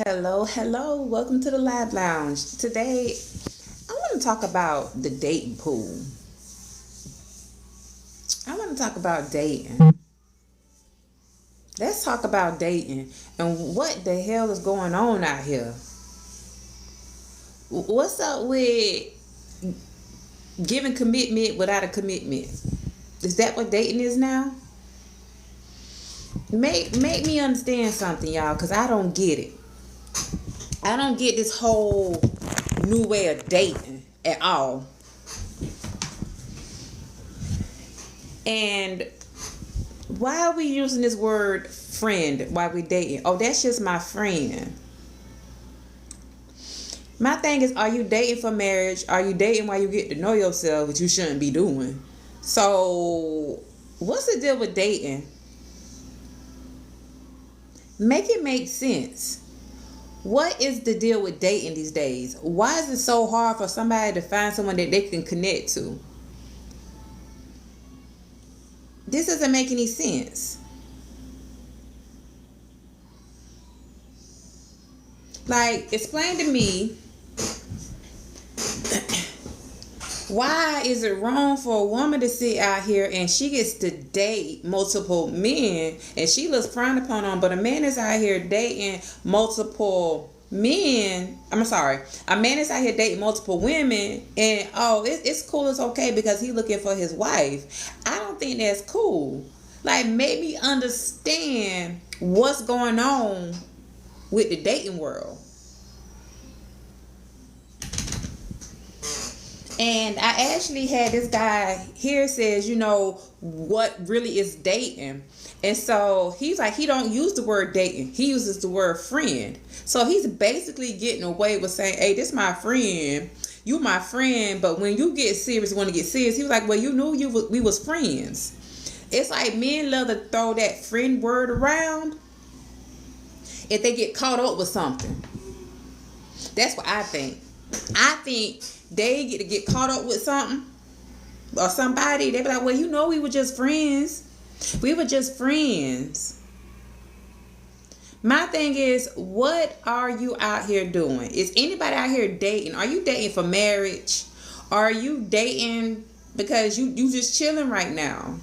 Hello. Welcome to the Live Lounge. Today, I want to talk about the dating pool. I want to talk about dating. Let's talk about dating and what the hell is going on out here. What's up with giving commitment without a commitment? Is that what dating is now? Make me understand something, y'all, because I don't get it. I don't get this whole new way of dating at all. And why are we using this word friend while we dating? Oh, that's just my friend. My thing is, are you dating for marriage? Are you dating while you get to know yourself, which you shouldn't be doing? So, what's the deal with dating? Make it make sense. What is the deal with dating these days? Why is it so hard for somebody to find someone that they can connect to? This doesn't make any sense. Like, explain to me, why is it wrong for a woman to sit out here and she gets to date multiple men and she looks frowned upon on, but a man is out here dating multiple men. I'm sorry, a man is out here dating multiple women, and it's cool, it's okay because he's looking for his wife. I don't think that's cool. Like, make me understand what's going on with the dating world. And I actually had this guy here says, what really is dating. And so he's like, he don't use the word dating. He uses the word friend. So he's basically getting away with saying, hey, this my friend. You my friend. But when you get serious, want to get serious, he was like, well, you knew we was friends. It's like men love to throw that friend word around if they get caught up with something. That's what I think. I think they get caught up with something or somebody. They be like, well, we were just friends. We were just friends. My thing is, what are you out here doing? Is anybody out here dating? Are you dating for marriage? Are you dating because you just chilling right now?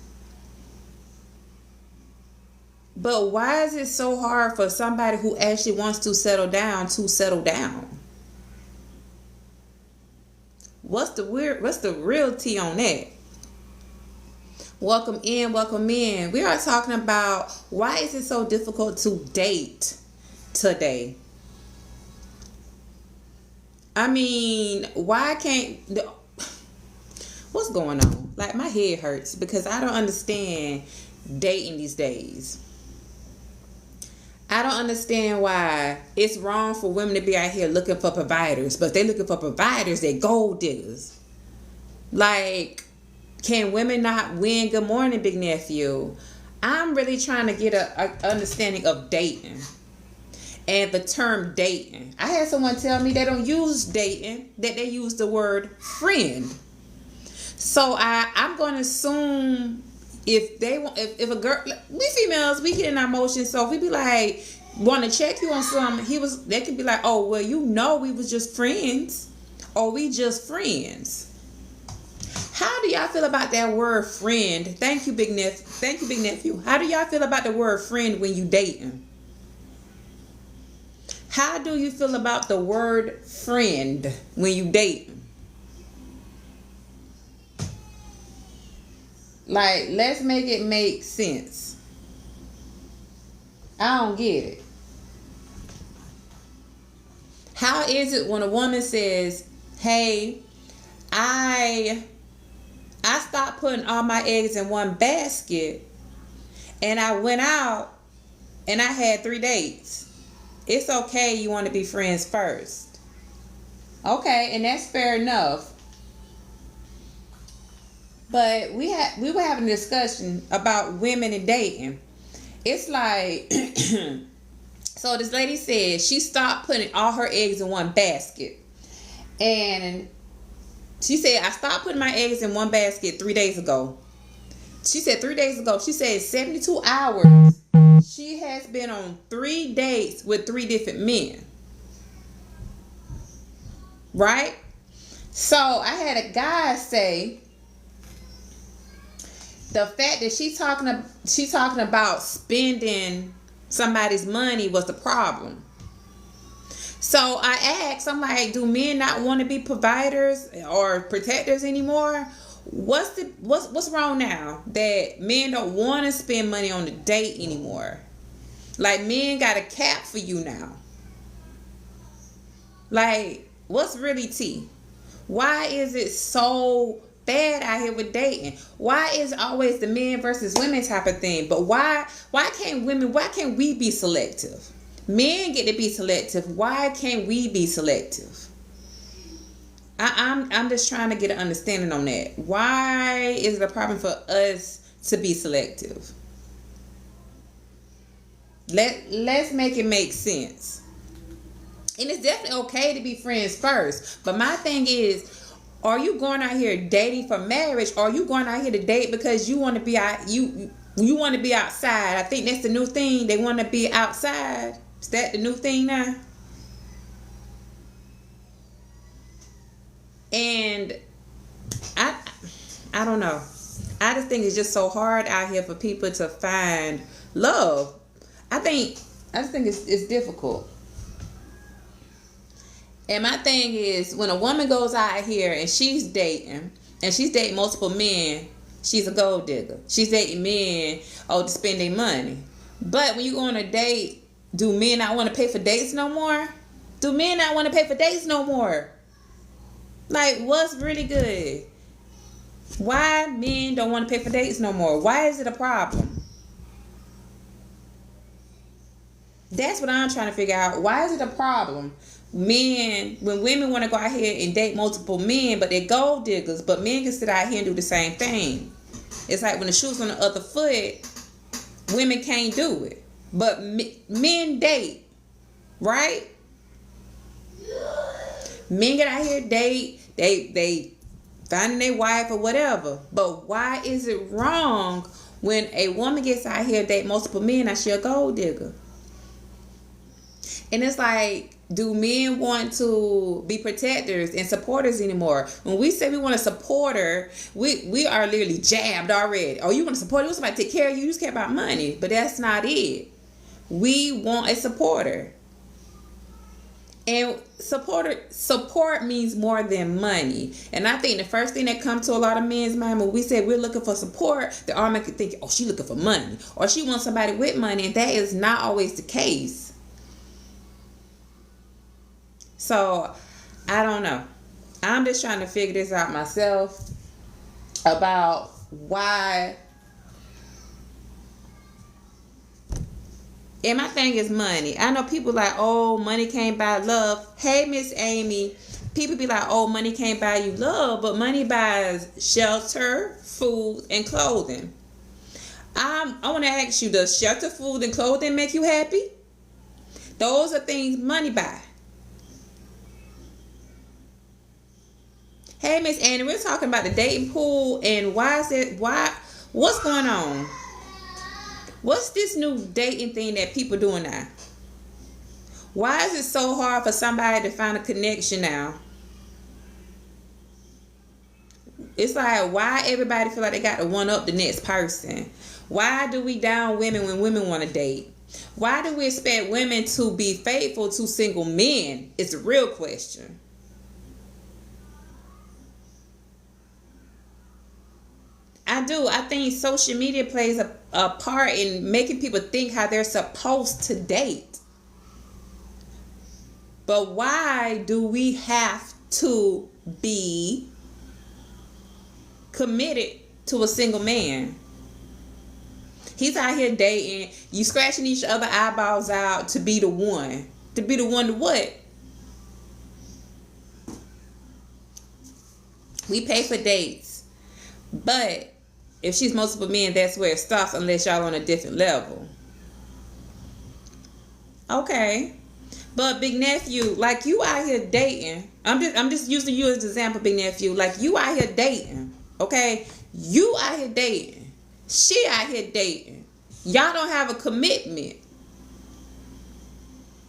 But why is it so hard for somebody who actually wants to settle down to settle down? What's the real tea on that? Welcome in. We are talking about why is it so difficult to date today? I mean, what's going on? Like, my head hurts because I don't understand dating these days. I don't understand why it's wrong for women to be out here looking for providers, but they looking for providers, they gold diggers. Like, can women not win? Good morning, big nephew. I'm really trying to get a understanding of dating and the term dating. I had someone tell me they don't use dating, that they use the word friend. So I'm going to assume if a girl, we females, we get in our emotions. So if we be like, want to check you on something, they could be like, oh, well, we was just friends, or we just friends. How do y'all feel about that word friend? Thank you, big nephew. How do y'all feel about the word friend when you dating? How do you feel about the word friend when you dating? Like, let's make it make sense. I don't get it. How is it when a woman says, hey, I stopped putting all my eggs in one basket and I went out and I had 3 dates. It's okay, you want to be friends first. Okay, and that's fair enough. But we were having a discussion about women and dating. It's like, so this lady said she stopped putting all her eggs in one basket. And she said, I stopped putting my eggs in one basket 3 days ago. She said 3 days ago. She said 72 hours. She has been on 3 dates with 3 different men. Right? So I had a guy say the fact that she's talking about spending somebody's money was the problem. So I asked, I'm like, do men not want to be providers or protectors anymore? What's wrong now that men don't want to spend money on a date anymore? Like, men got a cap for you now. Like, what's really tea? Why is it so bad out here with dating? Why is it always the men versus women type of thing? But why can't we be selective? Men get to be selective. Why can't we be selective? I'm just trying to get an understanding on that. Why is it a problem for us to be selective? Let's make it make sense. And it's definitely okay to be friends first. But my thing is, are you going out here dating for marriage, or are you going out here to date because you want to be out you want to be outside? I think that's the new thing. They want to be outside. Is that the new thing now? And I don't know. I just think it's just so hard out here for people to find love. I just think it's difficult. And my thing is, when a woman goes out here and she's dating multiple men, she's a gold digger. She's dating men to spend their money. But when you go on a date, do men not want to pay for dates no more? Do men not want to pay for dates no more? Like, what's really good? Why men don't want to pay for dates no more? Why is it a problem? That's what I'm trying to figure out. Why is it a problem? When women want to go out here and date multiple men, but they're gold diggers, but men can sit out here and do the same thing. It's like when the shoe's on the other foot, women can't do it. But men date, right? Men get out here, date, they finding their wife or whatever. But why is it wrong when a woman gets out here date multiple men and she a gold digger? And it's like, do men want to be protectors and supporters anymore? When we say we want a supporter, we are literally jabbed already. Oh, you want to support? You want somebody to take care of you? You just care about money. But that's not it. We want a supporter. And support means more than money. And I think the first thing that comes to a lot of men's mind when we say we're looking for support, the army could think, oh, she's looking for money, or she wants somebody with money, and that is not always the case. So I don't know. I'm just trying to figure this out myself about why. And my thing is money. I know people like, oh, money can't buy love. Hey, Miss Amy. People be like, oh, money can't buy you love, but money buys shelter, food, and clothing. I want to ask you, does shelter, food, and clothing make you happy? Those are things money buy. Hey, Miss Annie, we're talking about the dating pool and what's going on? What's this new dating thing that people doing now? Why is it so hard for somebody to find a connection now? It's like, why everybody feel like they got to one up the next person? Why do we down women when women want to date? Why do we expect women to be faithful to single men? It's a real question. I think social media plays a part in making people think how they're supposed to date. But why do we have to be committed to a single man? He's out here dating, you scratching each other eyeballs out to be the one. To be the one to what? We pay for dates. But if she's multiple men, that's where it stops unless y'all on a different level. Okay. But Big Nephew, like you out here dating. I'm just using you as an example, Big Nephew. Like you out here dating. Okay? You out here dating. She out here dating. Y'all don't have a commitment.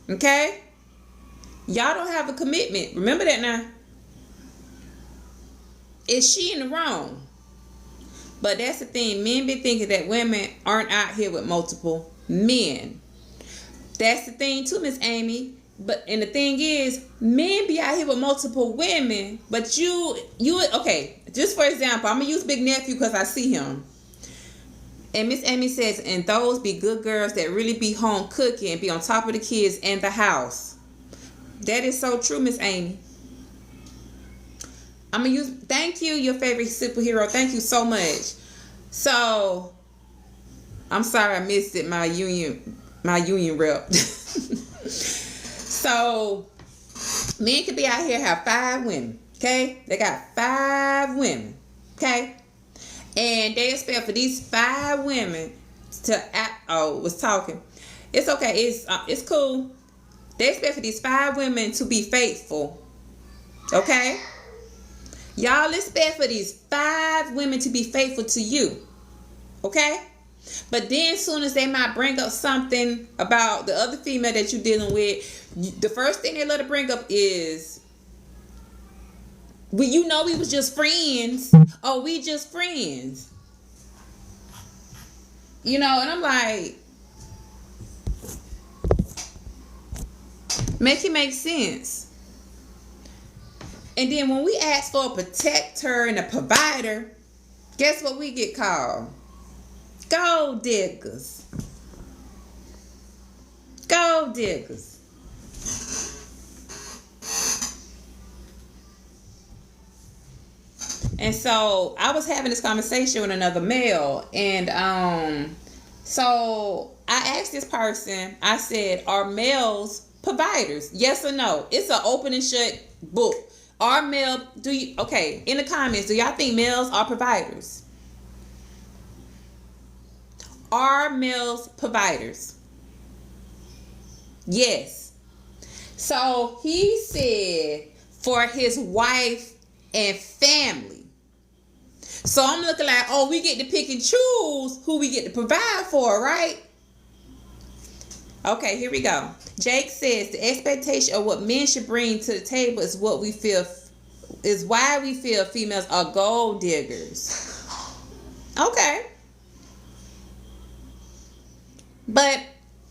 Okay? Y'all don't have a commitment. Remember that now. Is she in the wrong? But that's the thing. Men be thinking that women aren't out here with multiple men. That's the thing too, Miss Amy. And the thing is, men be out here with multiple women. But you okay, just for example, I'm going to use Big Nephew because I see him. And Miss Amy says, and those be good girls that really be home cooking and be on top of the kids and the house. That is so true, Miss Amy. I'm going to use, thank you, your favorite superhero. Thank you so much. So, I'm sorry I missed it, my union rep. So, men could be out here, have 5 women, okay? They got 5 women, okay? And they expect for these 5 women to was talking. It's okay, it's cool. They expect for these 5 women to be faithful, okay? Y'all expect for these 5 women to be faithful to you. Okay? But then as soon as they might bring up something about the other female that you're dealing with, the first thing they let her bring up is, well, you know we was just friends. Oh, we just friends. You know, and I'm like, make it make sense. And then when we ask for a protector and a provider, guess what we get called? Gold diggers. Gold diggers. And so I was having this conversation with another male, and so I asked this person, I said, are males providers? Yes or no? It's an open and shut book. Are male, okay, in the comments, do y'all think males are providers? Are males providers? Yes. So he said for his wife and family. So I'm looking like, oh, we get to pick and choose who we get to provide for, right? Okay, here we go. Jake says the expectation of what men should bring to the table is why we feel females are gold diggers. Okay. But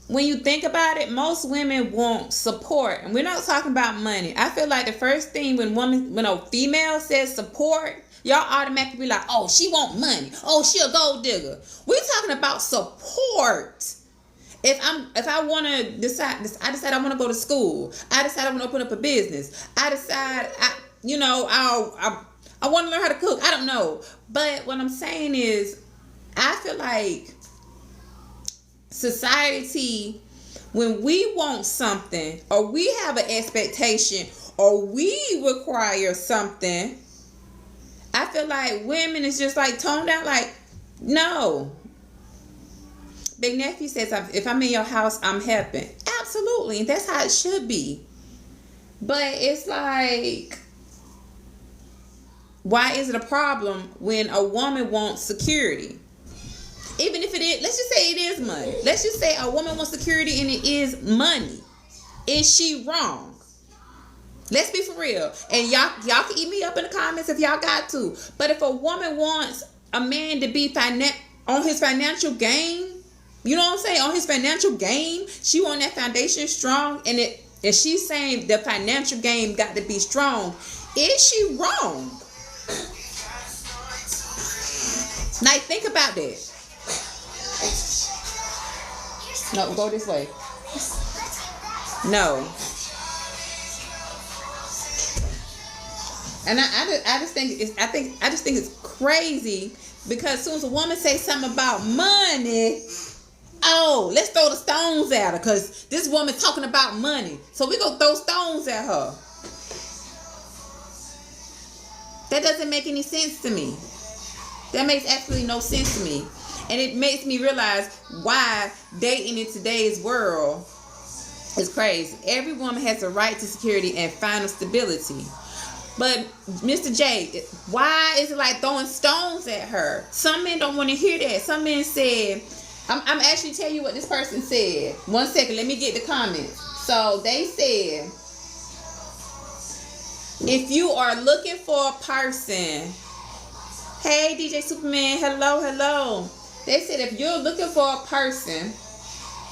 when you think about it, most women want support. And we're not talking about money. I feel like the first thing when a female says support, y'all automatically be like, oh, she want money. Oh, she a gold digger. We're talking about support. If I want to decide, I decide I want to go to school. I decide I want to open up a business. I decide, I want to learn how to cook. I don't know. But what I'm saying is, I feel like society, when we want something, or we have an expectation, or we require something, I feel like women is just like toned down, like, no. Big Nephew says, if I'm in your house, I'm helping. Absolutely. That's how it should be. But it's like, why is it a problem when a woman wants security? Even if it is, let's just say it is money. Let's just say a woman wants security and it is money. Is she wrong? Let's be for real. And y'all can eat me up in the comments if y'all got to. But if a woman wants a man to be on his financial game, you know what I'm saying? On his financial game, she want that foundation strong, and she's saying the financial game got to be strong. Is she wrong? Like, think about that. No, go this way. No. And I just think it's crazy, because as soon as a woman says something about money, oh, let's throw the stones at her because this woman's talking about money. So we go throw stones at her. That doesn't make any sense to me. That makes absolutely no sense to me. And it makes me realize why dating in today's world is crazy. Every woman has a right to security and final stability. But Mr. J, why is it like throwing stones at her? Some men don't want to hear that. Some men said, I'm actually telling you what this person said. 1 second, let me get the comments. So they said, if you are looking for a person, hey DJ Superman, hello. They said if you're looking for a person,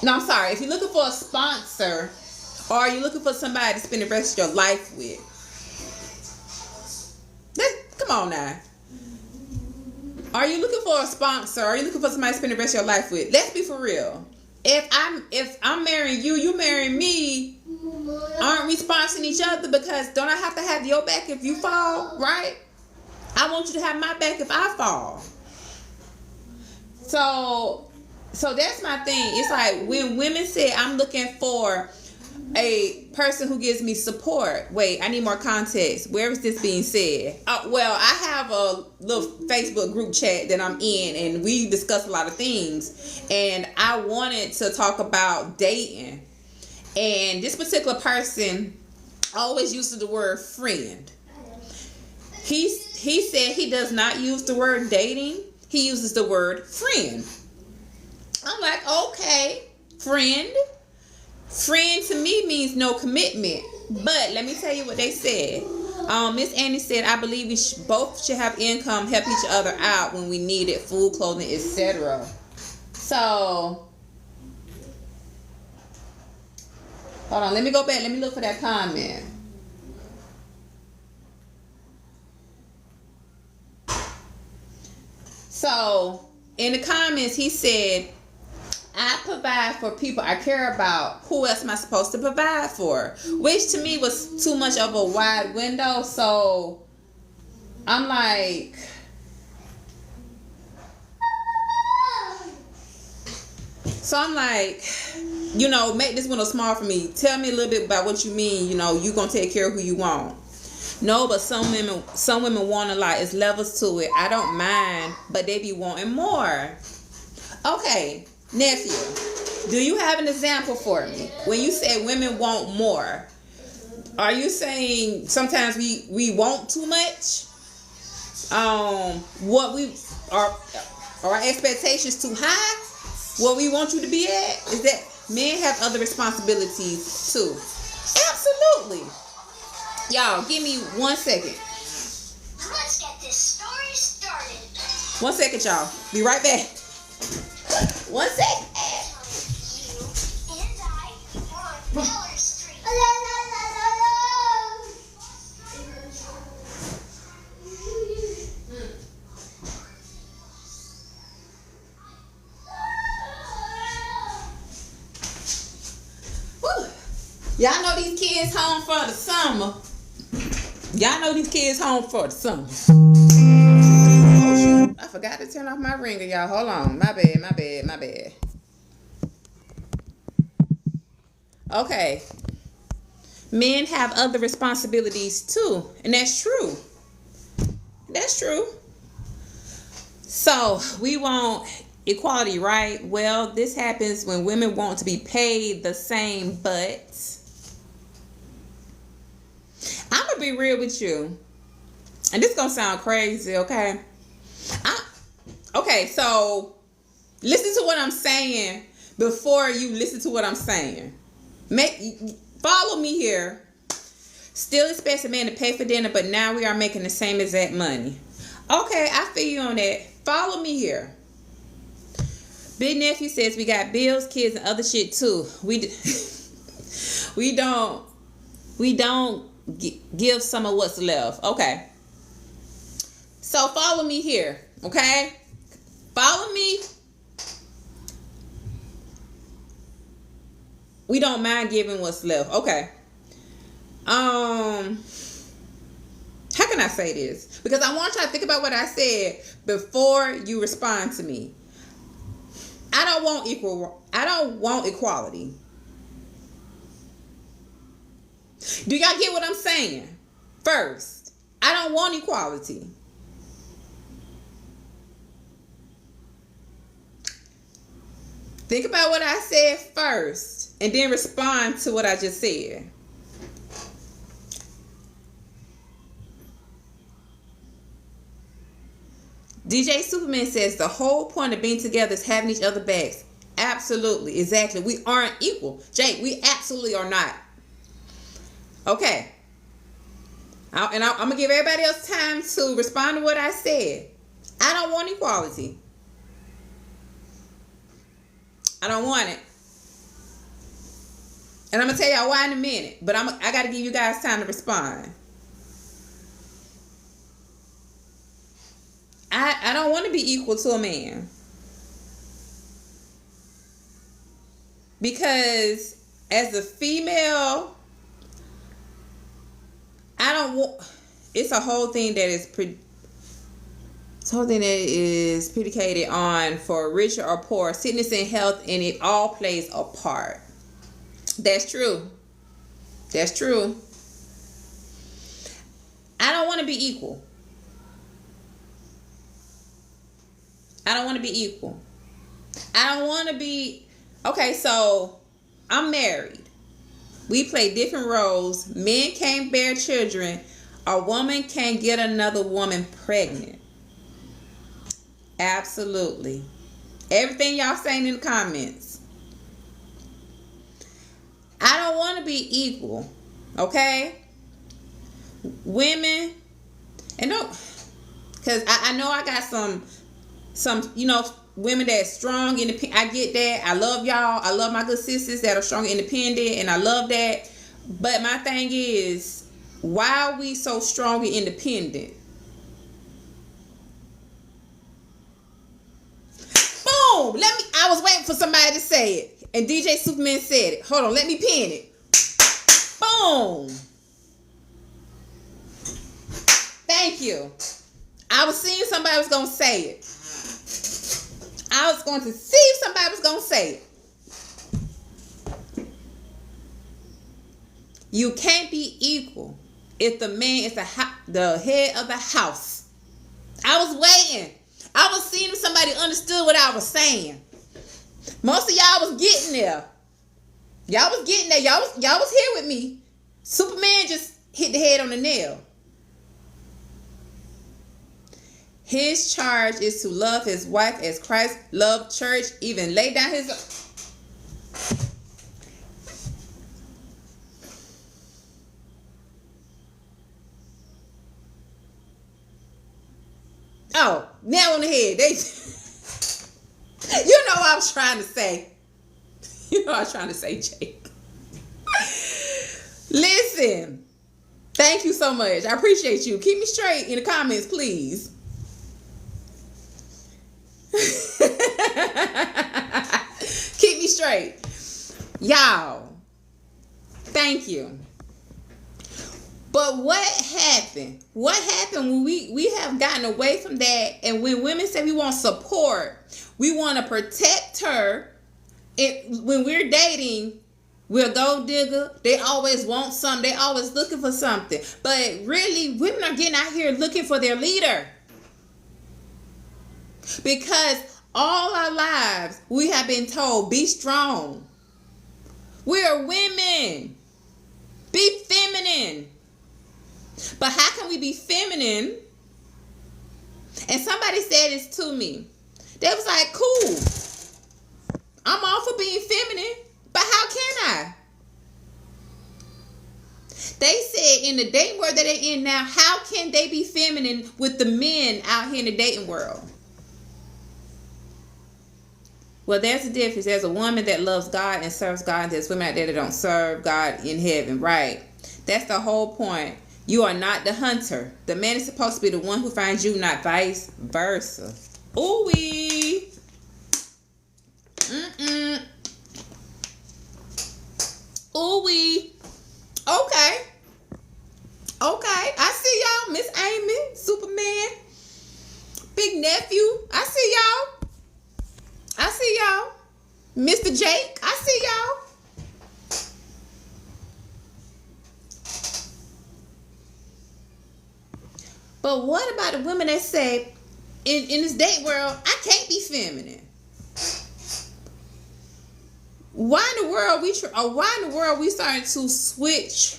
no, I'm sorry, if you're looking for a sponsor, or you're looking for somebody to spend the rest of your life with, come on now. Are you looking for a sponsor? Are you looking for somebody to spend the rest of your life with? Let's be for real. If I'm marrying you, you marrying me, aren't we sponsoring each other? Because don't I have to have your back if you fall, right? I want you to have my back if I fall. So that's my thing. It's like when women say I'm looking for a person who gives me support. Wait, I need more context. Where is this being said? Well, I have a little Facebook group chat that I'm in, and we discuss a lot of things. And I wanted to talk about dating. And this particular person always uses the word friend. He said he does not use the word dating. He uses the word friend. I'm like, okay, friend. Friend to me means no commitment. But let me tell you what they said. Miss Annie said, I believe we both should have income, help each other out when we need it, food, clothing, etc. So, hold on, let me go back. Let me look for that comment. So, in the comments, he said, I provide for people I care about. Who else am I supposed to provide for? Which to me was too much of a wide window. So I'm like, make this window small for me. Tell me a little bit about what you mean. You gonna take care of who you want. No, but some women want a lot. It's levels to it. I don't mind, but they be wanting more. Okay. Nephew, do you have an example for me? When you say women want more, are you saying sometimes we want too much? What we are our expectations too high? What we want you to be at? Is that men have other responsibilities too? Absolutely. Y'all, give me 1 second. Let's get this story started. 1 second, y'all. Be right back. 1 second. You and I on Waller Street. Woo. Y'all know these kids home for the summer. I forgot to turn off my ringer, y'all. Hold on. My bad. Okay. Men have other responsibilities too. And that's true. So, we want equality, right? Well, this happens when women want to be paid the same, but I'm going to be real with you. And this is going to sound crazy, okay? Okay, so listen to what I'm saying before you listen to what I'm saying. Follow me here. Still expects a man to pay for dinner, but now we are making the same exact money. Okay, I feel you on that. Follow me here. Big Nephew says we got bills, kids, and other shit too. We don't give some of what's left. Okay. So follow me here, okay? Follow me. We don't mind giving what's left. Okay. How can I say this? Because I want y'all to think about what I said before you respond to me. I don't want equality. Do y'all get what I'm saying? First, I don't want equality. Think about what I said first and then respond to what I just said. DJ Superman says the whole point of being together is having each other backs. Absolutely. Exactly. We aren't equal. Jake, we absolutely are not. Okay. I'm going to give everybody else time to respond to what I said. I don't want equality. I don't want it. And I'm going to tell y'all why in a minute. But I got to give you guys time to respond. I don't want to be equal to a man. Because as a female, I don't want... It's a whole thing that is predicated on for richer or poor, sickness and health, and it all plays a part. That's true. That's true. I don't want to be equal. I don't want to be equal. I don't want to be... Okay, so I'm married. We play different roles. Men can't bear children. A woman can't get another woman pregnant. Absolutely. Everything y'all saying in the comments. I don't want to be equal. Okay? Women, and don't, because I know I got some, women that's strong, independent. I get that. I love y'all. I love my good sisters that are strong, independent, and I love that. But my thing is, why are we so strong and independent? Boom! I was waiting for somebody to say it. And DJ Superman said it. Hold on, let me pin it. Boom! Thank you. I was seeing somebody was going to say it. I was going to see if somebody was going to say it. You can't be equal if the man is the head of the house. I was waiting. I was seeing if somebody understood what I was saying. Most of y'all was getting there. Y'all was getting there. Y'all was here with me. Superman just hit the head on the nail. His charge is to love his wife as Christ loved church, even lay down his... Oh, nail on the head. You know what I was trying to say. You know what I was trying to say, Jake. Listen. Thank you so much. I appreciate you. Keep me straight in the comments, please. Keep me straight. Y'all. Thank you. But what happened? What happened when we have gotten away from that, and when women say we want support, we want to protect her. When we're dating, we're a gold digger. They always want something. They always looking for something. But really, women are getting out here looking for their leader. Because all our lives, we have been told, be strong. We are women. Be feminine. But how can we be feminine? And somebody said this to me. They was like, cool. I'm all for being feminine. But how can I? They said in the dating world that they're in now, how can they be feminine with the men out here in the dating world? Well, there's a difference. There's a woman that loves God and serves God, and there's women out there that don't serve God in heaven, right? That's the whole point. You are not the hunter. The man is supposed to be the one who finds you, not vice versa. Ooh-wee. Ooh-wee. Okay. Okay. I see y'all. Miss Amy, Superman, Big Nephew. I see y'all. I see y'all. Mr. Jake. I see y'all. But what about the women that say, in this date world, I can't be feminine? Why in the world we starting to switch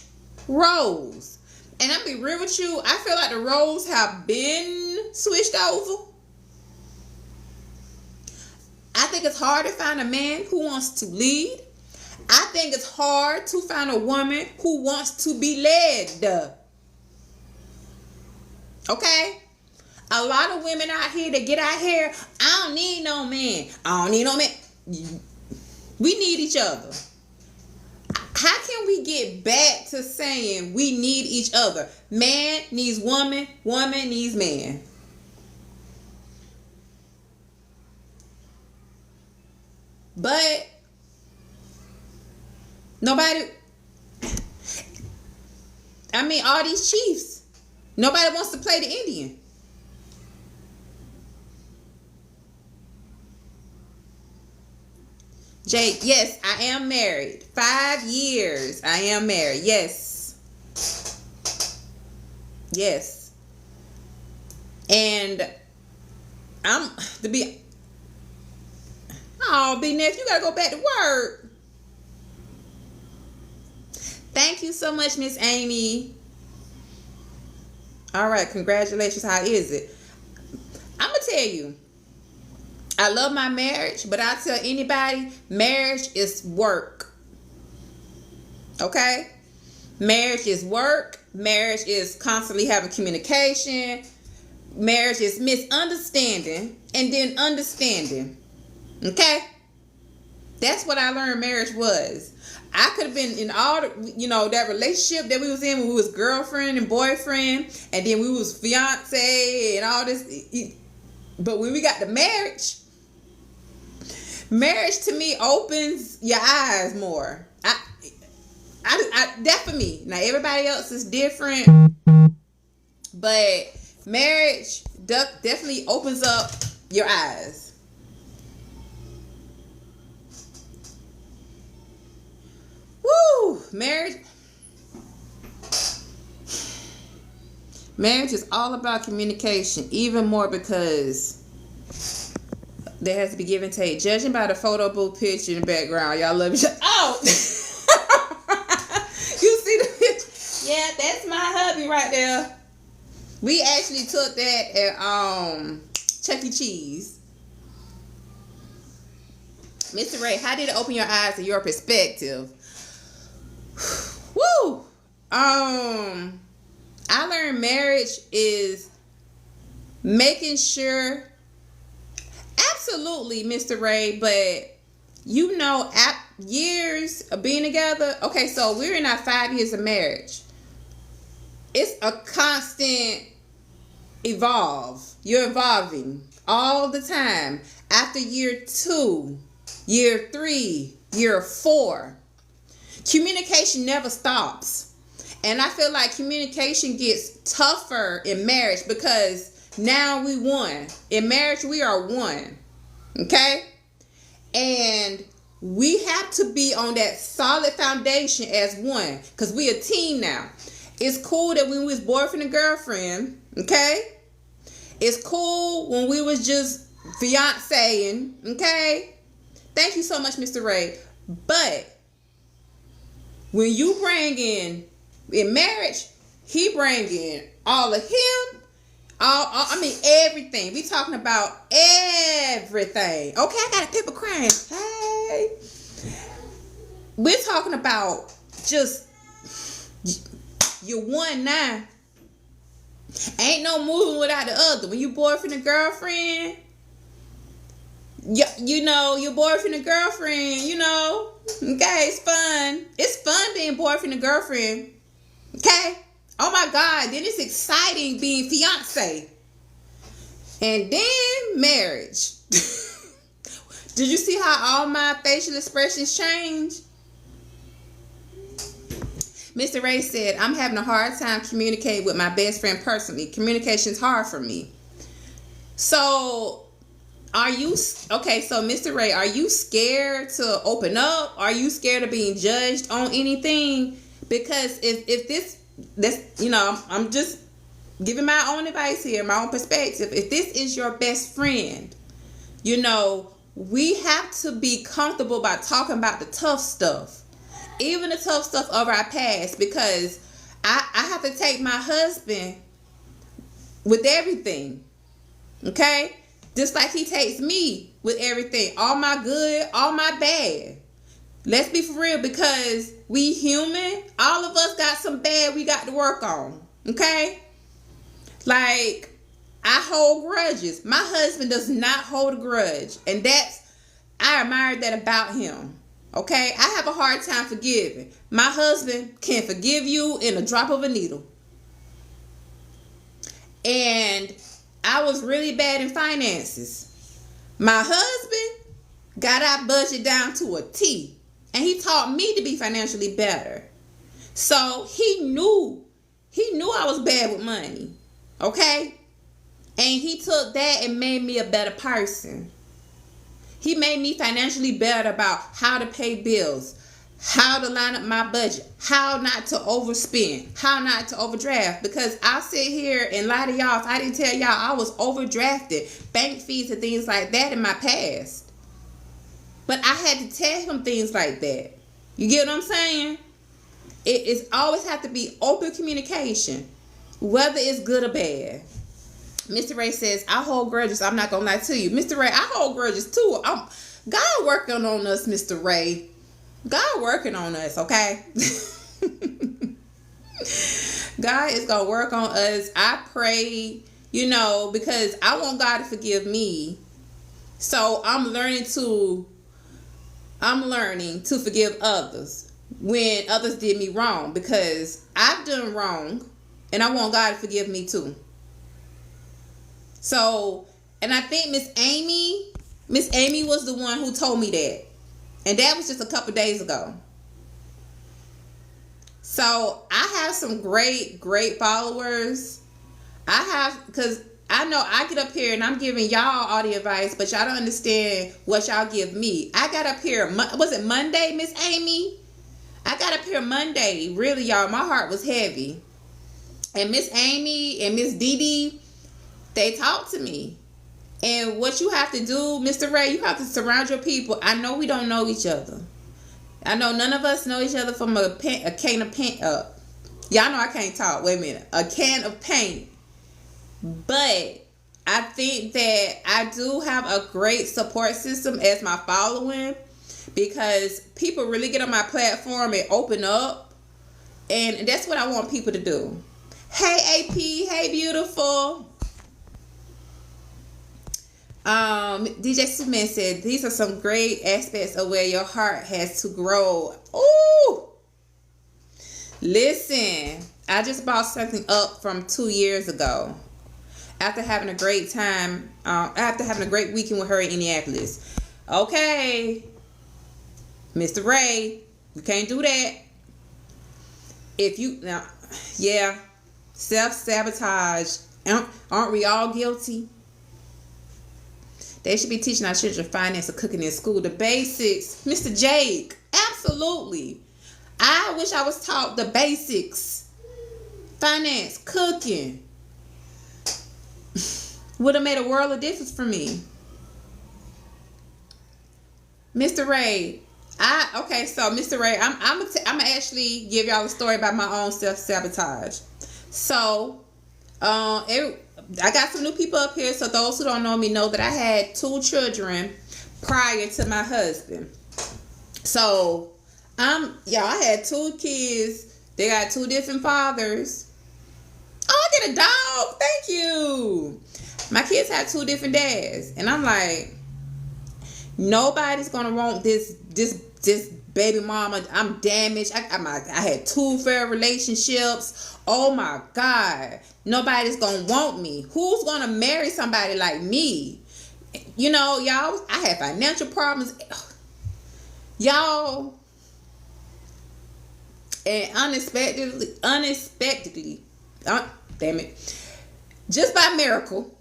roles? And I'll be real with you, I feel like the roles have been switched over. I think it's hard to find a man who wants to lead. I think it's hard to find a woman who wants to be led. Okay? A lot of women out here that get out here, I don't need no man. I don't need no man. We need each other. How can we get back to saying we need each other? Man needs woman, woman needs man. But nobody, I mean, all these chiefs, nobody wants to play the Indian. Jake, yes, I am married. 5 years. I am married. Yes. Yes. And I'm to be. Oh, B Neff, you gotta go back to work. Thank you so much, Miss Amy. All right, congratulations. How is it? I'm gonna tell you. I love my marriage, but I tell anybody, marriage is work. Okay? Marriage is work. Marriage is constantly having communication. Marriage is misunderstanding and then understanding. Okay? That's what I learned marriage was. I could have been in all the, that relationship that we was in when we was girlfriend and boyfriend, and then we was fiance and all this. But when we got to marriage to me opens your eyes more. That for me. Now everybody else is different, but marriage definitely opens up your eyes. Woo! Marriage is all about communication, even more because there has to be give and take. Judging by the photo booth picture in the background, y'all love each other. Oh! You see the picture? Yeah, that's my hubby right there. We actually took that at Chuck E. Cheese. Mr. Ray, how did it open your eyes to your perspective? Woo! I learned marriage is making sure. Absolutely, Mr. Ray, but years of being together. Okay, so we're in our 5 years of marriage. It's a constant evolve. You're evolving all the time. After year 2, year 3, year 4, communication never stops. And I feel like communication gets tougher in marriage because now we one. In marriage, we are one. Okay? And we have to be on that solid foundation as one. Because we a team now. It's cool that when we was boyfriend and girlfriend. Okay? It's cool when we was just fiancéing. Okay? Thank you so much, Mr. Ray. But when you bring in marriage, he bring in all of him. Everything. We talking about everything. Okay, I got a paper crying. Hey. We're talking about just you're one now. Ain't no moving without the other. When you boyfriend and girlfriend, your boyfriend and girlfriend, okay, it's fun. It's fun being boyfriend and girlfriend. Okay? Oh my God, then it's exciting being fiance. And then marriage. Did you see how all my facial expressions change? Mr. Ray said, I'm having a hard time communicating with my best friend personally. Communication's hard for me. So, Mr. Ray, are you scared to open up? Are you scared of being judged on anything? Because if I'm just giving my own advice here, my own perspective. If this is your best friend, we have to be comfortable about talking about the tough stuff. Even the tough stuff of our past, because I have to take my husband with everything. Okay? Just like he takes me with everything. All my good, all my bad. Let's be for real, because we human. All of us got some bad we got to work on. Okay? Like, I hold grudges. My husband does not hold a grudge. And I admire that about him. Okay? I have a hard time forgiving. My husband can forgive you in a drop of a needle. And I was really bad in finances. My husband got our budget down to a T. And he taught me to be financially better. So he knew I was bad with money. Okay? And he took that and made me a better person. He made me financially better about how to pay bills, how to line up my budget, how not to overspend, how not to overdraft. Because I'll sit here and lie to y'all if I didn't tell y'all I was overdrafted, bank fees and things like that in my past. But I had to tell him things like that. You get what I'm saying? It's always have to be open communication, whether it's good or bad. Mr. Ray says, I hold grudges. I'm not going to lie to you. Mr. Ray, I hold grudges too. God working on us, Mr. Ray. God working on us, okay? God is going to work on us. I pray, because I want God to forgive me. So I'm learning to forgive others when others did me wrong, because I've done wrong and I want God to forgive me too. So, and I think Miss Amy was the one who told me that. And that was just a couple days ago. So, I have some great followers. Because I know I get up here and I'm giving y'all all the advice, but y'all don't understand what y'all give me. I got up here, was it Monday, Miss Amy? I got up here Monday. Really, y'all, my heart was heavy. And Miss Amy and Miss Dee Dee, they talked to me. And what you have to do, Mr. Ray, you have to surround your people. I know we don't know each other. I know none of us know each other from a can of paint. Y'all know I can't talk. Wait a minute. A can of paint. But I think that I do have a great support system as my following, because people really get on my platform and open up. And that's what I want people to do. Hey, AP. Hey, beautiful. DJ Superman said, these are some great aspects of where your heart has to grow. Ooh! Listen, I just bought something up from 2 years ago. After having a great time, after having a great weekend with her in Indianapolis. Okay, Mr. Ray, you can't do that. Self-sabotage. Aren't we all guilty? They should be teaching our children finance and cooking in school. The basics. Mr. Jake, absolutely. I wish I was taught the basics. Finance, cooking. Would have made a world of difference for me. Mr. Ray, Mr. Ray, I'm gonna actually give y'all a story about my own self-sabotage. So, I got some new people up here, so those who don't know me know that I had 2 children prior to my husband. So, I had 2 kids. They got 2 different fathers. Oh, I get a dog. Thank you. My kids had 2 different dads. And I'm like, nobody's going to want this baby mama. I'm damaged. I had 2 failed relationships. Oh my God. Nobody's going to want me. Who's going to marry somebody like me? Y'all, I had financial problems. Y'all. And unexpectedly, damn it. Just by miracle,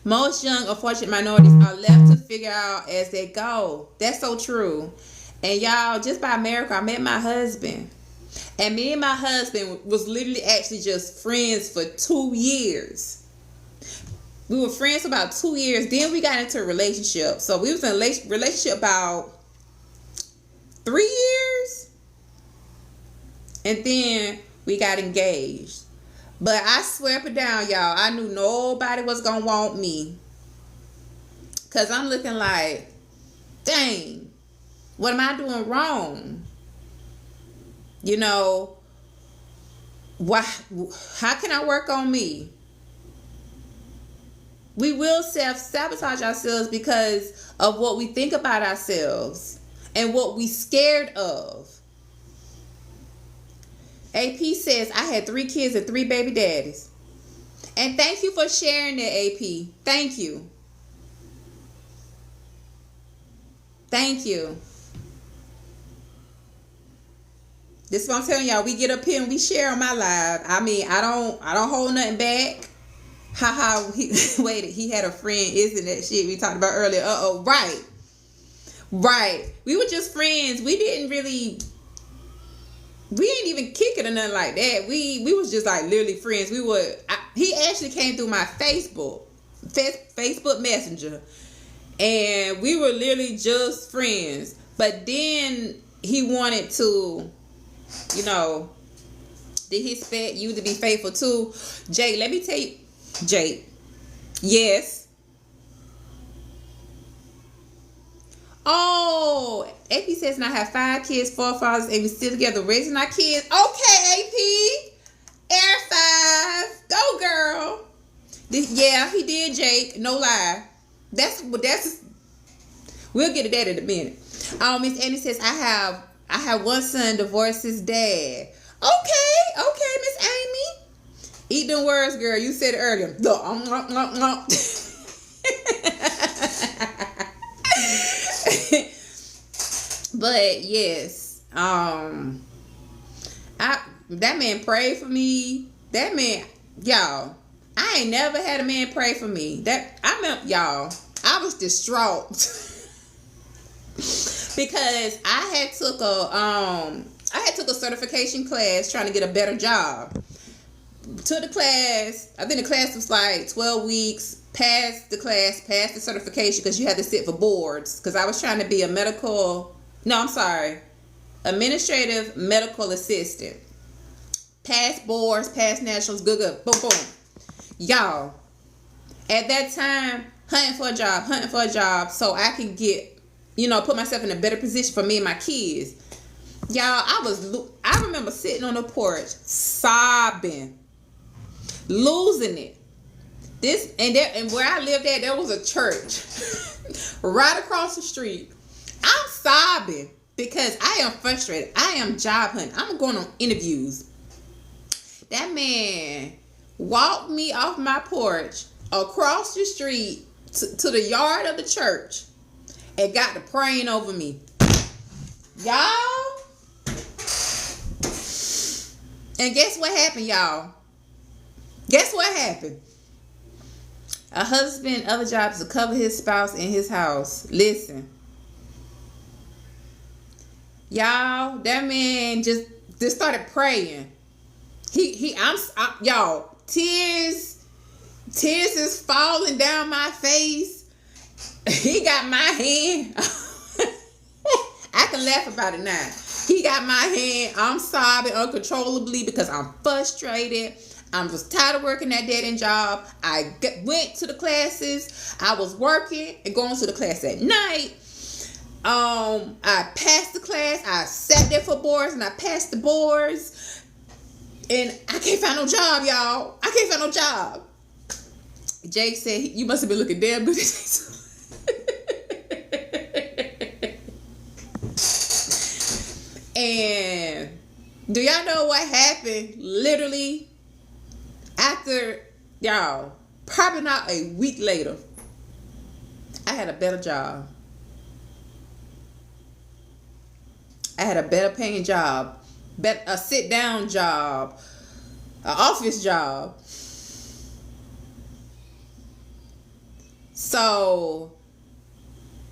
most young unfortunate minorities are left to figure out as they go. That's so true. And y'all, just by miracle, I met my husband. And me and my husband was literally actually just friends for 2 years. We were friends for about 2 years. Then we got into a relationship. So we was in a relationship about 3 years. And then we got engaged. But I swear up and down, y'all, I knew nobody was gonna want me. Cause I'm looking like, dang, what am I doing wrong? You know, how can I work on me? We will self-sabotage ourselves because of what we think about ourselves and what we scared of. AP says, I had 3 kids and 3 baby daddies. And thank you for sharing that, AP. Thank you. Thank you. This is what I'm telling y'all. We get up here and we share on my live. I mean, I don't hold nothing back. Haha, he had a friend, isn't that shit we talked about earlier? Right. We were just friends. We didn't even kick it or nothing like that. We was just like literally friends. He actually came through my Facebook Messenger, and we were literally just friends. But then he wanted to, you know, did he expect you to be faithful too? Jake, let me tell you, Jake. Yes. Oh, AP says, and I have 5 kids, 4 fathers, and we still together raising our kids. Okay, AP. Air 5. Go, girl. Yeah, he did, Jake. No lie. That's we'll get to that in a minute. Miss Annie says, I have 1 son, divorced his dad. Okay, Miss Amy. Eat them words, girl. You said it earlier. But yes, that man prayed for me. That man, y'all, I ain't never had a man pray for me. Y'all, I was distraught because I took a certification class trying to get a better job. Took the class. I think the class was like 12 weeks. Passed the class, passed the certification because you had to sit for boards. Because I was trying to be administrative medical assistant. Passed boards, passed nationals, good, boom, boom. Y'all, at that time, hunting for a job so I can get, put myself in a better position for me and my kids. Y'all, I remember sitting on the porch, sobbing, losing it. And where I lived at, there was a church right across the street. I'm sobbing because I am frustrated. I am job hunting. I'm going on interviews. That man walked me off my porch across the street to the yard of the church and got to praying over me. Y'all. And guess what happened, y'all? Guess what happened? A husband, other jobs to cover his spouse in his house. Listen. Y'all, that man just started praying. Y'all, tears is falling down my face. He got my hand. I can laugh about it now. He got my hand. I'm sobbing uncontrollably because I'm frustrated. I'm just tired of working that dead end job. I went to the classes. I was working and going to the class at night. I passed the class. I sat there for boards and I passed the boards. And I can't find no job, y'all. I can't find no job. Jake said, you must have been looking damn good. And do y'all know what happened? Literally, after, y'all, probably not a week later, I had a better job. I had a better paying job, a sit down job, an office job. So,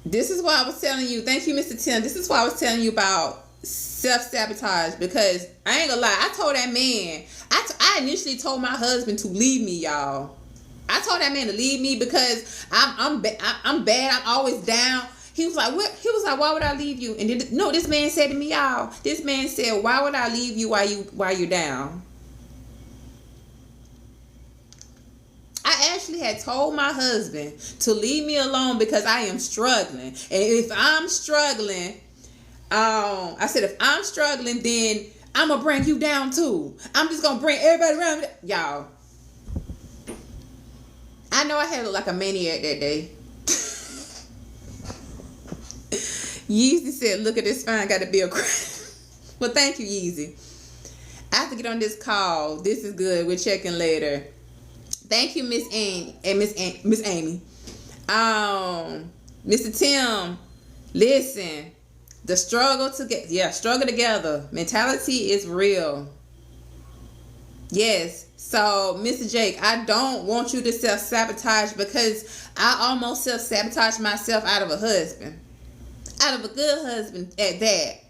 this is why I was telling you, thank you, Mr. Tim. This is why I was telling you about self-sabotage, because I ain't gonna lie, I told that man, I initially told my husband to leave me, y'all. I told that man to leave me because I'm bad. I'm always down. He was like, what? He was like, why would I leave you? And this man said to me, y'all, this man said, why would I leave you while you're down? actually had told my husband to leave me alone because I am struggling. And if I'm struggling, I said, if I'm struggling, then I'm going to bring you down too. I'm just going to bring everybody around me. Y'all, I know I had looked like a maniac that day. Yeezy said, look at this fine, got to be a crime. Well, thank you, Yeezy. I have to get on this call. This is good. We're checking later. Thank you, Miss Amy and Miss Amy. Mr. Tim, listen. The struggle together mentality is real. Yes. So, Mr. Jake, I don't want you to self-sabotage because I almost self-sabotaged myself out of a husband. Out of a good husband at that.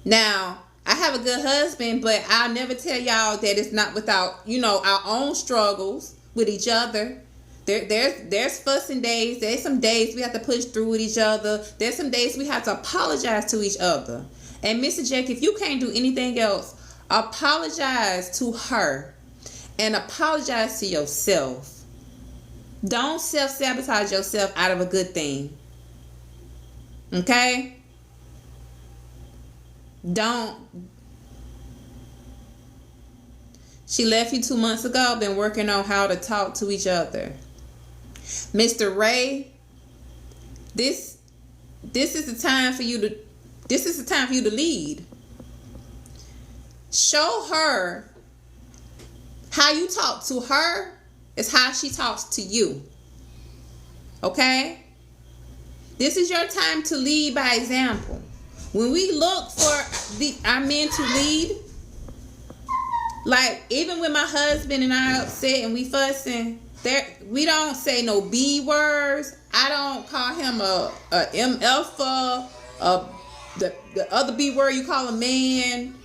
Now, I have a good husband, but I'll never tell y'all that it's not without, our own struggles with each other. There's fussing days. There's some days we have to push through with each other. There's some days we have to apologize to each other. And Mr. Jake, if you can't do anything else, apologize to her and apologize to yourself. Don't self-sabotage yourself out of a good thing. Okay? Don't. She left you 2 months ago. Been working on how to talk to each other. Mr. Ray, this is the time for you to lead. Show her how you talk to her is how she talks to you. Okay? This is your time to lead by example. When we look for our men to lead, like even when my husband and I are upset and we fussing, we don't say no B words. I don't call him a MF, the other B word you call a man.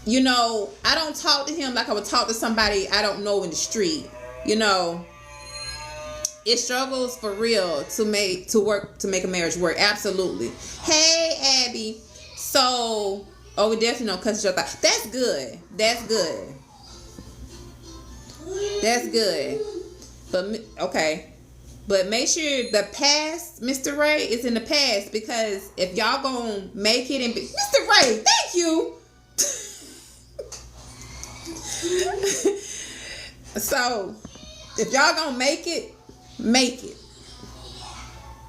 I don't talk to him like I would talk to somebody I don't know in the street. It struggles for real to make a marriage work. Absolutely. Hey, Abby. So, we definitely don't cut your thought. That's good. But okay. But make sure the past, Mr. Ray, is in the past, because if y'all gonna make it and be Mr. Ray, thank you. So, if y'all gonna make it.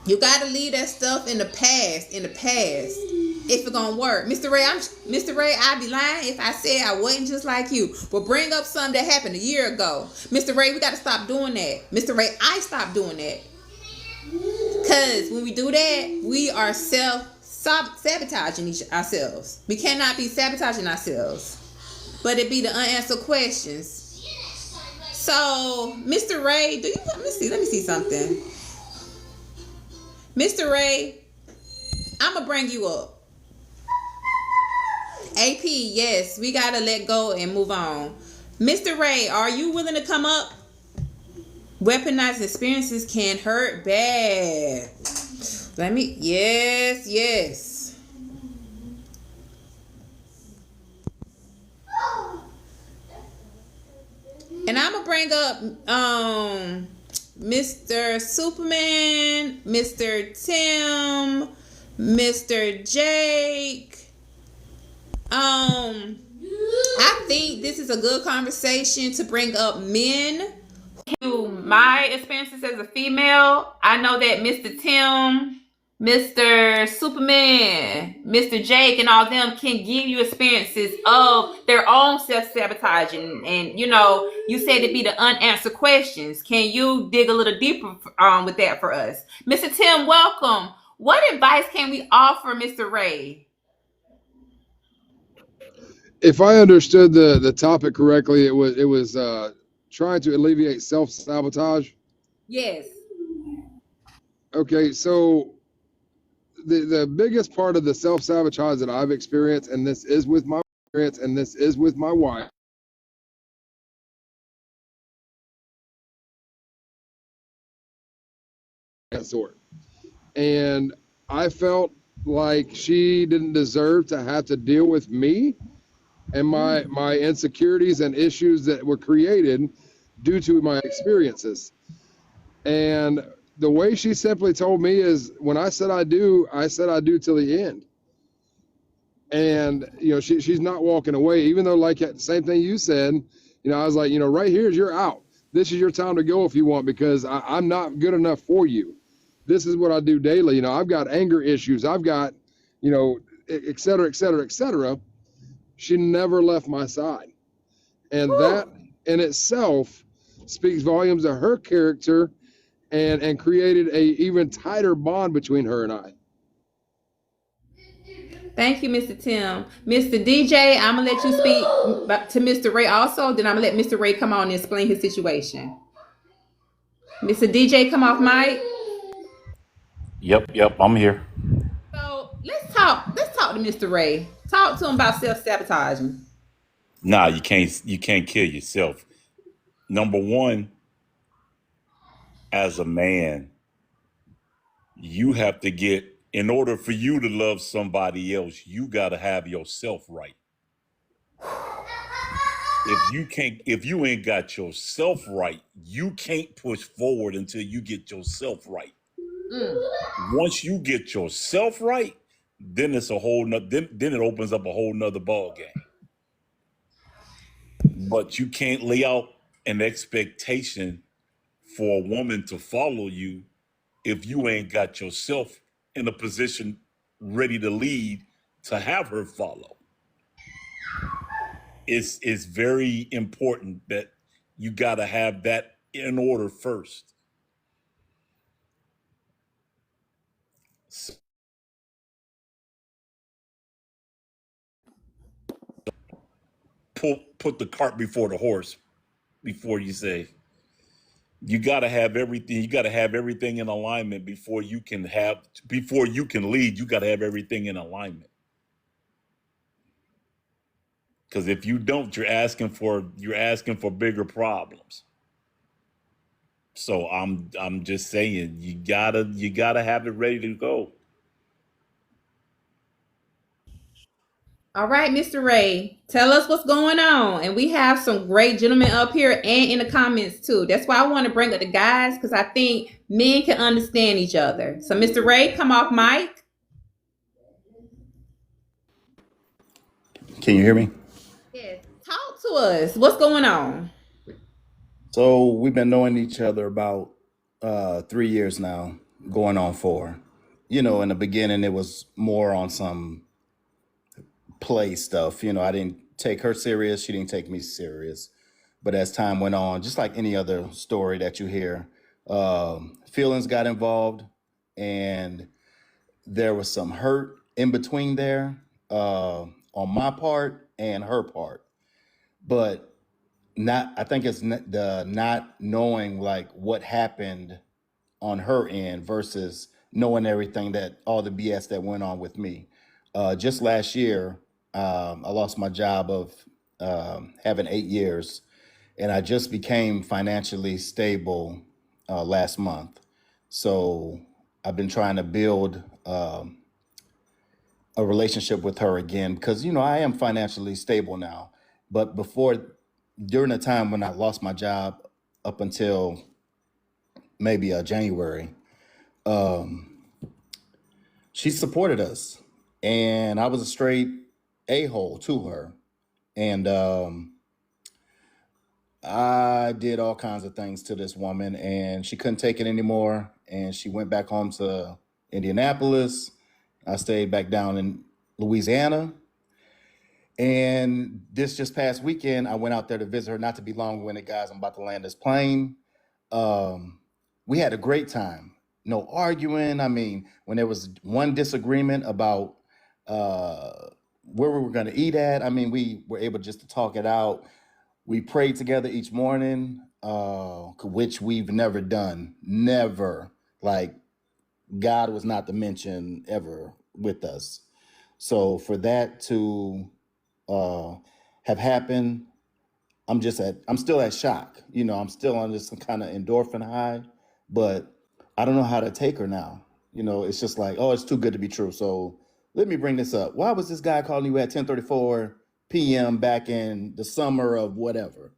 You gotta leave that stuff in the past. If it's gonna work. Mr. Ray, I'd be lying if I said I wasn't just like you. But bring up something that happened a year ago. Mr. Ray, we gotta stop doing that. Mr. Ray, I stopped doing that. Because when we do that, we are self-sabotaging ourselves. We cannot be sabotaging ourselves. But it be the unanswered questions. So, Mr. Ray, let me see something. Mr. Ray, I'm going to bring you up. AP, yes, we got to let go and move on. Mr. Ray, are you willing to come up? Weaponized experiences can hurt bad. Yes. And I'm going to bring up Mr. Superman, Mr. Tim, Mr. Jake. I think this is a good conversation to bring up men. My experiences as a female, I know that Mr. Tim, Mr. Superman, Mr. Jake, and all them can give you experiences of their own self-sabotaging. And, you said it'd be the unanswered questions. Can you dig a little deeper with that for us? Mr. Tim, welcome. What advice can we offer Mr. Ray? If I understood the topic correctly, it was trying to alleviate self-sabotage. Yes. Okay, so the biggest part of the self-sabotage that I've experienced, and this is with my wife, that sort. And I felt like she didn't deserve to have to deal with me and my insecurities and issues that were created due to my experiences. And the way she simply told me is, when I said I do till the end. And she's not walking away, even though, like, the same thing you said. I was like, right here's you're out. This is your time to go if you want, because I'm not good enough for you. This is what I do daily. I've got anger issues. I've got, et cetera, et cetera, et cetera. She never left my side. And that in itself speaks volumes of her character, and created a even tighter bond between her and I. Thank you, Mr. Tim. Mr. DJ, I'm going to let you speak to Mr. Ray also. Then I'm going to let Mr. Ray come on and explain his situation. Mr. DJ, come off mic. Yep, I'm here. So let's talk to Mr. Ray. Talk to him about self-sabotaging. Nah, you can't kill yourself. Number one, as a man, you have to get, in order for you to love somebody else, you gotta have yourself right. If you ain't got yourself right, you can't push forward until you get yourself right. Once you get yourself right, then it's a whole nother, then it opens up a whole nother ball game. But you can't lay out an expectation for a woman to follow you if you ain't got yourself in a position ready to lead to have her follow. It's very important that you got to have that in order first. Put the cart before the horse. Before you say, you got to have everything. You got to have everything in alignment before you can lead. You got to have everything in alignment. Because if you don't, you're asking for bigger problems. So I'm just saying, you gotta have it ready to go. All right, Mr. Ray, tell us what's going on. And we have some great gentlemen up here and in the comments too. That's why I want to bring up the guys, because I think men can understand each other. So, Mr. Ray, come off mic. Can you hear me? Yes. Talk to us. What's going on? So we've been knowing each other about 3 years now, going on 4. In the beginning, it was more on some play stuff. I didn't take her serious. She didn't take me serious. But as time went on, just like any other story that you hear, feelings got involved, and there was some hurt in between there, on my part and her part. But I think it's the not knowing, like, what happened on her end versus knowing everything, that all the BS that went on with me. Just last year, I lost my job of having 8 years, and I just became financially stable last month. So I've been trying to build a relationship with her again, because I am financially stable now. But during the time when I lost my job, up until maybe January, she supported us, and I was a straight a-hole to her. And I did all kinds of things to this woman, and she couldn't take it anymore, and she went back home to Indianapolis. I stayed back down in Louisiana. And this just past weekend, I went out there to visit her. Not to be long-winded, guys, I'm about to land this plane. We had a great time. No arguing. I mean, when there was one disagreement about where we were going to eat at, I mean, we were able just to talk it out. We prayed together each morning, which we've never done. Never. Like, God was not to mention ever with us. So for that to have happened, I'm still at shock. I'm still on this kind of endorphin high, but I don't know how to take her now. It's just like, oh, it's too good to be true. So let me bring this up. Why was this guy calling you at 10:34 p.m. back in the summer of whatever?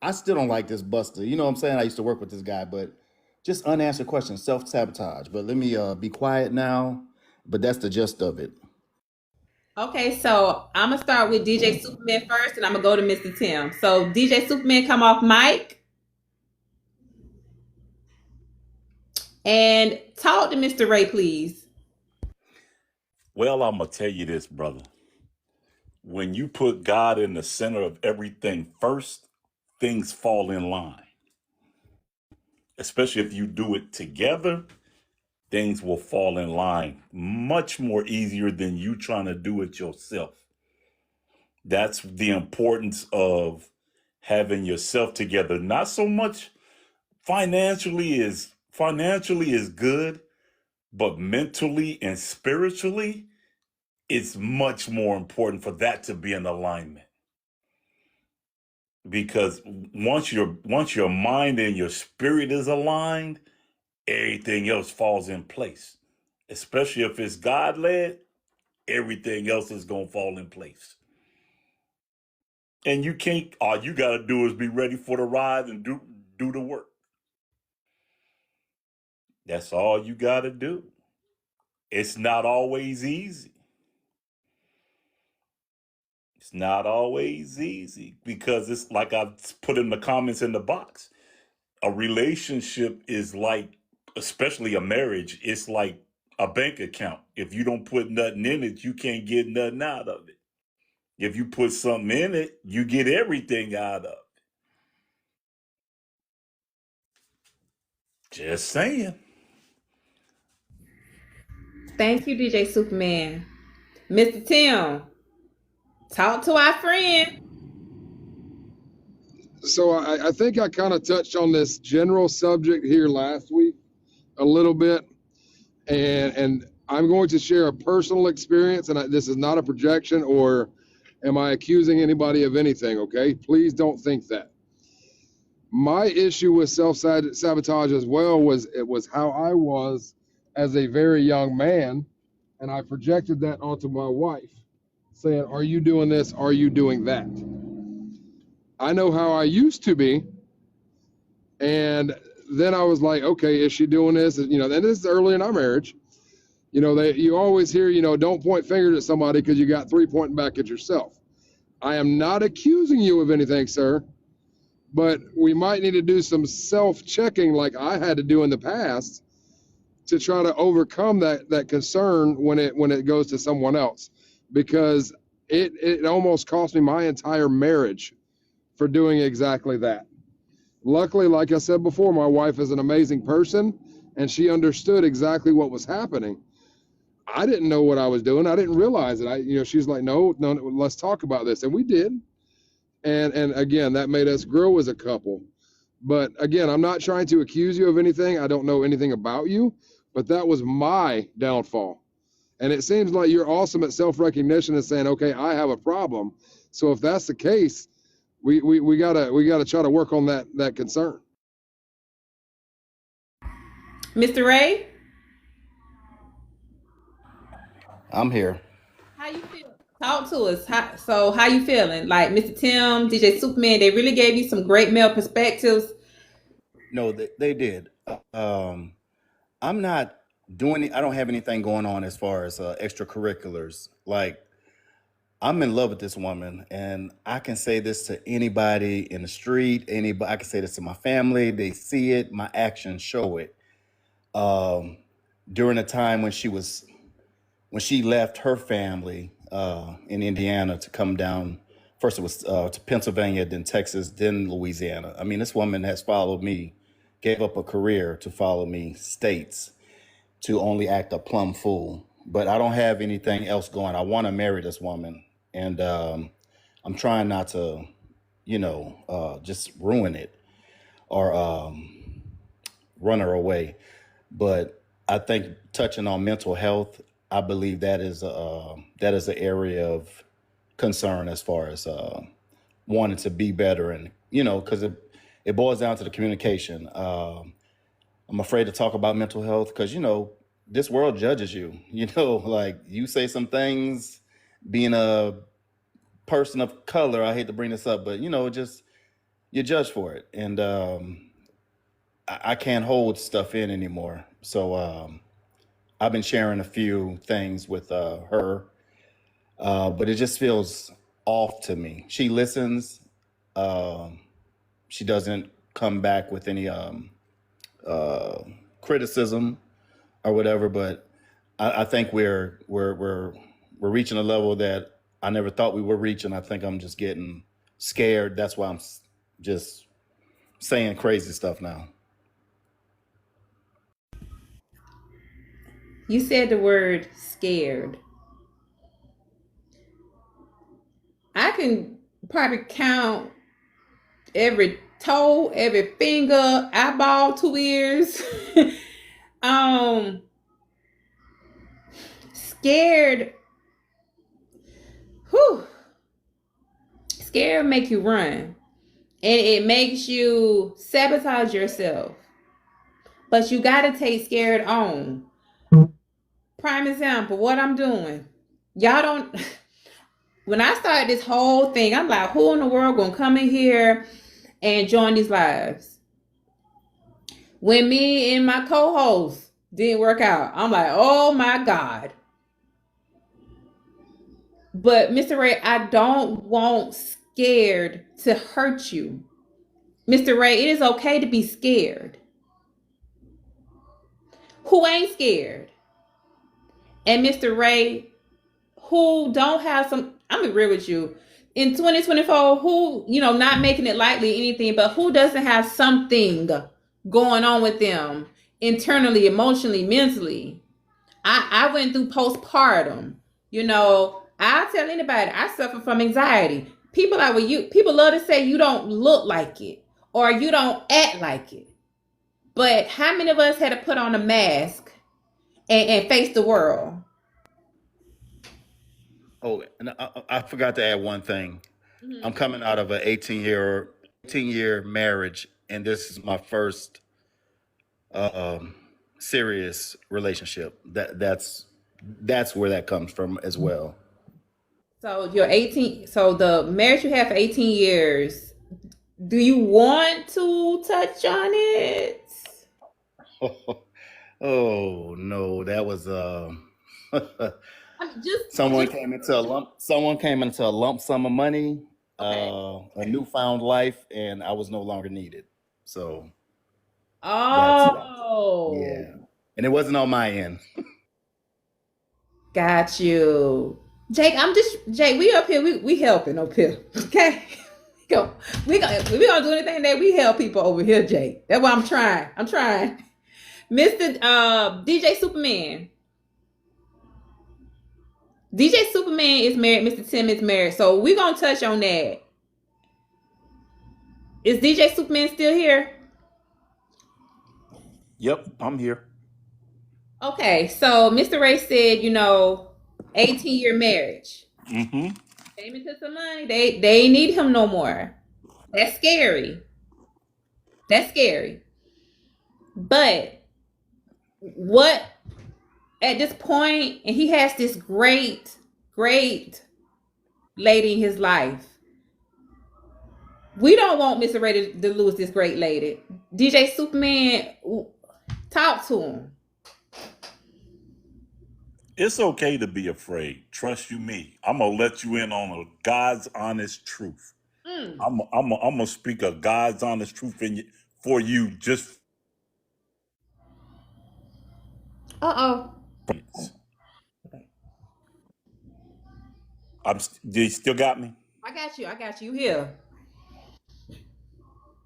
I still don't like this Buster. You know what I'm saying? I used to work with this guy, but just unanswered questions, self-sabotage. But let me be quiet now. But that's the gist of it. Okay, so I'm gonna start with DJ Superman first, and I'm gonna go to Mr. Tim. So DJ Superman, come off mic and talk to Mr. Ray, please. Well, I'm going to tell you this, brother. When you put God in the center of everything first, things fall in line. Especially if you do it together, things will fall in line much more easier than you trying to do it yourself. That's the importance of having yourself together. Not so much financially is good, but mentally and spiritually, it's much more important for that to be in alignment. Because once your mind and your spirit is aligned, everything else falls in place. Especially if it's God led, everything else is gonna fall in place. And you can't. All you gotta do is be ready for the ride and do the work. That's all you gotta do. It's not always easy. It's not always easy because it's like I put in the comments in the box. A relationship is like, especially a marriage, it's like a bank account. If you don't put nothing in it, you can't get nothing out of it. If you put something in it, you get everything out of it. Just saying. Thank you, DJ Superman. Mr. Tim, talk to our friend. So I think I kind of touched on this general subject here last week a little bit, and I'm going to share a personal experience, and this is not a projection or am I accusing anybody of anything, okay? Please don't think that. My issue with self-sabotage as well was how I was as a very young man, and I projected that onto my wife, saying, are you doing this? Are you doing that? I know how I used to be, and then I was like, okay, is she doing this? And, and this is early in our marriage. You always hear, don't point fingers at somebody because you got three pointing back at yourself. I am not accusing you of anything, sir, but we might need to do some self-checking like I had to do in the past to try to overcome that concern when it goes to someone else, because it almost cost me my entire marriage for doing exactly that. Luckily, like I said before, my wife is an amazing person, and she understood exactly what was happening. I didn't know what I was doing. I didn't realize it. She's like, no, let's talk about this, and we did. And again, that made us grow as a couple. But again, I'm not trying to accuse you of anything. I don't know anything about you, but that was my downfall. And it seems like you're awesome at self-recognition and saying, okay, I have a problem. So if that's the case, we gotta try to work on that concern. Mr. Ray, I'm here. how you feel? Talk to us. How you feeling? Like Mr. Tim, DJ Superman, they really gave you some great male perspectives. No, they did. I'm not doing. I don't have anything going on as far as extracurriculars. Like, I'm in love with this woman, and I can say this to anybody in the street. Anybody, I can say this to my family. They see it. My actions show it. During a time when she left her family in Indiana to come down. First it was to Pennsylvania, then Texas, then Louisiana. I mean, this woman has followed me, gave up a career to follow me states, to only act a plumb fool. But I don't have anything else going. I want to marry this woman, and I'm trying not to, just ruin it or run her away. But I think touching on mental health, I believe that is an area of concern as far as wanting to be better, and because it boils down to the communication. I'm afraid to talk about mental health because this world judges you. Like, you say some things, being a person of color. I hate to bring this up, but you're judged for it, and I can't hold stuff in anymore. So I've been sharing a few things with her, but it just feels off to me. She listens. Um, she doesn't come back with any uh, criticism or whatever. But I think we're reaching a level that I never thought we were reaching. I think I'm just getting scared. That's why I'm just saying crazy stuff now. You said the word scared. I can probably count every toe, every finger, eyeball, 2 ears. um, Scared. Whew. Scared make you run, and it makes you sabotage yourself. But you gotta take scared on. Prime example, what I'm doing. Y'all don't. When I started this whole thing, I'm like, who in the world gonna come in here and join these lives? When me and my co-host didn't work out, I'm like, oh my God. But Mr. Ray, I don't want scared to hurt you. Mr. Ray, it is okay to be scared. Who ain't scared? And Mr. Ray, who don't have some, I'm gonna be real with you. In 2024, who, not making it lightly anything, but who doesn't have something going on with them internally, emotionally, mentally? I went through postpartum. I'll tell anybody, I suffer from anxiety. People love to say you don't look like it or you don't act like it. But how many of us had to put on a mask and face the world? Oh, and I forgot to add one thing. I'm Mm-hmm. coming out of an 18-year marriage, and this is my first um, serious relationship. That's where that comes from as well. So you're 18. So the marriage you have for 18 years, do you want to touch on it? Oh no, that was I mean, just, someone just came into a lump. Someone came into a lump sum of money, okay. a newfound life, and I was no longer needed. So that's Oh, yeah, and it wasn't on my end. got you, Jake. Jake. We up here. We helping up here. Okay. Go. We gonna do anything that we help people over here, Jake. That's why I'm trying. I'm trying. Mr. DJ Superman. DJ Superman is married. Mr. Tim is married. So we gonna touch on that. Is DJ Superman still here? Yep, I'm here. Okay. So Mr. Ray said, 18-year marriage. Mm-hmm. Came into some money. They ain't need him no more. That's scary. That's scary. But what at this point, and he has this great, great lady in his life. We don't want Mr. Ray to lose this great lady. DJ Superman, talk to him. It's okay to be afraid. Trust you me. I'm gonna let you in on a God's honest truth. Mm. I'm gonna speak a God's honest truth for you. Just Uh-oh. you still got me? I got you. I got you here.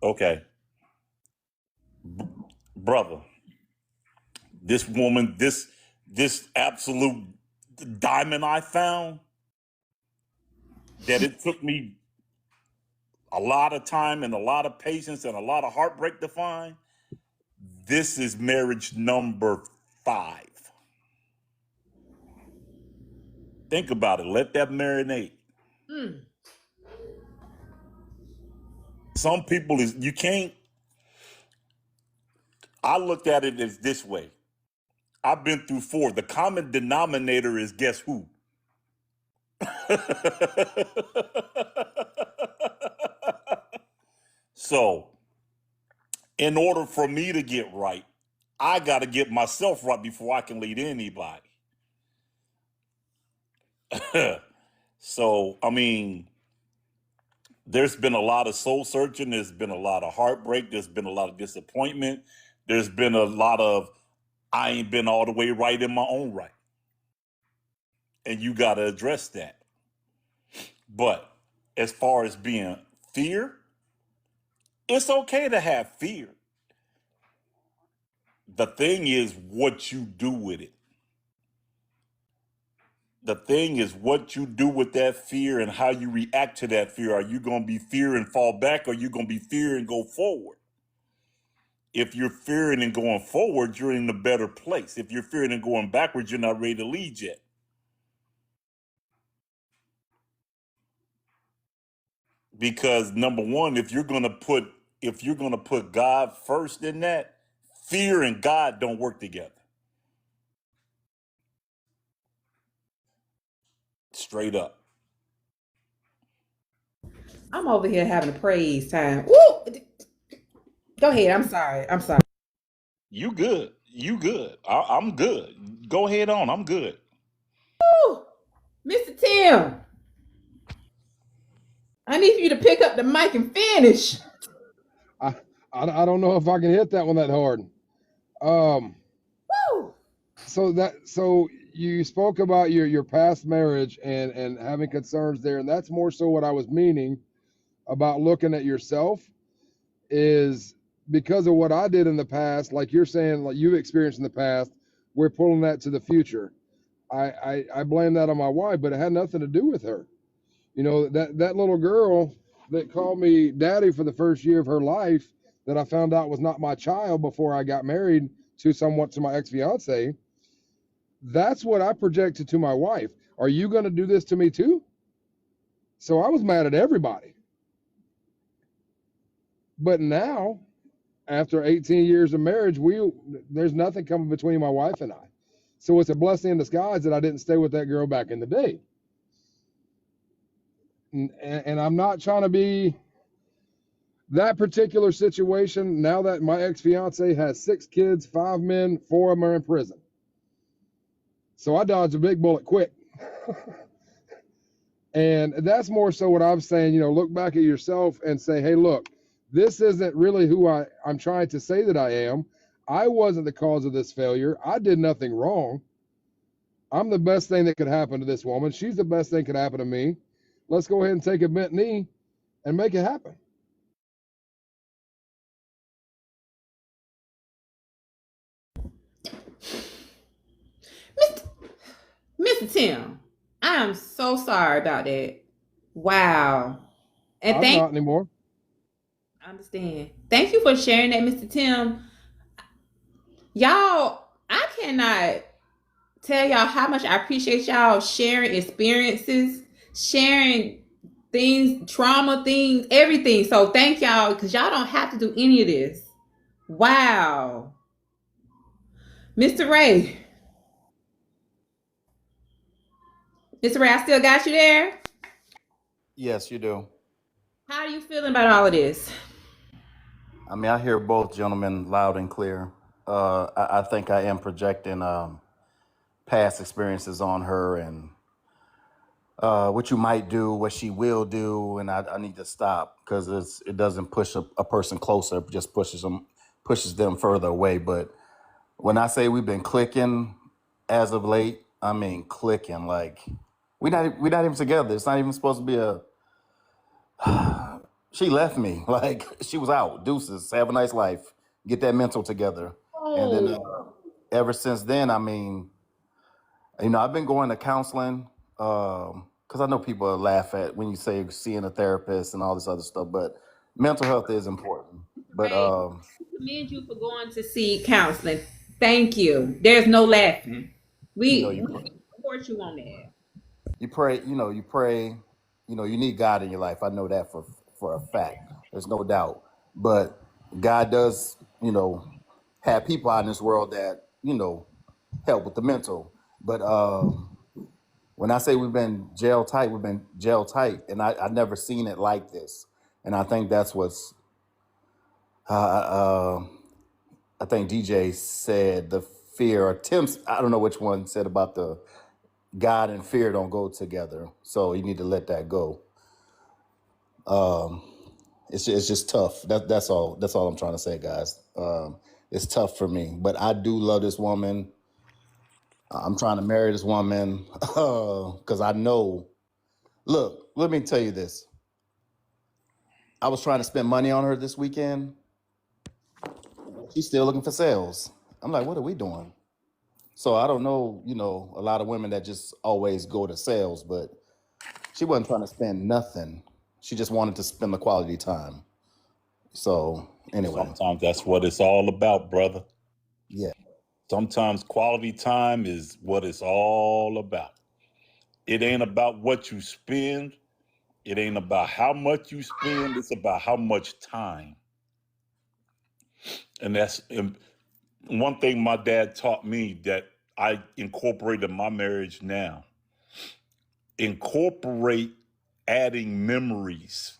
Okay, brother. This woman, this absolute diamond I found that it took me a lot of time and a lot of patience and a lot of heartbreak to find. This is marriage number 5. Think about it. Let that marinate. Mm. Some people is you can't. I look at it as this way. I've been through 4. The common denominator is guess who? So, in order for me to get right, I got to get myself right before I can lead anybody. So, I mean, there's been a lot of soul searching. There's been a lot of heartbreak. There's been a lot of disappointment. There's been a lot of, I ain't been all the way right in my own right. And you got to address that. But as far as being fear, it's okay to have fear. The thing is what you do with it. The thing is what you do with that fear and how you react to that fear. Are you going to be fear and fall back, or are you going to be fear and go forward? If you're fearing and going forward, you're in a better place. If you're fearing and going backwards, you're not ready to lead yet. Because number one, if you're gonna put God first in that, fear and God don't work together. Straight up. I'm over here having a praise time. Woo! Go ahead. I'm sorry. I'm sorry. You good. You good. I'm good. Go ahead on. I'm good. Woo! Mr. Tim, I need you to pick up the mic and finish. I, I don't know if I can hit that one that hard. Woo! So you spoke about your past marriage and having concerns there, and that's more so what I was meaning about looking at yourself is because of what I did in the past, like you're saying, like you've experienced in the past, we're pulling that to the future. I blame that on my wife, but it had nothing to do with her. You know, that little girl that called me daddy for the first year of her life that I found out was not my child before I got married to my ex-fiance, that's what I projected to my wife. Are you going to do this to me too? So I was mad at everybody. But now, after 18 years of marriage, there's nothing coming between my wife and I. So it's a blessing in disguise that I didn't stay with that girl back in the day. And I'm not trying to be that particular situation. Now that my ex-fiance has 6 kids, 5 men, 4 of them are in prison. So I dodged a big bullet quick. And that's more so what I'm saying, you know, look back at yourself and say, hey, look, this isn't really who I'm trying to say that I am. I wasn't the cause of this failure. I did nothing wrong. I'm the best thing that could happen to this woman. She's the best thing that could happen to me. Let's go ahead and take a bent knee and make it happen. Mr. Tim, I am so sorry about that. Wow. And I'm not anymore. I understand. Thank you for sharing that, Mr. Tim. Y'all, I cannot tell y'all how much I appreciate y'all sharing experiences, sharing things, trauma things, everything. So thank y'all, because y'all don't have to do any of this. Wow. Mr. Ray. Mr. Ray, I still got you there. Yes, you do. How are you feeling about all of this? I mean, I hear both gentlemen loud and clear. I think I am projecting past experiences on her and what you might do, what she will do, and I need to stop because it doesn't push a person closer, it just pushes them further away. But when I say we've been clicking as of late, I mean clicking. Like we're not even together. It's not even supposed to be a. She left me. Like she was out. Deuces. Have a nice life. Get that mental together. And then ever since then, I mean, I've been going to counseling because I know people laugh at when you say seeing a therapist and all this other stuff, but mental health is important. But Ray, I commend you for going to see counseling. Thank you. There's no laughing. We support you on that. you pray, you pray, you need God in your life. I know that for a fact. There's no doubt. But God does, have people out in this world that, help with the mental. But when I say we've been jail tight, and I never seen it like this. And I think that's what's Uh, I think DJ said the fear, or Tim, I don't know which one said about the God and fear don't go together. So you need to let that go. It's just tough. That's all. That's all I'm trying to say, guys. It's tough for me, but I do love this woman. I'm trying to marry this woman because I know. Look, let me tell you this. I was trying to spend money on her this weekend. She's still looking for sales. I'm like, what are we doing? So I don't know, a lot of women that just always go to sales, but she wasn't trying to spend nothing. She just wanted to spend the quality time. So anyway. Sometimes that's what it's all about, brother. Yeah. Sometimes quality time is what it's all about. It ain't about what you spend. It ain't about how much you spend. It's about how much time. And that's one thing my dad taught me that I incorporated in my marriage now. Incorporate adding memories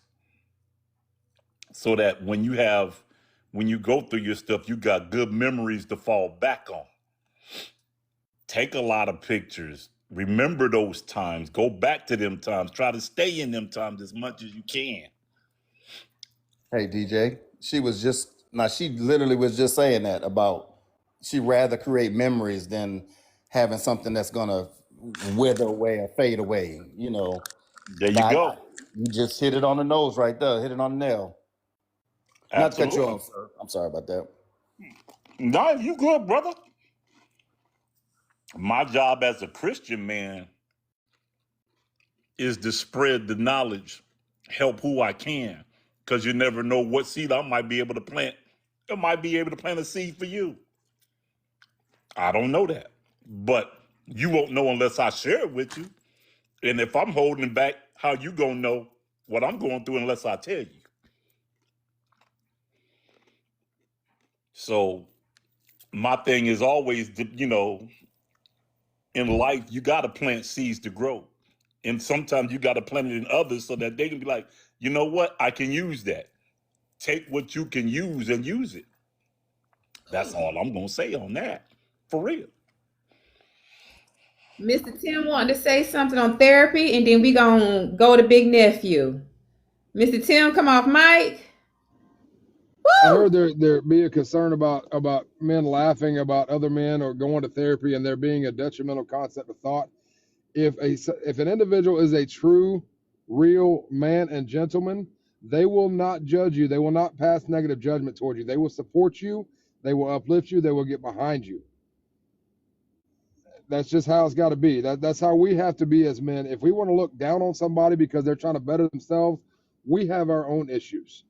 so that when you go through your stuff, you got good memories to fall back on. Take a lot of pictures. Remember those times. Go back to them times. Try to stay in them times as much as you can. Hey, DJ. She literally was just saying that about she'd rather create memories than having something that's going to wither away or fade away, There you go. You just hit it on the nose right there. Hit it on the nail. Not to cut you Absolutely. off, sir. I'm sorry about that. No, you good, brother. My job as a Christian man is to spread the knowledge, help who I can, because you never know what seed I might be able to plant. I might be able to plant a seed for you. I don't know that, but you won't know unless I share it with you. And if I'm holding back, how you gonna know what I'm going through unless I tell you? So my thing is always, in life, you got to plant seeds to grow. And sometimes you got to plant it in others so that they can be like, you know what? I can use that. Take what you can use and use it. That's all I'm going to say on that. For real. Mr. Tim wanted to say something on therapy, and then we gonna go to Big Nephew. Mr. Tim, come off mic. I heard there be a concern about men laughing about other men or going to therapy and there being a detrimental concept of thought. If an individual is a true, real man and gentleman, they will not judge you. They will not pass negative judgment towards you. They will support you. They will uplift you. They will get behind you. That's just how it's got to be. That's how we have to be as men. If we want to look down on somebody because they're trying to better themselves, we have our own issues.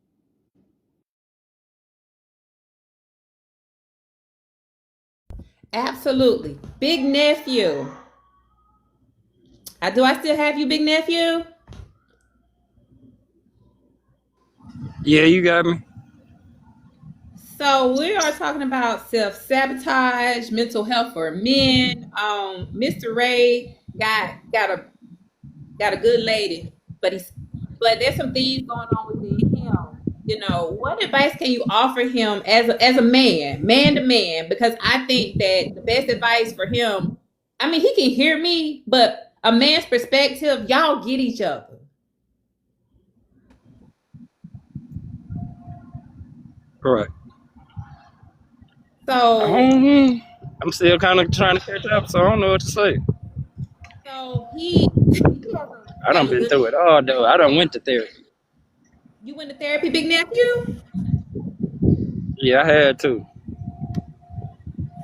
Absolutely. Big Nephew. Do I still have you, Big Nephew? Yeah, you got me. So we are talking about self-sabotage, mental health for men. Mr. Ray got a good lady, but there's some things going on within him. What advice can you offer him as a man to man? Because I think that the best advice for him, I mean, he can hear me, but a man's perspective, y'all get each other. Correct. So I'm still kind of trying to catch up, so I don't know what to say. he I done been through it all, though. I done went to therapy. You went to therapy, Big Nephew? Yeah, I had to.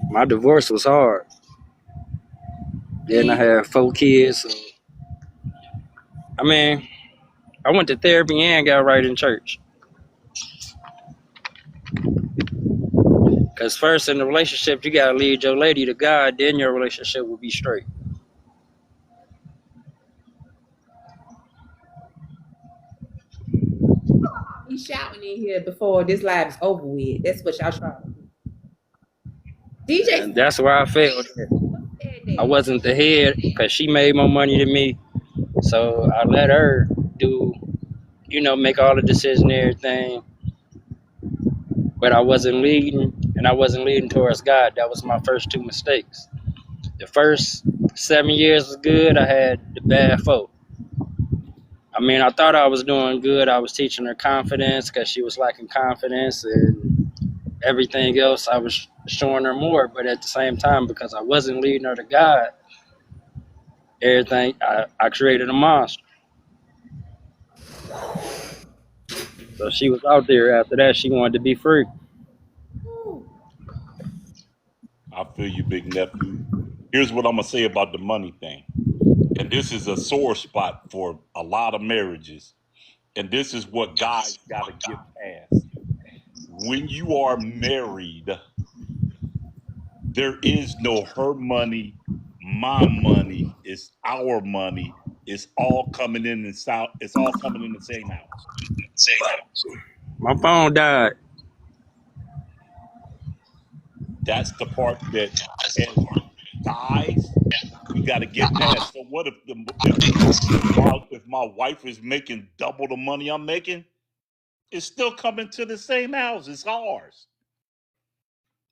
My divorce was hard. Then I had 4 kids. So, I mean, I went to therapy and got right in church. Because first in the relationship, you got to lead your lady to God, then your relationship will be straight. He's shouting in here before this live is over with. That's what y'all trying to do. DJ, and that's where I failed. I wasn't the head because she made more money than me. So I let her do, make all the decisions and everything. but I wasn't leading, and I wasn't leading towards God. That was my first two mistakes. The first 7 years was good. I had the bad folk. I mean, I thought I was doing good. I was teaching her confidence because she was lacking confidence, and everything else I was showing her more. But at the same time, because I wasn't leading her to God, everything I created a monster. So she was out there after that. She wanted to be free. I feel you, big nephew. Here's what I'm gonna say about the money thing. And this is a sore spot for a lot of marriages. And this is what guys gotta get past. When you are married, there is no her money, my money, it's our money. It's all coming in and south. It's all coming in the same house. My phone died. That's the part that, as guys, we got to get past. So what if my wife is making double the money I'm making? It's still coming to the same house. It's ours.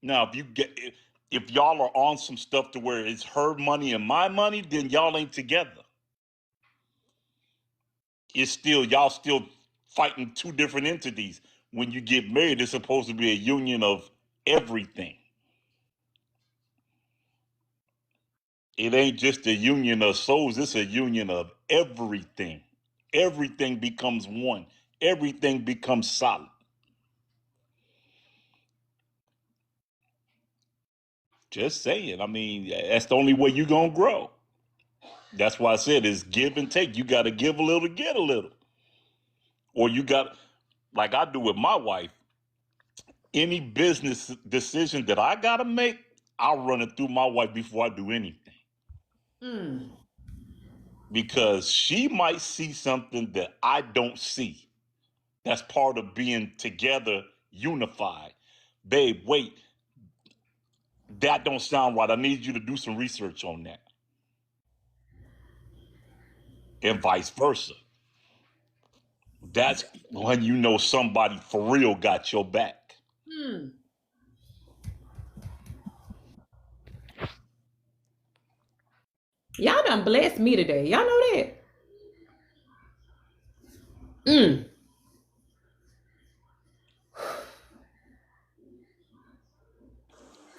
Now, if y'all are on some stuff to where it's her money and my money, then y'all ain't together. It's still y'all still fighting two different entities. When you get married, it's supposed to be a union of everything. It ain't just a union of souls, it's a union of everything. Everything becomes one. Everything becomes solid. Just saying. I mean, that's the only way you're gonna grow. That's why I said it's give and take. You gotta give a little to get a little. Or you got, like I do with my wife, any business decision that I gotta make, I'll run it through my wife before I do anything. Because she might see something that I don't see. That's part of being together, unified. Babe, wait, that don't sound right. I need you to do some research on that. And vice versa. That's when you know somebody for real got your back. Y'all done blessed me today. Y'all know that?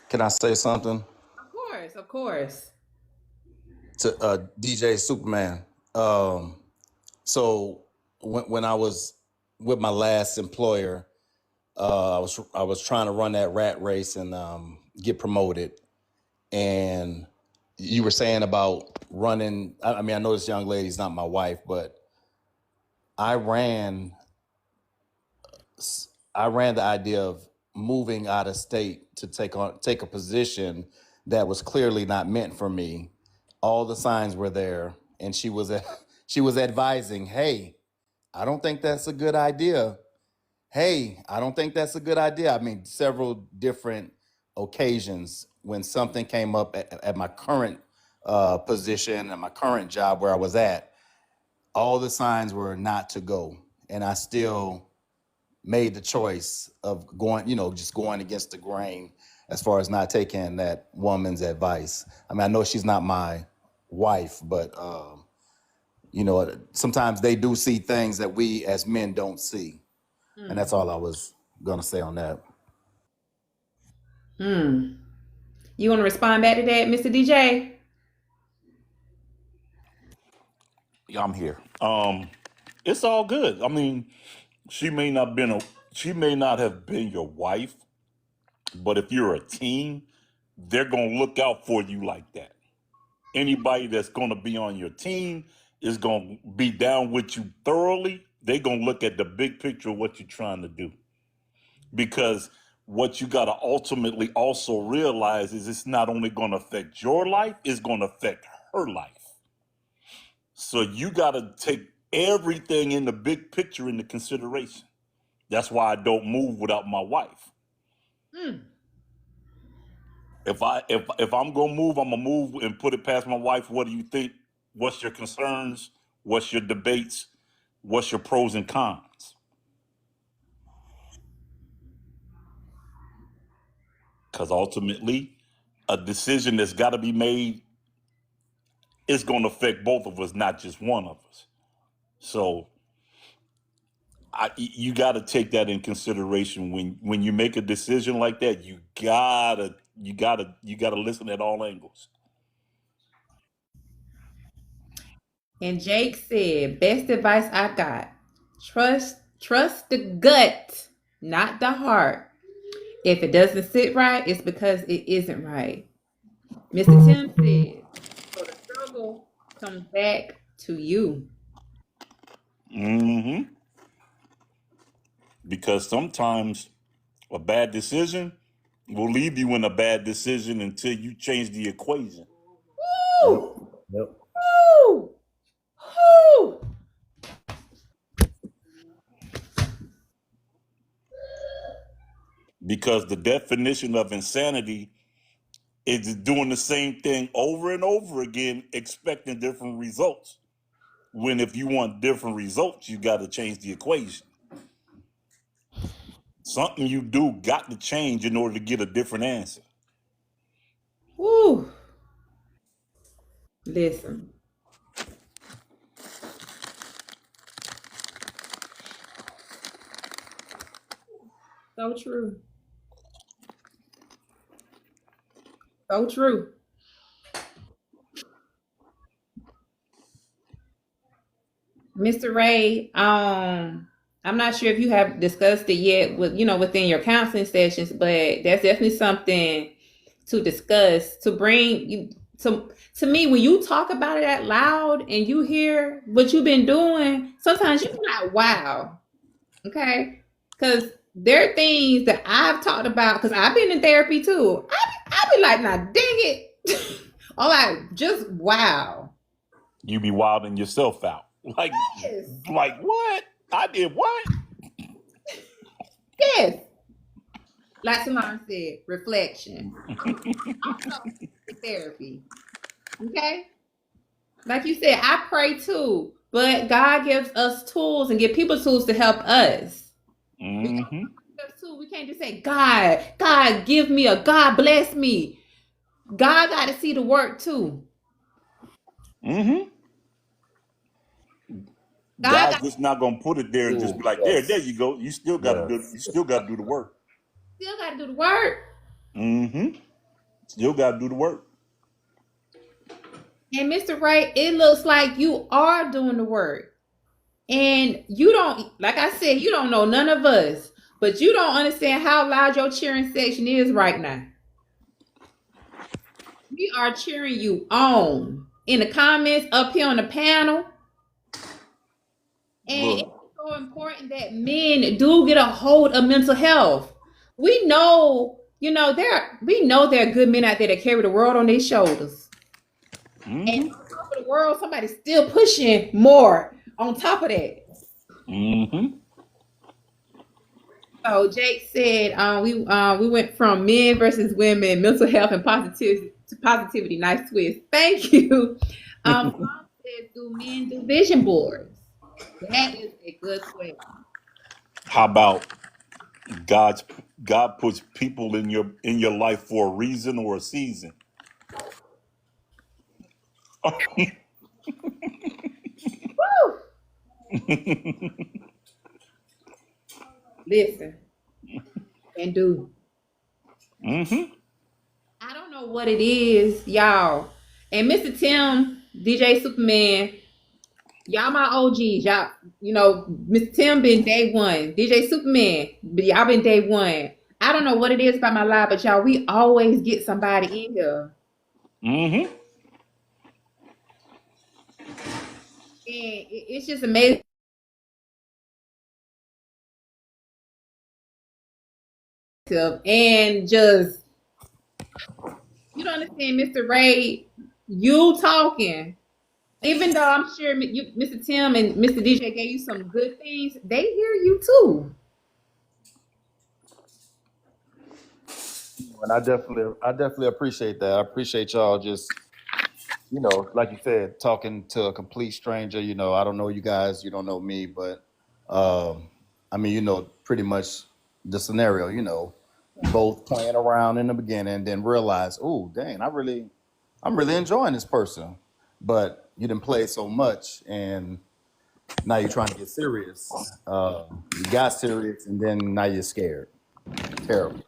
Can I say something Of course, of course. to DJ Superman? So when I was with my last employer, I was trying to run that rat race and get promoted. And you were saying about running. I mean, I know this young lady's not my wife, but I ran the idea of moving out of state to take a position that was clearly not meant for me. All the signs were there, and she was advising, "Hey, I don't think that's a good idea. Hey, I don't think that's a good idea." I mean, several different occasions when something came up at my current position and my current job where I was at, all the signs were not to go, and I still made the choice of going, just going against the grain as far as not taking that woman's advice. I mean, I know she's not my wife, but sometimes they do see things that we as men don't see. And that's all I was gonna say on that. You want to respond back to that, Mr. DJ? Yeah, I'm here. It's all good. I mean, she may not been a she may not have been your wife, but if you're a team, they're gonna look out for you like that. Anybody that's gonna be on your team is gonna be down with you thoroughly. They're gonna look at the big picture of what you're trying to do. Because what you gotta ultimately also realize is it's not only gonna affect your life, it's gonna affect her life. So you gotta take everything in the big picture into consideration. That's why I don't move without my wife. If I'm gonna move, I'm gonna move and put it past my wife. What do you think? What's your concerns? What's your debates? What's your pros and cons? Because ultimately, a decision that's got to be made is going to affect both of us, not just one of us. So you got to take that in consideration when you make a decision like that. You gotta listen at all angles. And Jake said, best advice I got. Trust the gut, not the heart. If it doesn't sit right, it's because it isn't right. Mr. Tim said, so the struggle comes back to you. Hmm. Because sometimes a bad decision will leave you in a bad decision until you change the equation. Yep. Woo! Yep. Woo! Woo! Because the definition of insanity is doing the same thing over and over again, expecting different results. When if you want different results, you got to change the equation. Something you do got to change in order to get a different answer. Woo! Listen, so true. So true. Mr. Ray, I'm not sure if you have discussed it yet with within your counseling sessions, but that's definitely something to discuss to bring you to me when you talk about it out loud and you hear what you've been doing. Sometimes you're like, wow, okay, because there are things that I've talked about because I've been in therapy too. I be like, nah, dang it, or like just wow. You be wilding yourself out. Yes, Like what? I did what? yes. Like Simone said, reflection. Also, therapy. Okay? Like you said, I pray too, but God gives us tools and give people tools to help us. Mm-hmm. We can't just say, God, give me God bless me. God got to see the work too. Mm-hmm. God God's got just not gonna put it there and just Ooh, be like, there yes. you go. You still gotta Yes. do the work. still got to do the work. Mm-hmm. Still gotta do the work. And Mr. Ray, it looks like you are doing the work. And you don't, like I said, you don't know none of us, but you don't understand how loud your cheering section is right now. We are cheering you on in the comments up here on the panel. And it's Look. so important that men do get a hold of mental health. We know, there are good men out there that carry the world on their shoulders. And Mm-hmm. on top of the world, somebody's still pushing more on top of that. Mm-hmm. So Jake said, we went from men versus women, mental health and positivity to positivity. Nice twist. Thank you. Mom says, do men do vision boards? That is a good question. How about God's God puts people in your life for a reason or a season? Woo! Listen and do. Mm-hmm. I don't know what it is, y'all. And Mr. Tim, DJ Superman, y'all my OGs. Y'all, Mr. Tim been day one. DJ Superman, y'all been day one. I don't know what it is about my life, but y'all, we always get somebody in here. Mm-hmm. And it's just amazing. And just, you don't understand, Mr. Ray, you talking. Even though I'm sure Mr. Tim and Mr. DJ gave you some good things, they hear you too. And I definitely appreciate that. I appreciate y'all just, like you said, talking to a complete stranger. I don't know you guys, you don't know me, but I mean, pretty much the scenario. both playing around in the beginning, then realize, oh dang, I'm really enjoying this person. But you didn't play so much, and now you're trying to get serious. You got serious, and then now you're scared. Terrible.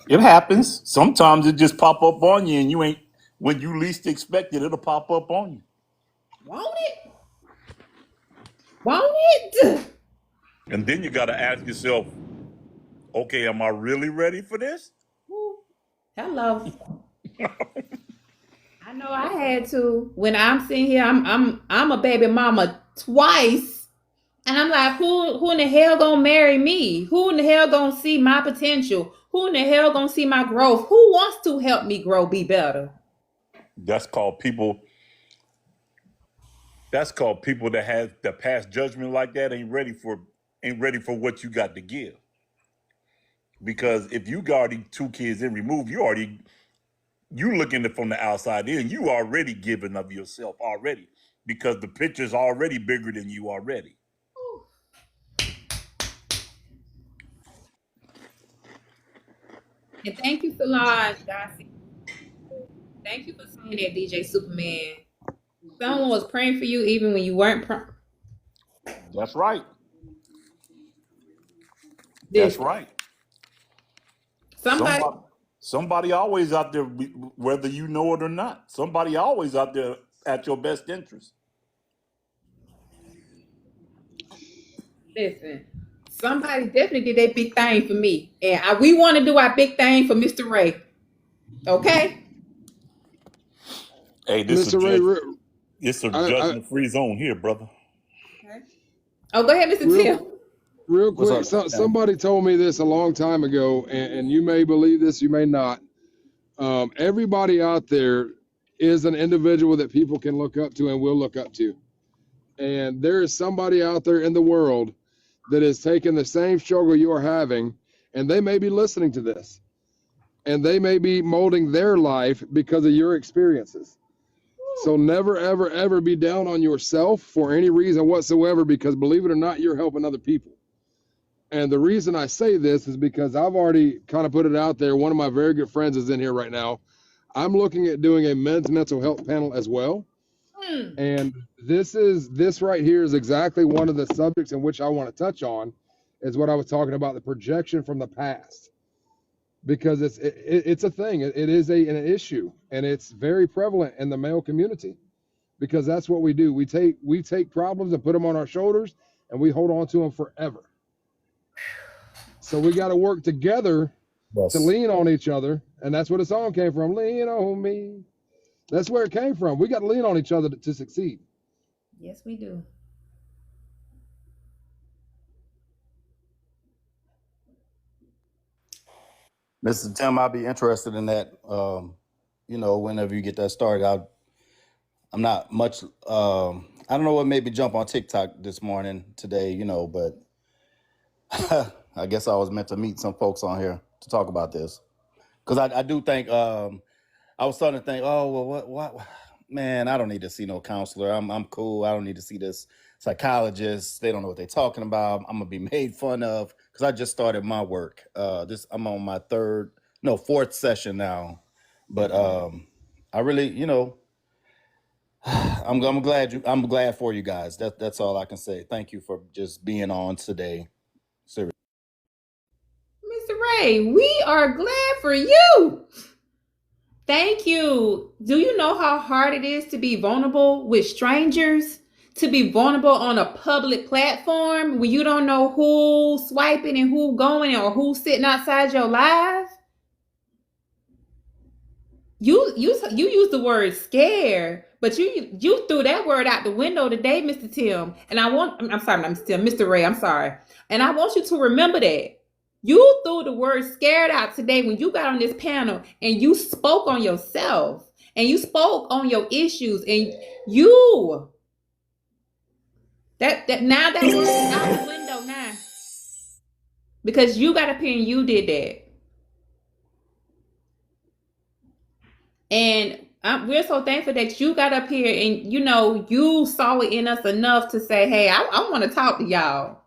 It happens. Sometimes it just pop up on you, and you ain't when you least expect it. It'll pop up on you, Won't it? Won't it? and then you got to ask yourself, okay, am I really ready for this? Hello. I know I had to. When I'm sitting here, I'm a baby mama twice. And I'm like, who in the hell gonna marry me? Who in the hell gonna see my potential? Who in the hell gonna see my growth? Who wants to help me grow, be better? That's called people. That's called people that have the past judgment like that ain't ready for what you got to give. Because if you got already 2 kids in removed, you looking at it from the outside in, you already giving of yourself already because the picture's already bigger than you already. And thank you, Solange Darcy. Thank you for saying that, DJ Superman. Someone was praying for you even when you weren't praying. That's right. That's Listen, right. somebody, Somebody always out there, whether you know it or not. Somebody always out there at your best interest. listen, somebody definitely did that big thing for me. And we want to do our big thing for Mr. Ray. Okay? Hey, this is Mr. Ray, it's a I, judgment-free zone here, brother. Okay. Oh, go ahead, Mr. Tim. real What's quick, up? somebody told me this a long time ago, and you may believe this, you may not. Everybody out there is an individual that people can look up to and will look up to. And there is somebody out there in the world that is taking the same struggle you are having, and they may be listening to this, and they may be molding their life because of your experiences. So never, ever, ever be down on yourself for any reason whatsoever, because believe it or not, you're helping other people. And the reason I say this is because I've already kind of put it out there. One of my very good friends is in here right now. I'm looking at doing a men's mental health panel as well. And this right here is exactly one of the subjects in which I want to touch on, is what I was talking about, the projection from the past, because it's a thing. It is an issue, and it's very prevalent in the male community, because that's what we do. We take problems and put them on our shoulders, and we hold on to them forever. So we got to work together to lean on each other, and that's where the song came from. Lean on me. That's where it came from. We got to lean on each other to succeed. Yes, we do. Mr. Tim, I'll be interested in that. Whenever you get that started, I'm not much. I don't know what made me jump on TikTok this morning today. But I guess I was meant to meet some folks on here to talk about this, because I do think I was starting to think, oh well, what, man, I don't need to see no counselor. I'm cool. I don't need to see this psychologist. They don't know what they're talking about. I'm gonna be made fun of because I just started my work. I'm on my fourth session now, but I really, I'm glad for you guys. That's all I can say. Thank you for just being on today. Seriously. Mr. Ray, we are glad for you. Thank you. Do you know how hard it is to be vulnerable with strangers? To be vulnerable on a public platform when you don't know who's swiping and who's going or who's sitting outside your live? You use the word scare, but you threw that word out the window today, Mr. Tim. And I'm sorry, not Mr. Tim, Mr. Ray, I'm sorry. And I want you to remember that. You threw the word scared out today when you got on this panel and you spoke on yourself and you spoke on your issues and that word is out the window now. Because you got up here and you did that. And we're so thankful that you got up here and you saw it in us enough to say, hey, I want to talk to y'all.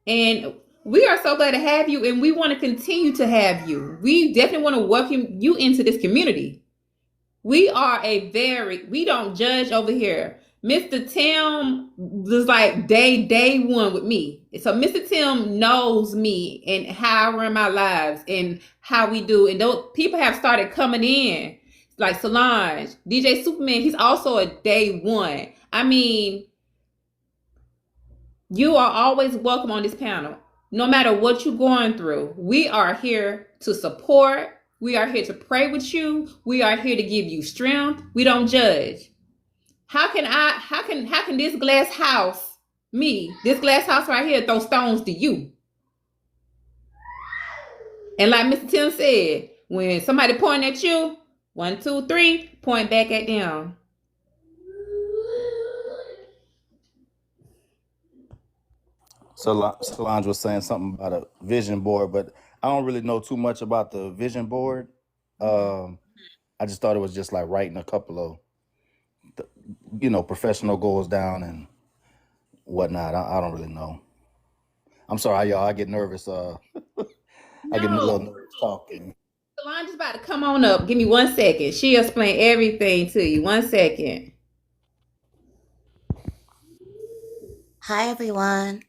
And We are so glad to have you, and we want to continue to have you. We definitely want to welcome you into this community. We don't judge over here. Mr. Tim was like day one with me. So Mr. Tim knows me and how I run my lives and how we do. And those people have started coming in, like Solange, DJ Superman. He's also a day one. I mean, you are always welcome on this panel. No matter what you're going through, we are here to support. We are here to pray with you. We are here to give you strength. We don't judge. How can this glass house, this glass house right here, throw stones to you? And like Mr. Tim said, when somebody point at you, 1, 2, 3, point back at them. So Solange was saying something about a vision board, but I don't really know too much about the vision board. I just thought it was just like writing a couple of, professional goals down and whatnot. I don't really know. I'm sorry, y'all. I get nervous. I get a little No, nervous talking. Solange is about to come on up. Give me 1 second. She'll explain everything to you. 1 second. Hi, everyone.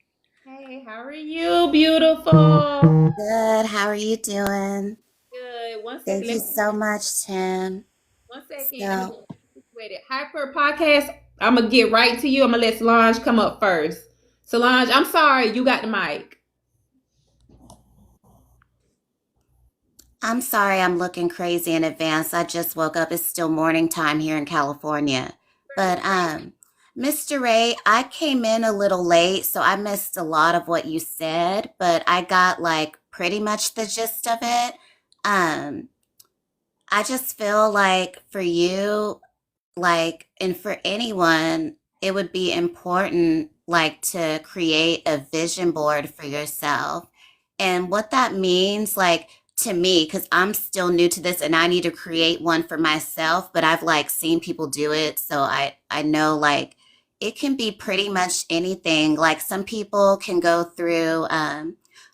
Hey, how are you, beautiful? Good. How are you doing? Good. 1 second. Thank you so much, Tim. 1 second. I'm gonna So, get situated. Hyper podcast. I'm gonna get right to you. I'm gonna let Solange come up first. Solange, I'm sorry, you got the mic. I'm sorry I'm looking crazy in advance. I just woke up. It's still morning time here in California. But Mr. Ray, I came in a little late, so I missed a lot of what you said, but I got like pretty much the gist of it. Um, I just feel like for you, like, and for anyone, it would be important, like, to create a vision board for yourself. And what that means, like, to me, because I'm still new to this and I need to create one for myself, but I've like seen people do it. So I know like it can be pretty much anything. Like some people can go through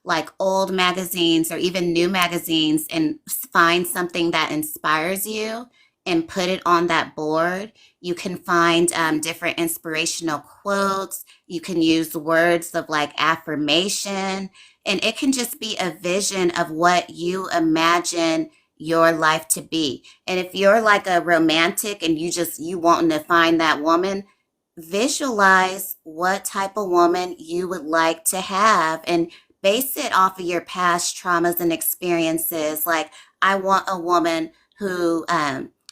like old magazines or even new magazines and find something that inspires you and put it on that board. You can find different inspirational quotes. You can use words of like affirmation, and it can just be a vision of what you imagine your life to be. And if you're like a romantic and you wanting to find that woman, visualize what type of woman you would like to have and base it off of your past traumas and experiences. Like, I want a woman who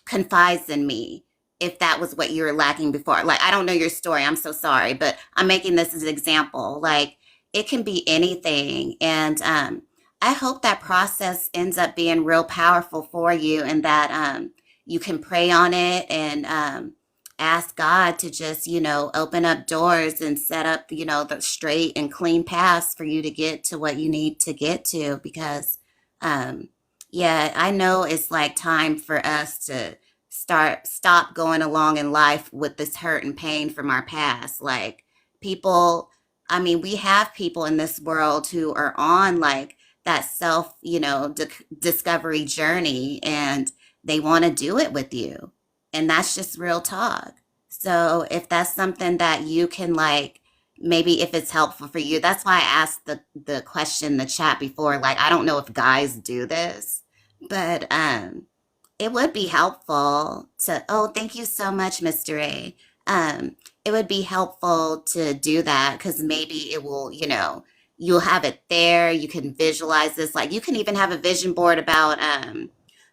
confides in me, if that was what you were lacking before. Like, I don't know your story. I'm so sorry, but I'm making this as an example. Like, it can be anything. And I hope that process ends up being real powerful for you and that you can pray on it and ask God to just, open up doors and set up, the straight and clean paths for you to get to what you need to get to. Because, yeah, I know it's like time for us to stop going along in life with this hurt and pain from our past. Like, people, I mean, we have people in this world who are on like that self, discovery journey, and they want to do it with you. And that's just real talk. So if that's something that you can like, maybe if it's helpful for you, that's why I asked the question in the chat before. Like, I don't know if guys do this, but it would be helpful to, oh, thank you so much, Mr. A. It would be helpful to do that because maybe it will, you'll have it there. You can visualize this. Like, you can even have a vision board about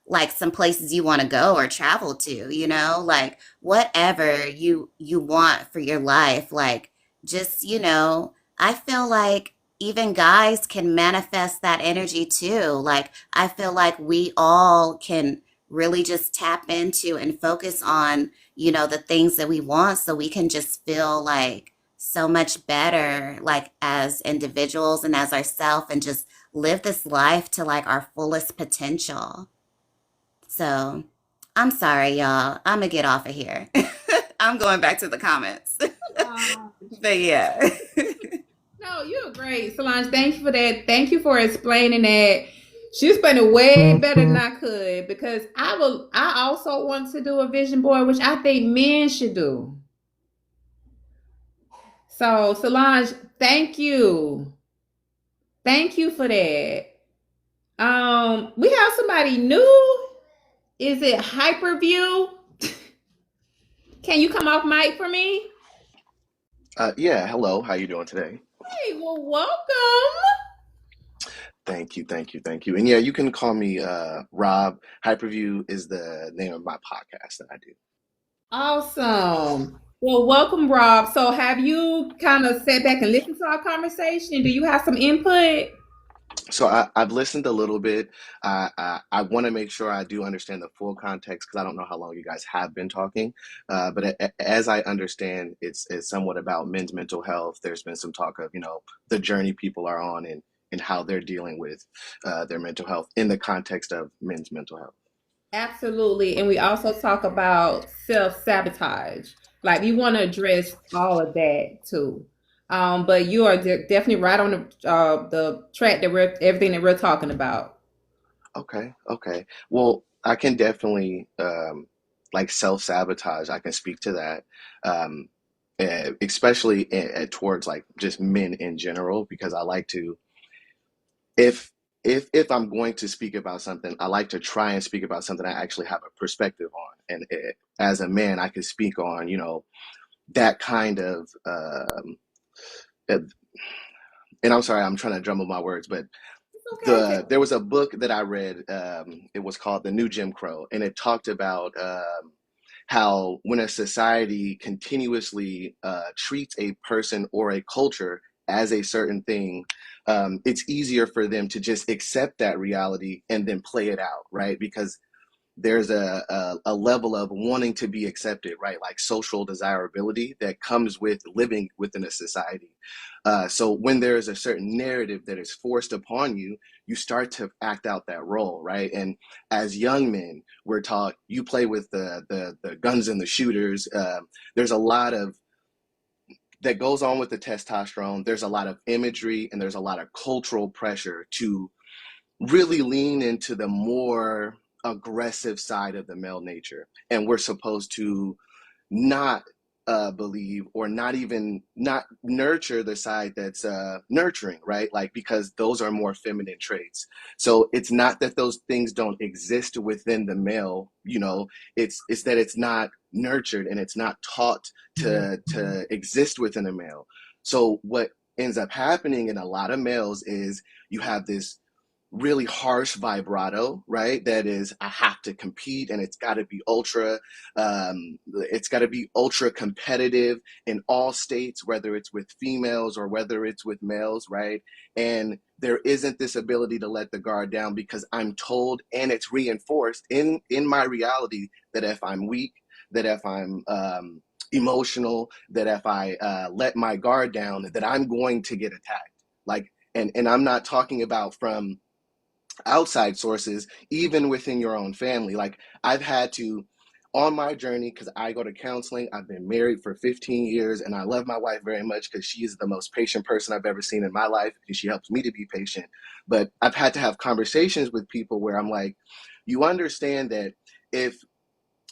like some places you want to go or travel to, like whatever you want for your life. Like, just, I feel like even guys can manifest that energy too. Like, I feel like we all can really just tap into and focus on, the things that we want so we can just feel like so much better, like as individuals and as ourselves, and just live this life to like our fullest potential. So I'm sorry, y'all. I'm gonna get off of here. I'm going back to the comments. Um, But yeah. no, No, you're great, Solange. Thank you for that. Thank you for explaining that. She explained it way better than I could because I also want to do a vision board, which I think men should do. So Solange, thank you. Thank you for that. We have somebody new. Is it Hyperview? Can you come off mic for me? Yeah, hello. How you doing today? Hey, well, welcome. Thank you. And yeah, you can call me Rob. Hyperview is the name of my podcast that I do. Awesome. Well, welcome, Rob. So, have you kind of sat back and listened to our conversation? Do you have some input? So I've listened a little bit. I want to make sure I do understand the full context because I don't know how long you guys have been talking. But as I understand, it's somewhat about men's mental health. There's been some talk of, the journey people are on and how they're dealing with their mental health in the context of men's mental health. Absolutely. And we also talk about self-sabotage. Like, we want to address all of that too. But you are definitely right on the track that we're everything that we're talking about. Okay. Well, I can definitely like self-sabotage. I can speak to that, um, especially towards like just men in general, because I like to if if I'm going to speak about something, I like to try and speak about something I actually have a perspective on. And as a man, I can speak on, that kind of uh, and I'm sorry, I'm trying to jumble my words, but It's okay. there was a book that I read. It was called The New Jim Crow, and it talked about how when a society continuously treats a person or a culture as a certain thing, it's easier for them to just accept that reality and then play it out, right? Because there's a level of wanting to be accepted, right? Like social desirability that comes with living within a society. So when there is a certain narrative that is forced upon you, you start to act out that role, right? And as young men, we're taught you play with the guns and the shooters. There's a lot of that goes on with the testosterone. There's a lot of imagery and there's a lot of cultural pressure to really lean into the more aggressive side of the male nature. And we're supposed to not believe or not nurture the side that's nurturing, right? Like, because those are more feminine traits. So it's not that those things don't exist within the male, it's that it's not nurtured and it's not taught to exist within a male. So what ends up happening in a lot of males is you have this really harsh vibrato, right? That is, I have to compete, and it's got to be ultra competitive in all states, whether it's with females or whether it's with males, right? And there isn't this ability to let the guard down because I'm told, and it's reinforced in my reality, that if I'm weak, that if I'm emotional, that if I let my guard down, that I'm going to get attacked. Like, and I'm not talking about from outside sources, even within your own family. Like, I've had to, on my journey, because I go to counseling, I've been married for 15 years and I love my wife very much because she is the most patient person I've ever seen in my life and she helps me to be patient. But I've had to have conversations with people where I'm like, you understand that if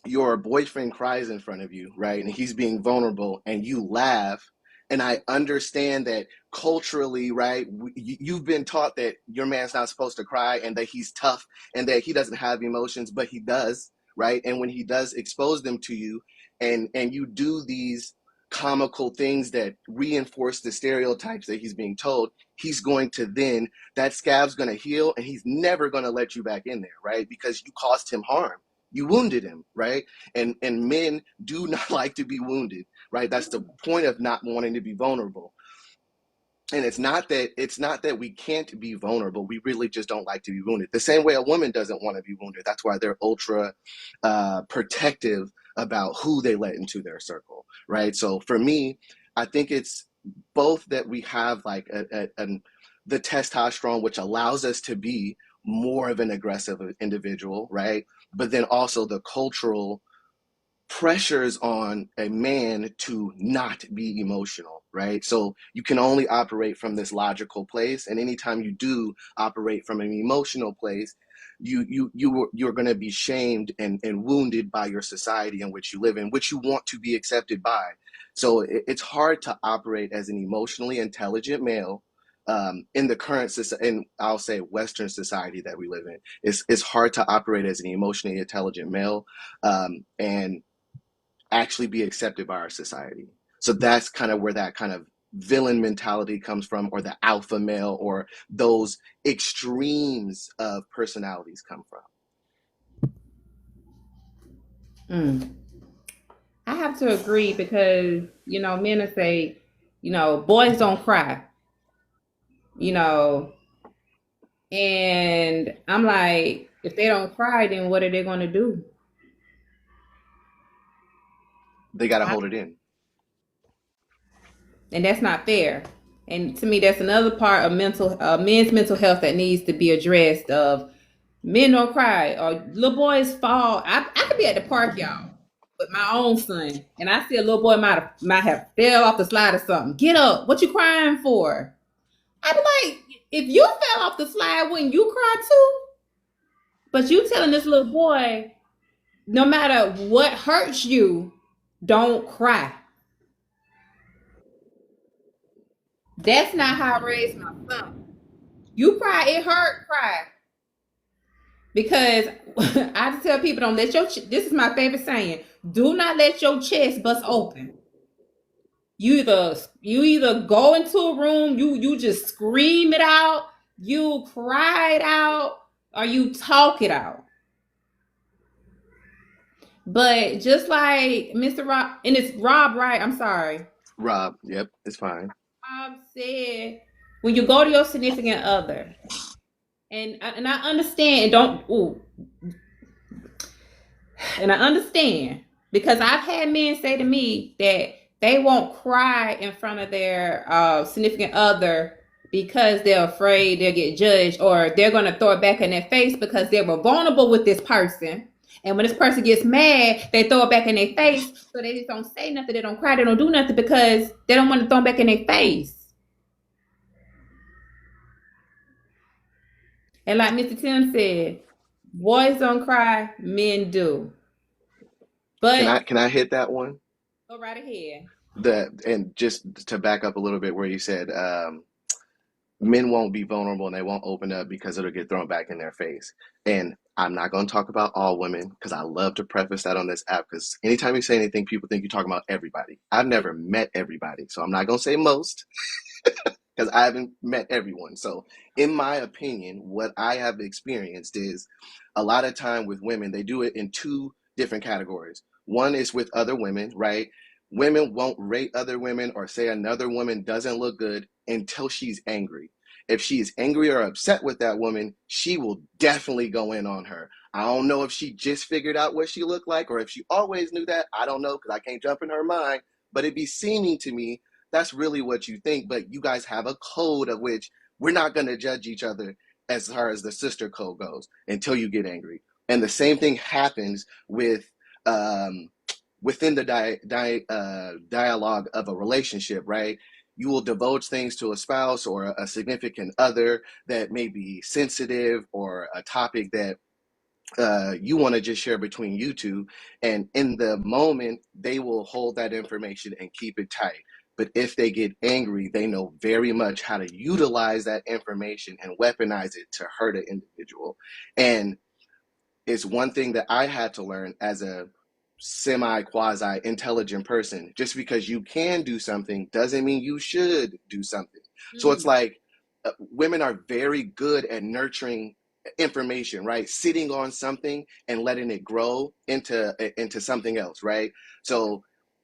your boyfriend cries in front of you, right? And he's being vulnerable and you laugh. And I understand that culturally, right? You've been taught that your man's not supposed to cry and that he's tough and that he doesn't have emotions, but he does, right? And when he does expose them to you and you do these comical things that reinforce the stereotypes that he's being told, he's going to then, that scab's going to heal and he's never going to let you back in there, right? Because you caused him harm, you wounded him, right? And men do not like to be wounded, right? That's the point of not wanting to be vulnerable. And it's not that we can't be vulnerable. We really just don't like to be wounded. The same way a woman doesn't want to be wounded. That's why they're ultra protective about who they let into their circle, right? So for me, I think it's both that we have like the testosterone, which allows us to be more of an aggressive individual, right? But then also the cultural pressures on a man to not be emotional, right? So you can only operate from this logical place, and anytime you do operate from an emotional place, you're going to be shamed and wounded by your society in which you live in, which you want to be accepted by. So it's hard to operate as an emotionally intelligent male in the current society, and I'll say Western society that we live in. It's hard to operate as an emotionally intelligent male and actually be accepted by our society. So that's kind of where that kind of villain mentality comes from, or the alpha male, or those extremes of personalities come from. I have to agree because, men will say, boys don't cry, you know, and I'm like, if they don't cry, then what are they going to do? They got to hold it in. And that's not fair. And to me, that's another part of men's mental health that needs to be addressed. Of men don't cry, or little boys fall. I could be at the park, y'all, with my own son, and I see a little boy might have fell off the slide or something. Get up! What you crying for? I'm like, if you fell off the slide, wouldn't you cry too? But you telling this little boy, no matter what hurts you, don't cry. That's not how I raised my son. You cry, it hurt, cry. Because I just tell people, don't let this is my favorite saying, do not let your chest bust open. You either go into a room, you just scream it out, you cry it out, or you talk it out. But just like Mr. Rob, and it's Rob, right? I'm sorry. Rob, yep, it's fine. Rob said, when you go to your significant other, and I understand, and I understand, because I've had men say to me that they won't cry in front of their significant other because they're afraid they'll get judged, or they're going to throw it back in their face because they were vulnerable with this person. And when this person gets mad, they throw it back in their face. So they just don't say nothing. They don't cry. They don't do nothing because they don't want to throw it back in their face. And like Mr. Tim said, boys don't cry, men do. But can I hit that one? Go right ahead. And just to back up a little bit, where you said men won't be vulnerable and they won't open up because it'll get thrown back in their face. And I'm not going to talk about all women, because I love to preface that on this app, because anytime you say anything, people think you're talking about everybody. I've never met everybody, so I'm not going to say most because I haven't met everyone. So in my opinion, what I have experienced is a lot of time with women, they do it in two different categories. One is with other women, right? Women won't rate other women or say another woman doesn't look good until she's angry. If she is angry or upset with that woman, she will definitely go in on her. I don't know if she just figured out what she looked like or if she always knew that. I don't know, because I can't jump in her mind. But it'd be seeming to me that's really what you think. But you guys have a code of which we're not going to judge each other as far as the sister code goes until you get angry. And the same thing happens with within the dialogue of a relationship, right? You will divulge things to a spouse or a significant other that may be sensitive, or a topic that you want to just share between you two. And in the moment, they will hold that information and keep it tight. But if they get angry, they know very much how to utilize that information and weaponize it to hurt an individual. And it's one thing that I had to learn as a quasi intelligent person. Just because you can do something doesn't mean you should do something. So it's like women are very good at nurturing information, right? Sitting on something and letting it grow into something else, right? So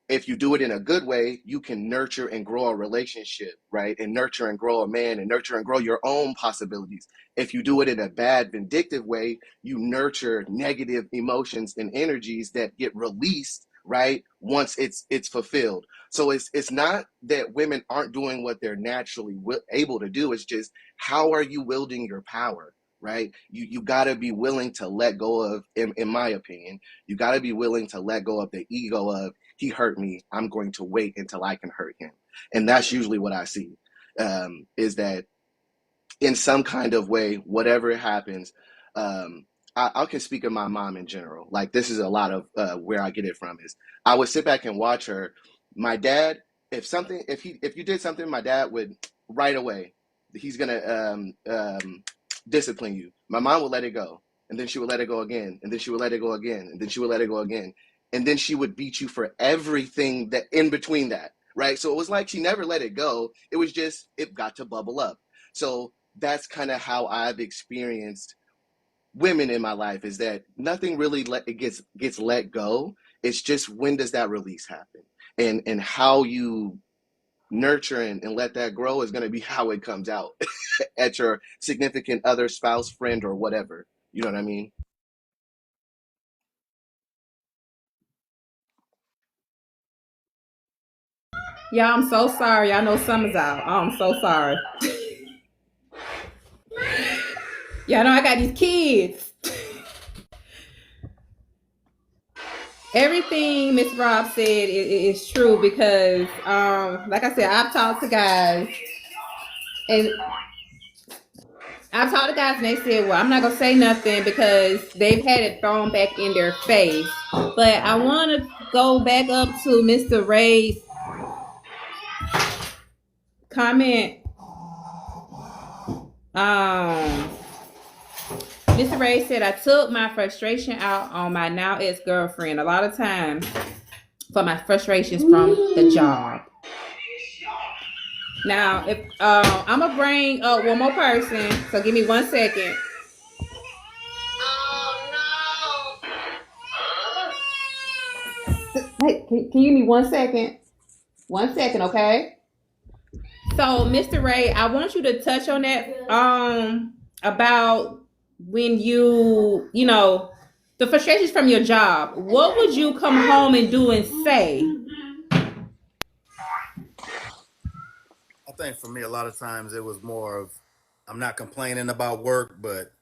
if you do it in a good way, you can nurture and grow a relationship, right? And nurture and grow a man, and nurture and grow your own possibilities. If you do it in a bad, vindictive way, you nurture negative emotions and energies that get released, right? Once it's fulfilled. So it's not that women aren't doing what they're naturally able to do. It's just, how are you wielding your power? right? You got to be willing to let go of, in my opinion, you got to be willing to let go of the ego of, he hurt me, I'm going to wait until I can hurt him. And that's usually what I see, is that in some kind of way, whatever happens, I can speak of my mom in general. Like, this is a lot of where I get it from is I would sit back and watch her. My dad, if you did something, my dad would right away, he's gonna discipline you. My mom would let it go, and then she would let it go again, and then she would let it go again, and then she would let it go again, and then she would beat you for everything that in between that, right? So it was like she never let it go. It was just, it got to bubble up. So that's kind of how I've experienced women in my life, is that nothing really gets let go. It's just, when does that release happen, and how you nurture and let that grow is going to be how it comes out at your significant other, spouse, friend, or whatever. You know what I mean? Yeah, I'm so sorry. I know summer's out. Oh, I'm so sorry. Yeah, I know I got these kids. Everything Miss Rob said is true because, like I said, and I've talked to guys, and they said, "Well, I'm not gonna say nothing because they've had it thrown back in their face." But I want to go back up to Mr. Ray's comment. Mr. Ray said, "I took my frustration out on my now ex-girlfriend. A lot of times for my frustrations from the job." Now, if I'm gonna bring up one more person, so give me 1 second. Hey, can you give me 1 second? 1 second, okay? So, Mr. Ray, I want you to touch on that about when you know, the frustrations from your job. What would you come home and do and say? I think for me, a lot of times it was more of, I'm not complaining about work, but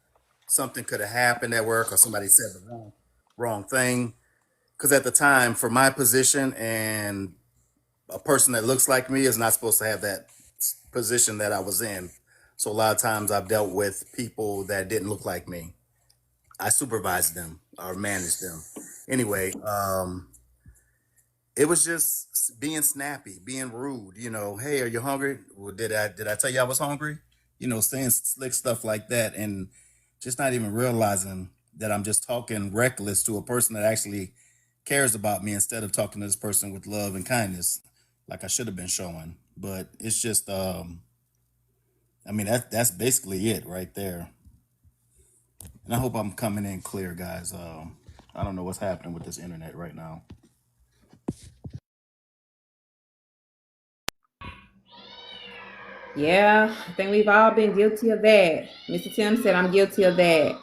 something could have happened at work or somebody said the wrong thing. Because at the time, for my position, and a person that looks like me is not supposed to have that position that I was in. So a lot of times I've dealt with people that didn't look like me. I supervised them or managed them. Anyway, it was just being snappy, being rude. Hey, are you hungry? Well, did I tell you I was hungry? Saying slick stuff like that, and just not even realizing that I'm just talking reckless to a person that actually cares about me, instead of talking to this person with love and kindness, like I should have been showing. But it's just, I mean, that's basically it right there. And I hope I'm coming in clear, guys. I don't know what's happening with this internet right now. Yeah, I think we've all been guilty of that. Mr. Tim said, "I'm guilty of that."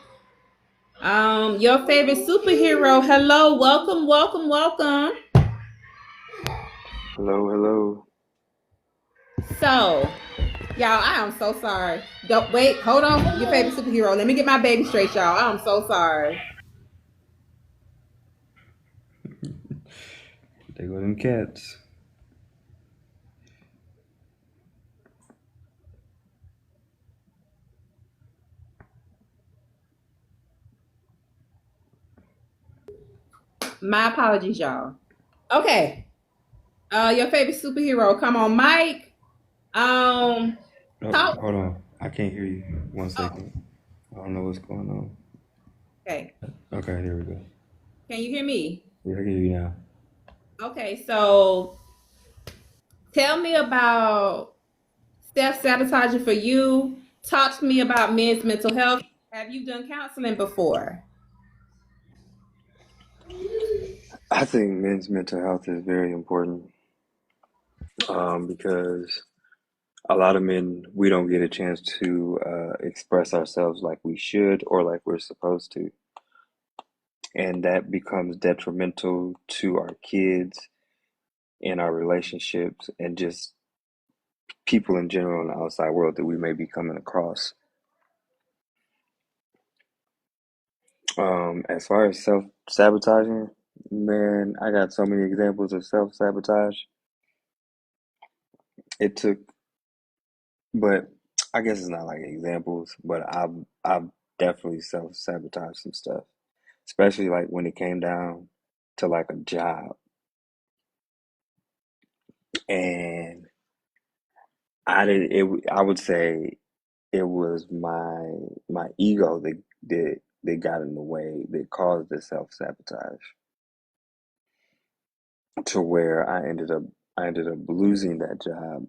Your favorite superhero. Hello, welcome, welcome, welcome. Hello, hello. So, y'all, I am so sorry. Don't wait, hold on. Your favorite superhero. Let me get my baby straight, y'all. I'm so sorry. They go them cats. My apologies, y'all. Okay. Your favorite superhero. Come on, Mike. Oh, Talk. hold on. I can't hear you. One Oh, second. I don't know what's going on. okay. Okay, there we go. Can you hear me? Yeah, I can hear you now. Okay, so tell me about self-sabotaging for you. Talk to me about men's mental health. Have you done counseling before? I think men's mental health is very important, because a lot of men, we don't get a chance to express ourselves like we should or like we're supposed to. And that becomes detrimental to our kids and our relationships and just people in general in the outside world that we may be coming across. As far as self-sabotaging, man, I got so many examples of self-sabotage. It took, but I guess it's not like examples, but I've definitely self-sabotaged some stuff, especially like when it came down to like a job, and I would say it was my ego that got in the way that caused the self-sabotage to where I ended up losing that job.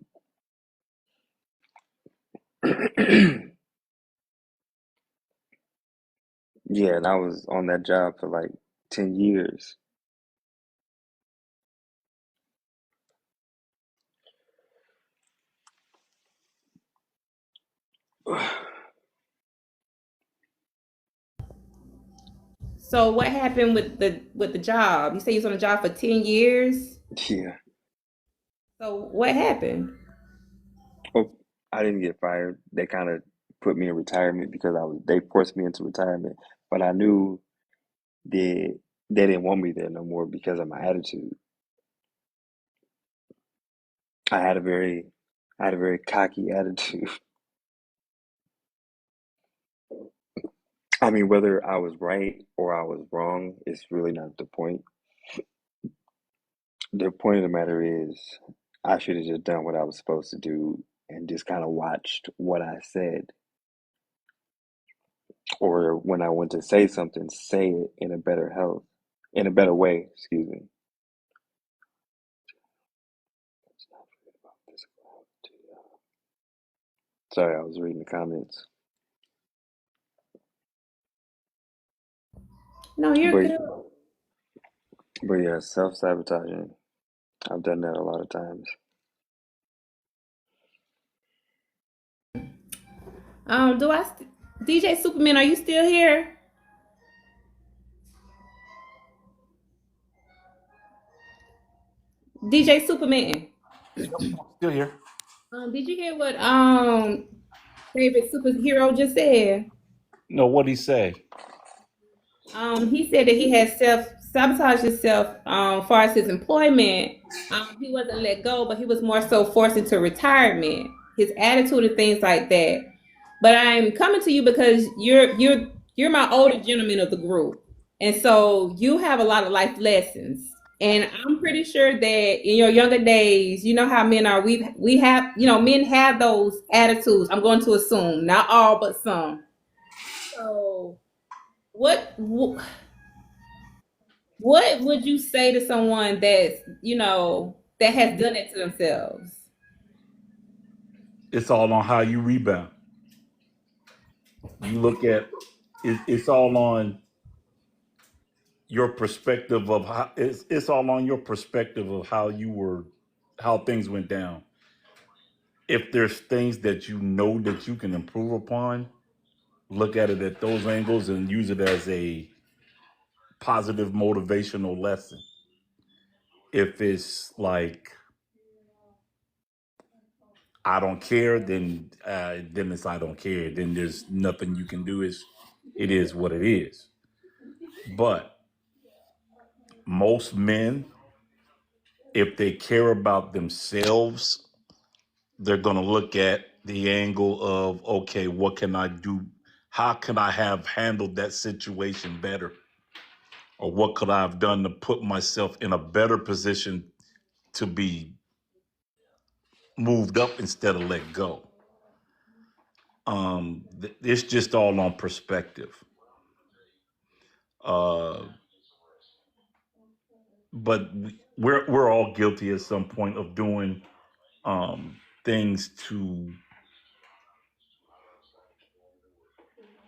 Yeah, and I was on that job for like 10 years. So what happened with the job? You say you was on the job for 10 years. Yeah. So what happened? Oh, I didn't get fired. They kind of put me in retirement because they forced me into retirement, but I knew that they didn't want me there no more because of my attitude. I had a very I had a very cocky attitude. I mean, whether I was right or I was wrong is really not the point. The point of the matter is, I should have just done what I was supposed to do and just kind of watched what I said. Or when I went to say something, say it in a better way, excuse me. Sorry, I was reading the comments. No, you're But good. yeah, self-sabotaging. I've done that a lot of times. Do DJ Superman, are you still here? DJ Superman. Still here. Did you hear what favorite superhero just said? No, what'd he say? He said that he had self sabotaged himself far as his employment. He wasn't let go, but he was more so forced into retirement. His attitude and things like that. But I'm coming to you because you're my older gentleman of the group, and so you have a lot of life lessons. And I'm pretty sure that in your younger days, you know how men are. We have men have those attitudes. I'm going to assume not all, but some. So what what would you say to someone that has done it to themselves? It's all on how you rebound. You look at it's all on your perspective of how it's all on your perspective of how things went down. If there's things that you know that you can improve upon, look at it at those angles and use it as a positive motivational lesson. If it's like I don't care, then it's I don't care. Then there's nothing you can do. It is what it is. But most men, if they care about themselves, they're gonna look at the angle of okay, what can I do? How could I have handled that situation better? Or what could I have done to put myself in a better position to be moved up instead of let go? It's just all on perspective. Uh, but we're all guilty at some point of doing things to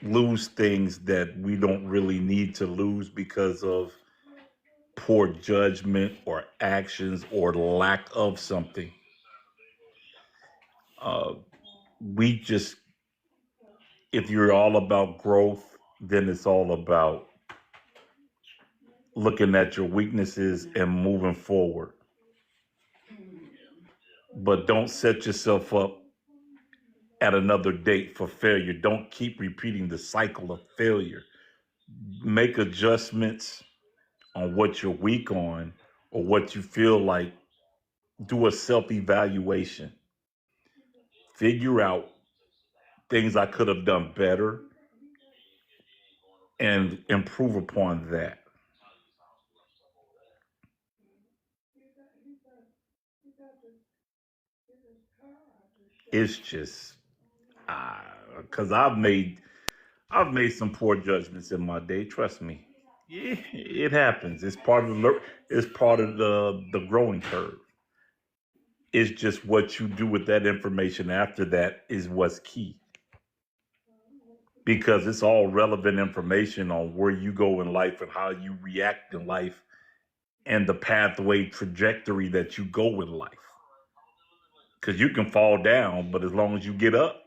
lose things that we don't really need to lose because of poor judgment or actions or lack of something. Uh, we just, if you're all about growth, then it's all about looking at your weaknesses and moving forward. But don't set yourself up at another date for failure. Don't keep repeating the cycle of failure. make adjustments on what you're weak on or what you feel like. Do a self evaluation. Figure out things I could have done better and improve upon that. It's just because I've made some poor judgments in my day. Trust me, yeah, it happens. It's part of the growing curve. It's just what you do with that information after that is what's key because it's all relevant information on where you go in life and how you react in life and the pathway trajectory that you go in life. Because you can fall down, but as long as you get up,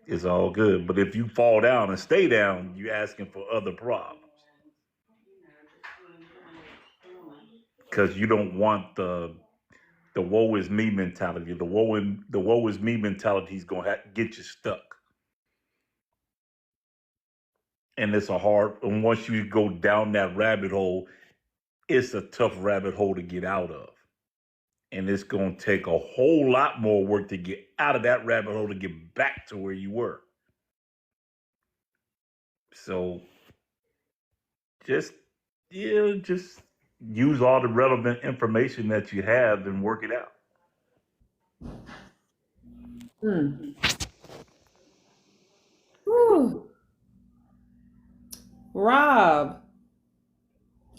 it's all good. But if you fall down and stay down, you're asking for other problems. Because you don't want the woe is me mentality. The woe is me mentality is gonna get you stuck. And it's a hard. And once you go down that rabbit hole, it's a tough rabbit hole to get out of. And it's gonna take a whole lot more work to get out of that rabbit hole to get back to where you were. So just just use all the relevant information that you have and work it out. Hmm. Whew. Rob,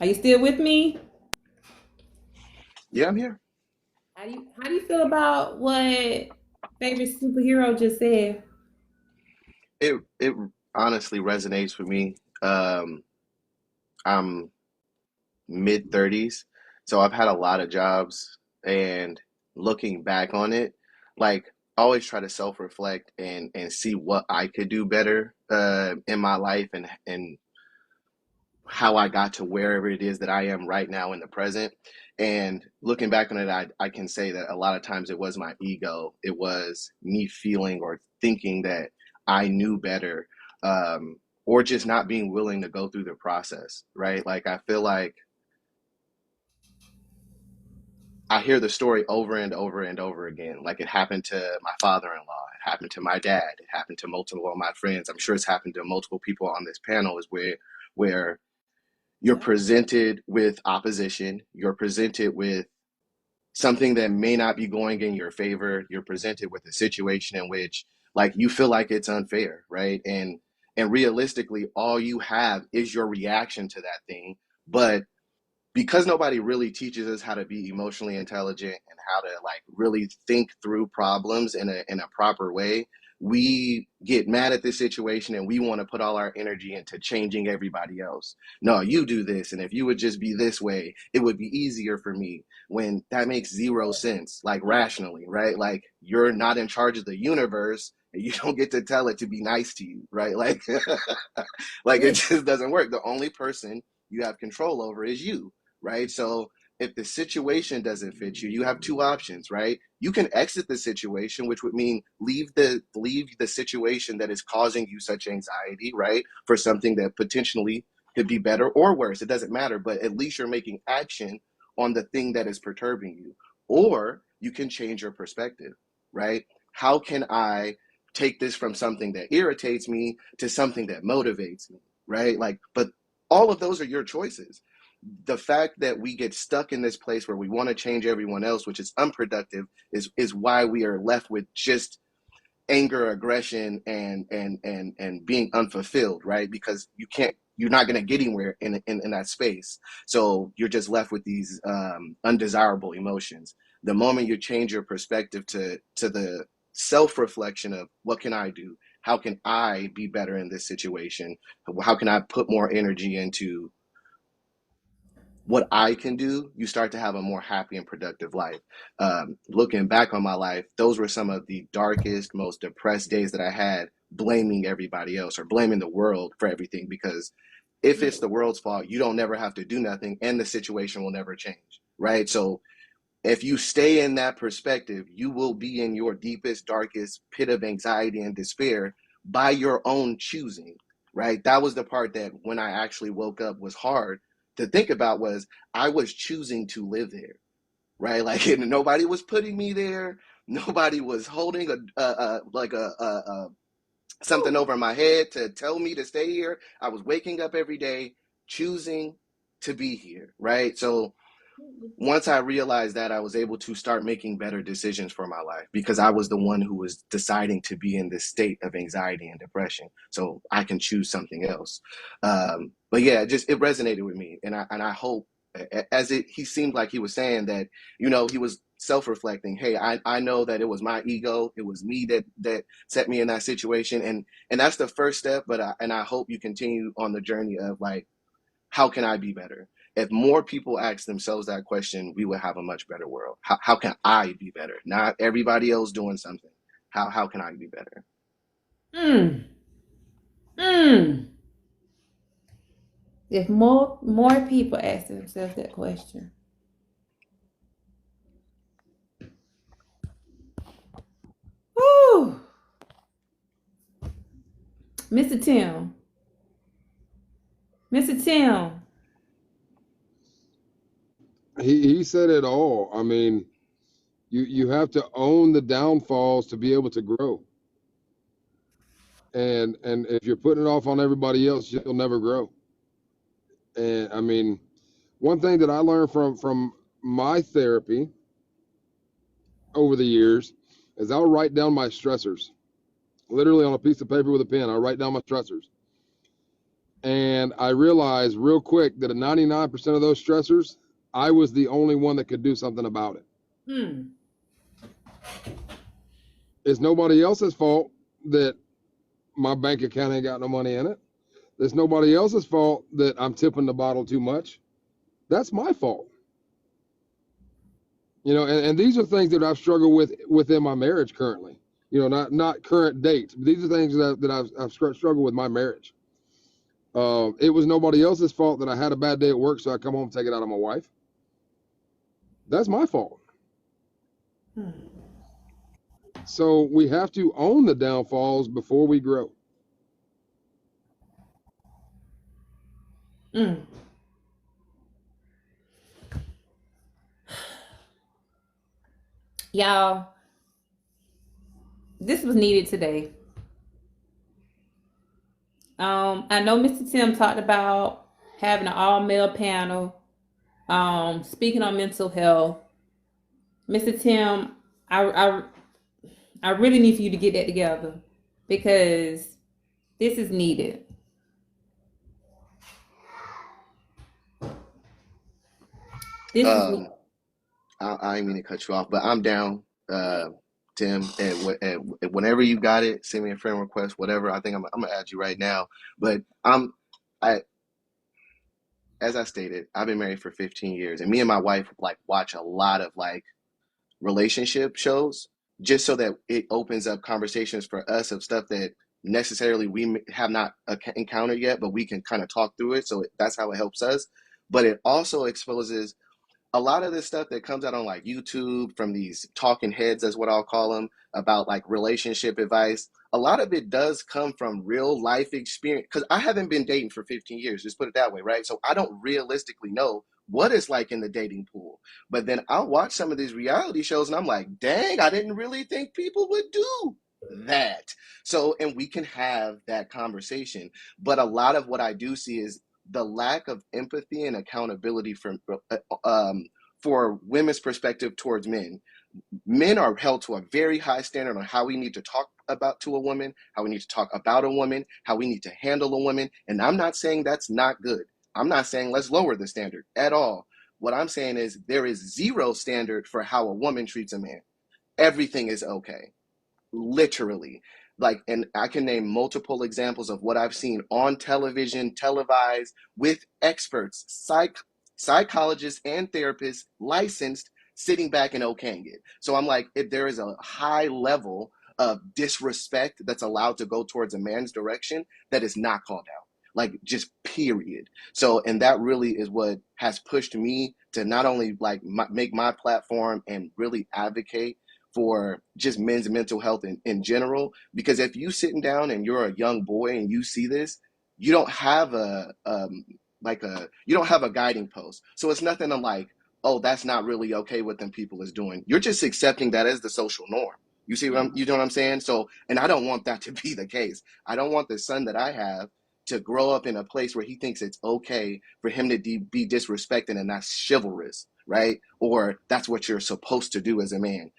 are you still with me? Yeah, I'm here. How do you feel about what favorite superhero just said? It honestly resonates with me. I'm mid 30s, so I've had a lot of jobs, and looking back on it, like I always try to self-reflect and see what I could do better in my life and how I got to wherever it is that I am right now in the present. And looking back on it, I can say that a lot of times it was my ego. It was me feeling or thinking that I knew better, or just not being willing to go through the process, right? Like I feel like I hear the story over and over and over again. Like it happened to my father-in-law, it happened to my dad, it happened to multiple of my friends. I'm sure it's happened to multiple people on this panel, is where you're presented with opposition, you're presented with something that may not be going in your favor, you're presented with a situation in which like you feel like it's unfair, right? And realistically all you have is your reaction to that thing. But because nobody really teaches us how to be emotionally intelligent and how to like really think through problems in a proper way, we get mad at this situation and we want to put all our energy into changing everybody else. No, you do this, and if you would just be this way it would be easier for me, when that makes zero sense, like rationally, right? Like you're not in charge of the universe and you don't get to tell it to be nice to you, right? Like like it just doesn't work. The only person you have control over is you, right? So if the situation doesn't fit you, you have two options, right? You can exit the situation, which would mean leave the situation that is causing you such anxiety, right? For something that potentially could be better or worse. It doesn't matter, but at least you're making action on the thing that is perturbing you. Or you can change your perspective, right? How can I take this from something that irritates me to something that motivates me, right? Like, but all of those are your choices. The fact that we get stuck in this place where we want to change everyone else, which is unproductive, is why we are left with just anger, aggression, and being unfulfilled, right? Because you're not going to get anywhere in that space. So you're just left with these undesirable emotions. The moment you change your perspective to the self-reflection of what can I do? How can I be better in this situation? How can I put more energy into what I can do? You start to have a more happy and productive life. Looking back on my life, those were some of the darkest, most depressed days that I had, blaming everybody else or blaming the world for everything. Because if it's the world's fault, you don't never have to do nothing and the situation will never change, right? So if you stay in that perspective, you will be in your deepest, darkest pit of anxiety and despair by your own choosing, right? That was the part that when I actually woke up was hard to think about, was I was choosing to live there, right? Like, and nobody was putting me there. Nobody was holding a something over my head to tell me to stay here. I was waking up every day choosing to be here, right? So once I realized that, I was able to start making better decisions for my life, because I was the one who was deciding to be in this state of anxiety and depression. So I can choose something else. But yeah, just it resonated with me, and I hope, as he seemed like he was saying that, he was self-reflecting. Hey, I know that it was my ego, it was me that set me in that situation, and that's the first step. But I hope you continue on the journey of like, how can I be better? If more people ask themselves that question, we would have a much better world. How can I be better? Not everybody else doing something. How can I be better? Mm. Mm. If more people ask themselves that question. Woo. Mr. Tim. Mr. Tim. He said it all. I mean, you have to own the downfalls to be able to grow. And if you're putting it off on everybody else, you'll never grow. And I mean, one thing that I learned from my therapy over the years is I'll write down my stressors, literally on a piece of paper with a pen. I'll write down my stressors. And I realized real quick that at 99% of those stressors, I was the only one that could do something about it. Mm. It's nobody else's fault that my bank account ain't got no money in it. It's nobody else's fault that I'm tipping the bottle too much. That's my fault. And these are things that I've struggled with within my marriage currently. Not current dates. But these are things that I've struggled with my marriage. It was nobody else's fault that I had a bad day at work, so I come home and take it out on my wife. That's my fault. So we have to own the downfalls before we grow. Mm. Y'all, this was needed today. I know Mr. Tim talked about having an all-male panel, speaking on mental health. Mr. Tim, I really need for you to get that together, because this is needed. This is I didn't mean to cut you off, but I'm down, Tim. And whenever you got it, send me a friend request, whatever. I think I'm gonna add you right now. But I, as I stated, I've been married for 15 years, and me and my wife like watch a lot of like relationship shows, just so that it opens up conversations for us of stuff that necessarily we have not encountered yet, but we can kind of talk through it. So that's how it helps us. But it also exposes a lot of this stuff that comes out on like YouTube from these talking heads, as what I'll call them, about like relationship advice. A lot of it does come from real life experience, because I haven't been dating for 15 years, just put it that way, right? So I don't realistically know what it's like in the dating pool. But then I'll watch some of these reality shows and I'm like, dang, I didn't really think people would do that. So, and we can have that conversation. But a lot of what I do see is the lack of empathy and accountability for women's perspective towards men. Men are held to a very high standard on how we need to talk to a woman, how we need to talk about a woman, how we need to handle a woman. And I'm not saying that's not good. I'm not saying let's lower the standard at all. What I'm saying is there is zero standard for how a woman treats a man. Everything is okay, literally. Like, and I can name multiple examples of what I've seen on television, televised, with experts, psychologists and therapists licensed, sitting back and okaying it. So I'm like, if there is a high level of disrespect that's allowed to go towards a man's direction, that is not called out, like, just period. So, and that really is what has pushed me to not only like make my platform and really advocate for just men's mental health in general. Because if you sitting down and you're a young boy and you see this, you don't have you don't have a guiding post. So it's nothing to like, oh, that's not really okay what them people is doing. You're just accepting that as the social norm. You see you know what I'm saying? So, and I don't want that to be the case. I don't want the son that I have to grow up in a place where he thinks it's okay for him to be disrespected and that's chivalrous, right? Or that's what you're supposed to do as a man.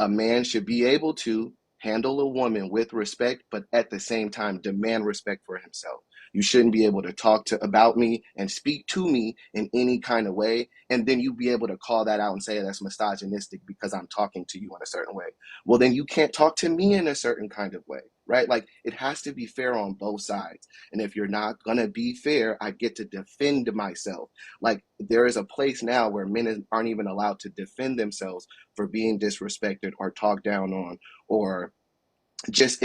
A man should be able to handle a woman with respect, but at the same time demand respect for himself. You shouldn't be able to talk about me and speak to me in any kind of way, and then you be able to call that out and say that's misogynistic because I'm talking to you in a certain way. Well, then you can't talk to me in a certain kind of way, right? Like, it has to be fair on both sides. And if you're not gonna be fair, I get to defend myself. Like, there is a place now where men aren't even allowed to defend themselves for being disrespected or talked down on, or just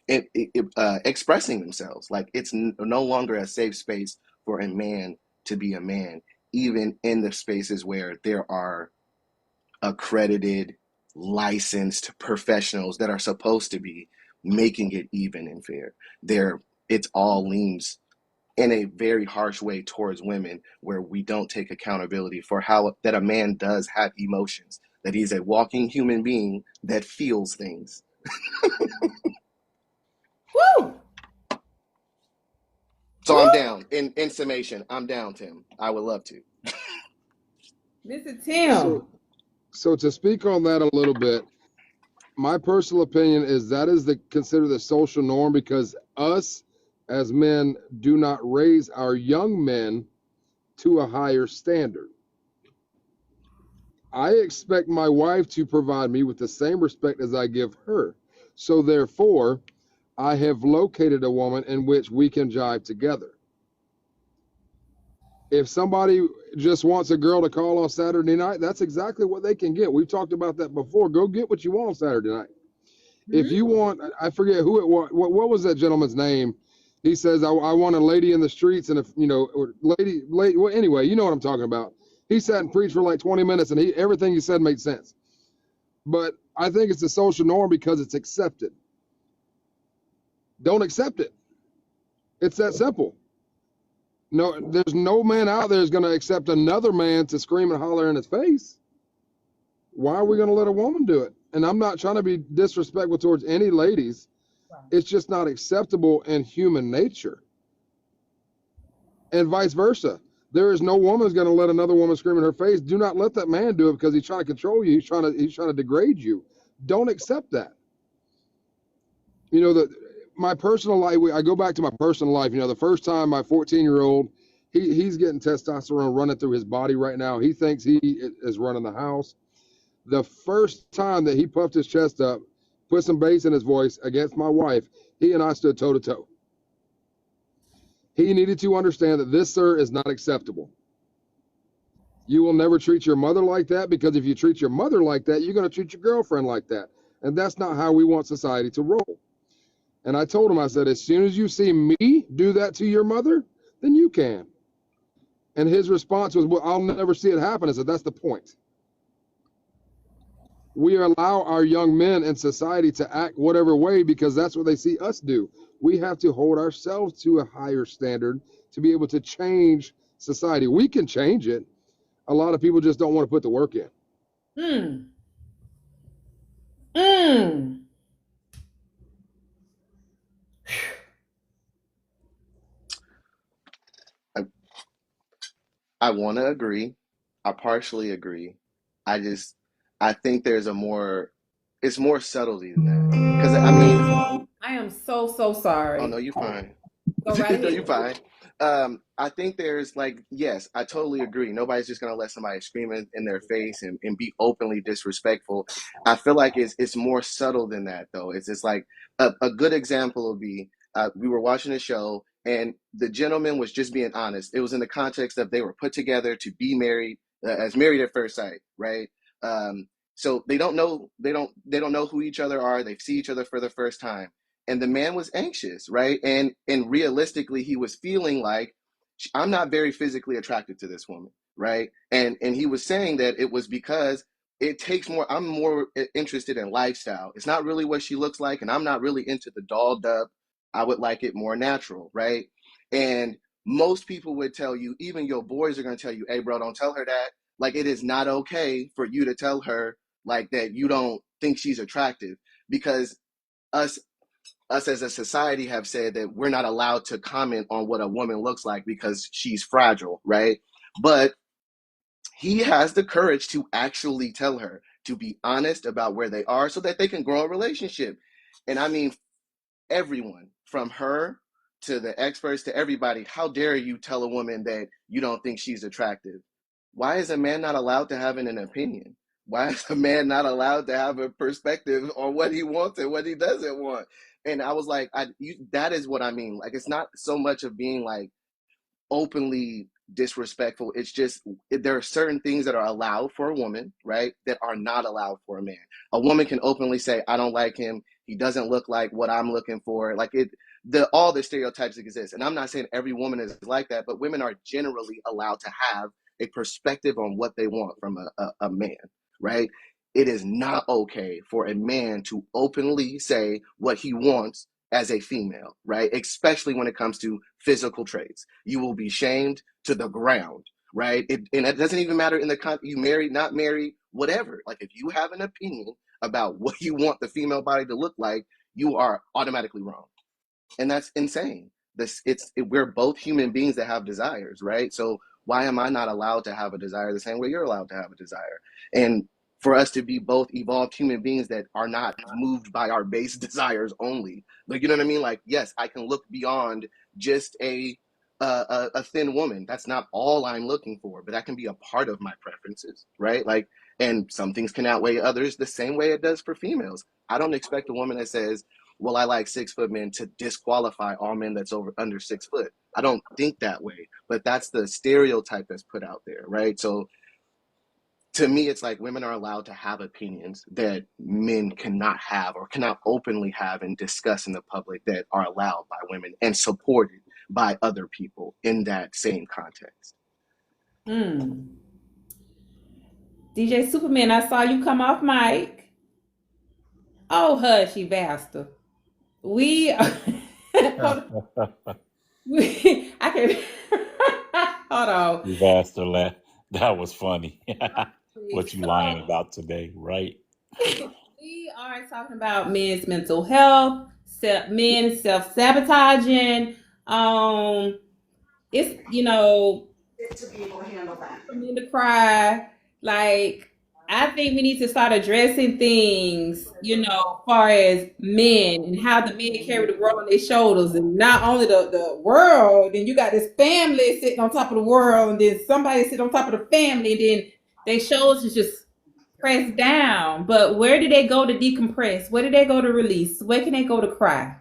expressing themselves. Like, it's no longer a safe space for a man to be a man, even in the spaces where there are accredited, licensed professionals that are supposed to be making it even and fair. It's all leans in a very harsh way towards women, where we don't take accountability for how that a man does have emotions, that he's a walking human being that feels things. Woo! So Woo! I'm down. In summation, I'm down, Tim. I would love to. Mr. Tim. So to speak on that a little bit, my personal opinion is that is considered the social norm, because us as men do not raise our young men to a higher standard. I expect my wife to provide me with the same respect as I give her. So therefore, I have located a woman in which we can jive together. If somebody just wants a girl to call on Saturday night, that's exactly what they can get. We've talked about that before. Go get what you want on Saturday night. If you want, I forget who it was. What was that gentleman's name? He says, I want a lady in the streets, and if or lady. Well, anyway, you know what I'm talking about. He sat and preached for like 20 minutes, and everything he said made sense. But I think it's a social norm because it's accepted. Don't accept it. It's that simple. No, there's no man out there is going to accept another man to scream and holler in his face. Why are we going to let a woman do it? And I'm not trying to be disrespectful towards any ladies. It's just not acceptable in human nature. And vice versa. There is no woman who's going to let another woman scream in her face. Do not let that man do it, because he's trying to control you. He's trying to degrade you. Don't accept that. My personal life, I go back to my personal life. The first time my 14-year-old, he's getting testosterone running through his body right now. He thinks he is running the house. The first time that he puffed his chest up, put some bass in his voice against my wife, he and I stood toe to toe. He needed to understand that this, sir, is not acceptable. You will never treat your mother like that, because if you treat your mother like that, you're going to treat your girlfriend like that. And that's not how we want society to roll. And I told him, I said, as soon as you see me do that to your mother, then you can. And his response was, well, I'll never see it happen. I said, that's the point. We allow our young men in society to act whatever way because that's what they see us do. We have to hold ourselves to a higher standard to be able to change society. We can change it. A lot of people just don't want to put the work in. I want to agree. I partially agree. I think there's it's more subtlety than that. Because, I mean, I am so sorry. oh, no, you're fine. Go right ahead. No, you're fine. I think there's yes, I totally agree. Nobody's just going to let somebody scream in their face and be openly disrespectful. I feel like it's more subtle than that, though. It's just like a good example would be we were watching a show, and the gentleman was just being honest. It was in the context of they were put together to be married as married at first sight, right? So they don't know who each other are. They see each other for the first time, and the man was anxious, right? And realistically, he was feeling like, I'm not very physically attracted to this woman, right? And he was saying that it was because it takes more. I'm more interested in lifestyle. It's not really what she looks like, and I'm not really into the dolled up. I would like it more natural, right? And most people would tell you, even your boys are going to tell you, hey, bro, don't tell her that. Like, it is not okay for you to tell her like that you don't think she's attractive, because us us as a society have said that we're not allowed to comment on what a woman looks like because she's fragile, right? But he has the courage to actually tell her, to be honest about where they are so that they can grow a relationship. And I mean, everyone from her to the experts to everybody, how dare you tell a woman that you don't think she's attractive? Why is a man not allowed to have an opinion? Why is a man not allowed to have a perspective on what he wants and what he doesn't want? And I was like, that is what I mean. Like, it's not so much of being like openly disrespectful. It's just there are certain things that are allowed for a woman, right, that are not allowed for a man. A woman can openly say, I don't like him, he doesn't look like what I'm looking for. Like, it, the all the stereotypes exist. And I'm not saying every woman is like that, but women are generally allowed to have a perspective on what they want from a man, right? It is not okay for a man to openly say what he wants as a female, right? Especially when it comes to physical traits. You will be shamed to the ground, right? And it doesn't even matter in the you married, not married, whatever. Like, if you have an opinion about what you want the female body to look like, you are automatically wrong, and that's insane. We're both human beings that have desires, right? So why am I not allowed to have a desire the same way you're allowed to have a desire? And for us to be both evolved human beings that are not moved by our base desires only, like, you know what I mean? Like, yes, I can look beyond just a thin woman. That's not all I'm looking for, but that can be a part of my preferences, right? Like, and some things can outweigh others the same way it does for females. I don't expect a woman that says, well, I like 6 foot men, to disqualify all men that's over under 6 foot. I don't think that way, but that's the stereotype that's put out there, right? So to me, it's like women are allowed to have opinions that men cannot have or cannot openly have and discuss in the public, that are allowed by women and supported by other people in that same context. DJ Superman, I saw you come off mic. Oh, hush, you bastard. We I can hold on. You've asked her that. That was funny. What you lying So about today, right? we are talking about men's mental health, men self-sabotaging. It's for men to cry. Like, I think we need to start addressing things, far as men and how the men carry the world on their shoulders, and not only the world. Then you got this family sitting on top of the world, and then somebody sitting on top of the family, and then their shoulders is just pressed down. But where do they go to decompress? Where do they go to release? Where can they go to cry?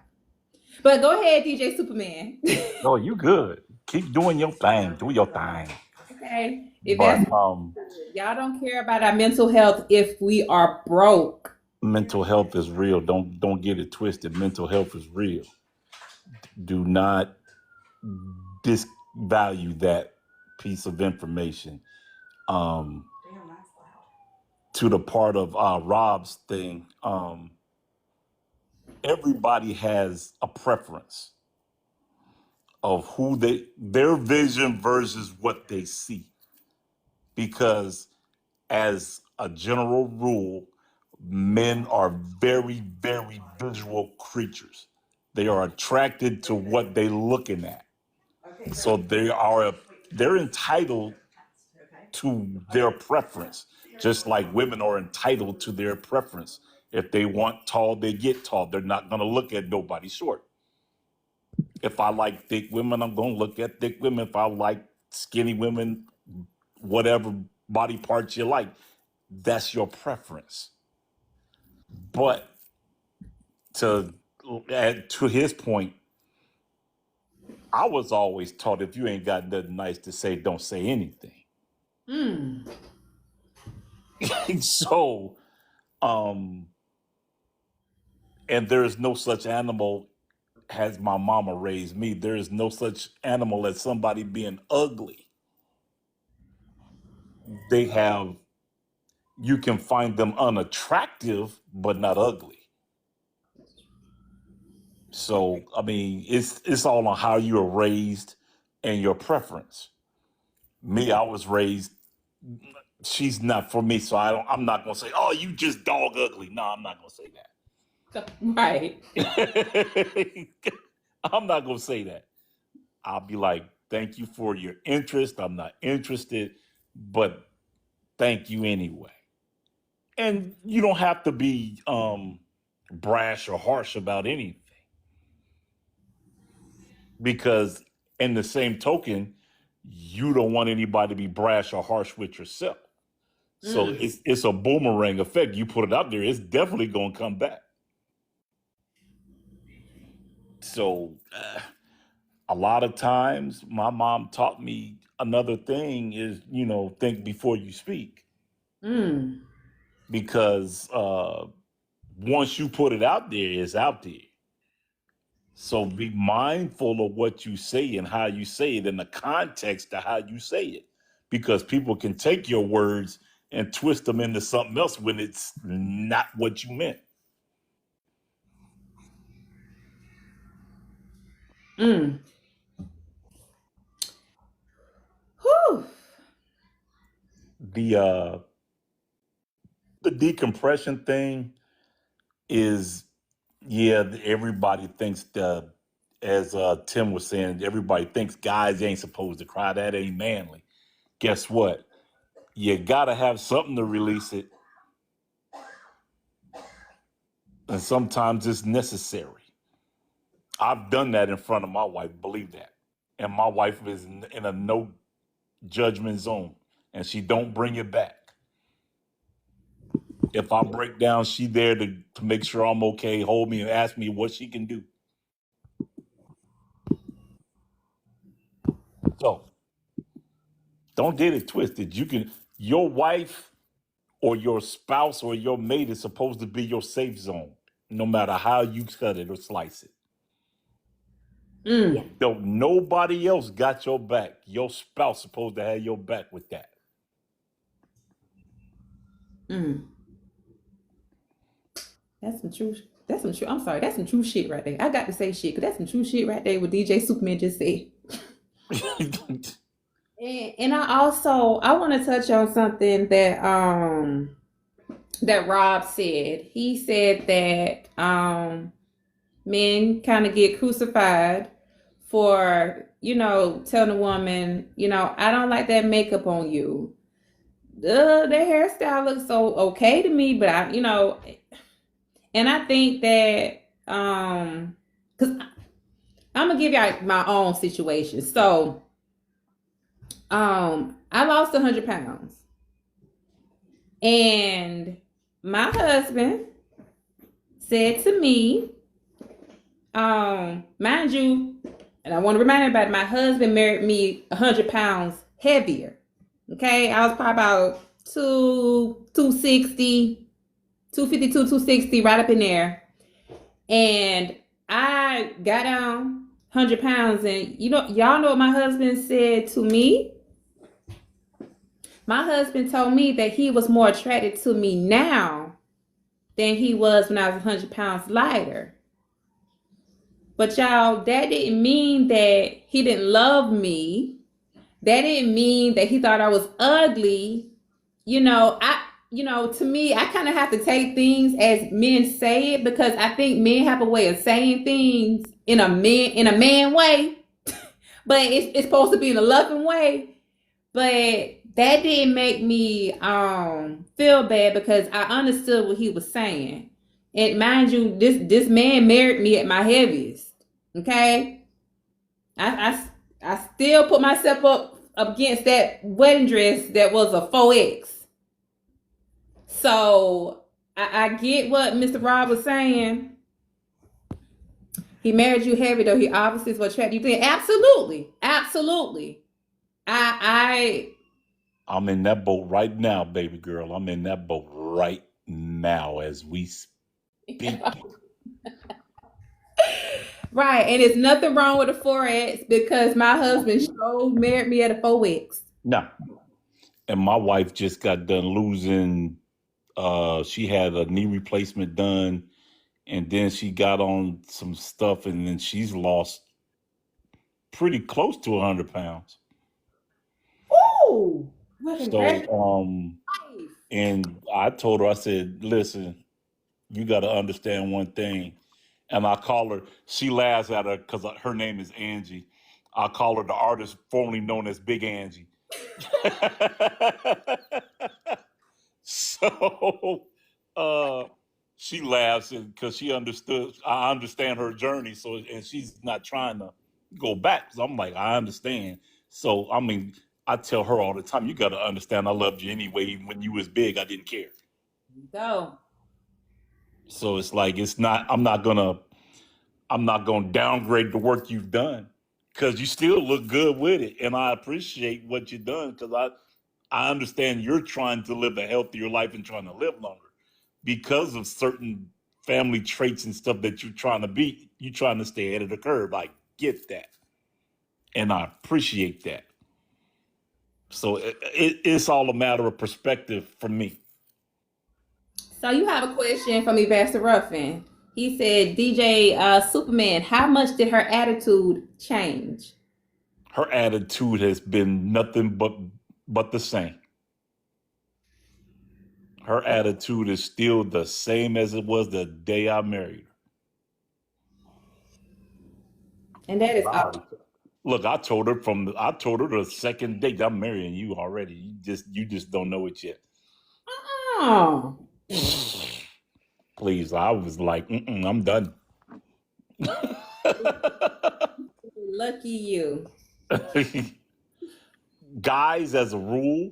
But go ahead, DJ Superman. No, you good. Keep doing your thing. Do your thing. Okay. If But that's y'all don't care about our mental health if we are broke. mental health is real. Don't get it twisted. Mental health is real. Do not disvalue that piece of information. Um, to the part of Rob's thing, everybody has a preference of who their vision versus what they see. Because as a general rule, men are very, very visual creatures. They are attracted to what they're looking at. So they're entitled to their preference, just like women are entitled to their preference. If they want tall, they get tall. They're not going to look at nobody short. If I like thick women, I'm going to look at thick women. If I like skinny women, whatever body parts you like, that's your preference. But to add to his point, I was always taught if you ain't got nothing nice to say, don't say anything. So, and there is no such animal as my mama raised me. There is no such animal as somebody being ugly. They have, you can find them unattractive but not ugly. So I mean, it's all on how you were raised and your preference. Me, I was raised. She's not for me, so I'm not gonna say, "Oh, you just dog ugly." No, I'm not gonna say Right. that. I'm not gonna say that. I'll be like, "Thank you for your interest. I'm not interested, but thank you anyway." And you don't have to be brash or harsh about anything, because in the same token, you don't want anybody to be brash or harsh with yourself. So it's a boomerang effect. You put it out there, it's definitely gonna come back. So a lot of times, my mom taught me another thing is, think before you speak, Mm. because once you put it out there, it's out there. So be mindful of what you say and how you say it, in the context of how you say it, because people can take your words and twist them into something else when it's not what you meant. Mm. Whew. The the decompression thing is, yeah, everybody thinks as Tim was saying, everybody thinks guys ain't supposed to cry. That ain't manly. Guess what? You gotta have something to release it, and sometimes it's necessary. I've done that in front of my wife, believe that. And my wife is in a no judgment zone, and she don't bring it back. If I break down, she there to make sure I'm okay, hold me and ask me what she can do. So don't get it twisted. Your wife or your spouse or your mate is supposed to be your safe zone, no matter how you cut it or slice it. Mm. Don't nobody else got your back. Your spouse supposed to have your back with that. Mm. That's some true. That's some true. I'm sorry. That's some true shit right there. I got to say shit because that's some true shit right there. What DJ Superman just said. And I want to touch on something that Rob said. He said that men kind of get crucified for telling a woman, I don't like that makeup on you. The hairstyle looks so okay to me, but and I think that because I'm gonna give y'all my own situation. So I lost 100 pounds, and my husband said to me, mind you, and I want to remind everybody, my husband married me 100 pounds heavier. Okay, I was probably about 260, 252, 260, right up in there. And I got down 100 pounds, and y'all know what my husband said to me? My husband told me that he was more attracted to me now than he was when I was 100 pounds lighter. But y'all, that didn't mean that he didn't love me. That didn't mean that he thought I was ugly. To me, I kind of have to take things as men say it, because I think men have a way of saying things in a man way, but it's supposed to be in a loving way. But that didn't make me feel bad, because I understood what he was saying. And mind you, this man married me at my heaviest. Okay, I still put myself up against that wedding dress that was a 4X. So I get what Mr. Rob was saying. He married you heavy, though. He obviously is what attracted you. Absolutely, absolutely. I'm in that boat right now, baby girl. I'm in that boat right now as we speak. Right, and it's nothing wrong with a 4X, because my husband married me at a 4X. No. And my wife just got done losing She had a knee replacement done, and then she got on some stuff, and then she's lost pretty close to 100 pounds. Ooh, well, So, and I told her, I said, listen, you got to understand one thing. And I call her, she laughs at her because her name is Angie. I call her the artist formerly known as Big Angie. So she laughs because she understood. I understand her journey. So, and she's not trying to go back. So I'm like, I understand. So, I mean, I tell her all the time, you got to understand I loved you anyway. Even when you was big, I didn't care. Go. So it's like, I'm not gonna downgrade the work you've done because you still look good with it. And I appreciate what you've done because I understand you're trying to live a healthier life and trying to live longer because of certain family traits and stuff that you're trying to be. You're trying to stay ahead of the curve. I get that. And I appreciate that. So it's all a matter of perspective for me. So you have a question from Evaster Ruffin. He said, DJ Superman, how much did her attitude change? Her attitude has been nothing but the same. Her attitude is still the same as it was the day I married her. And that is awesome. Look, I told her the second date, I'm marrying you already. You just don't know it yet. Oh. Please, I was like, I'm done. Lucky you. Guys, as a rule,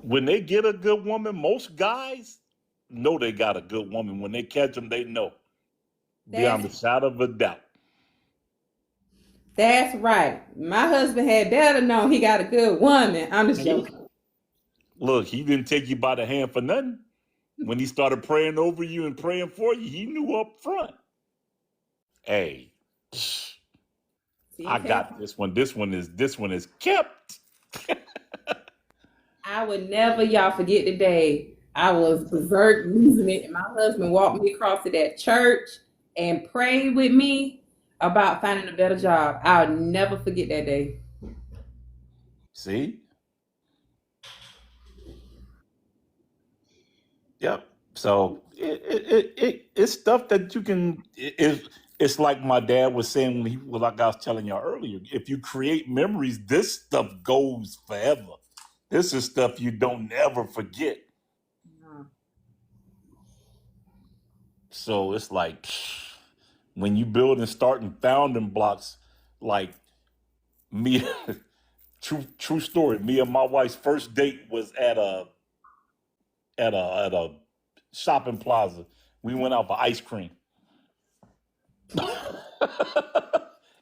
when they get a good woman, most guys know they got a good woman. When they catch them, they know. Beyond the shadow of a doubt. That's right. My husband had better known he got a good woman. I'm just joking. Look, he didn't take you by the hand for nothing. When he started praying over you and praying for you, he knew up front. Hey, I got this one. This one is kept. I would never, y'all, forget the day I was berserk losing it. And my husband walked me across to that church and prayed with me about finding a better job. I'll never forget that day. See? Yep. So it's stuff that you can. It's like my dad was saying like I was telling y'all earlier. If you create memories, this stuff goes forever. This is stuff you don't ever forget. So it's like when you build and start and founding blocks, like me. True story. Me and my wife's first date was at a shopping plaza. We went out for ice cream.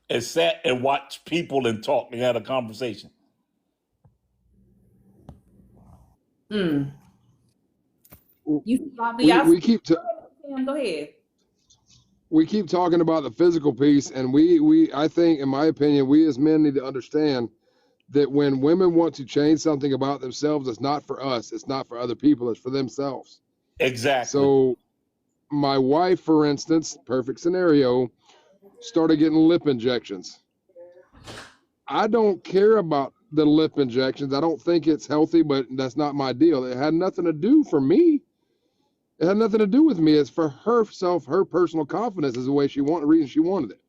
And sat and watched people and talked and had a conversation. We keep go ahead. We keep talking about the physical piece, and I think, in my opinion, we as men need to understand that when women want to change something about themselves, it's not for us, it's not for other people, it's for themselves. Exactly. So my wife, for instance, perfect scenario, started getting lip injections. I don't care about the lip injections. I don't think it's healthy, but that's not my deal. It had nothing to do for me. It had nothing to do with me. It's for herself, her personal confidence is the way she wanted, the reason she wanted it.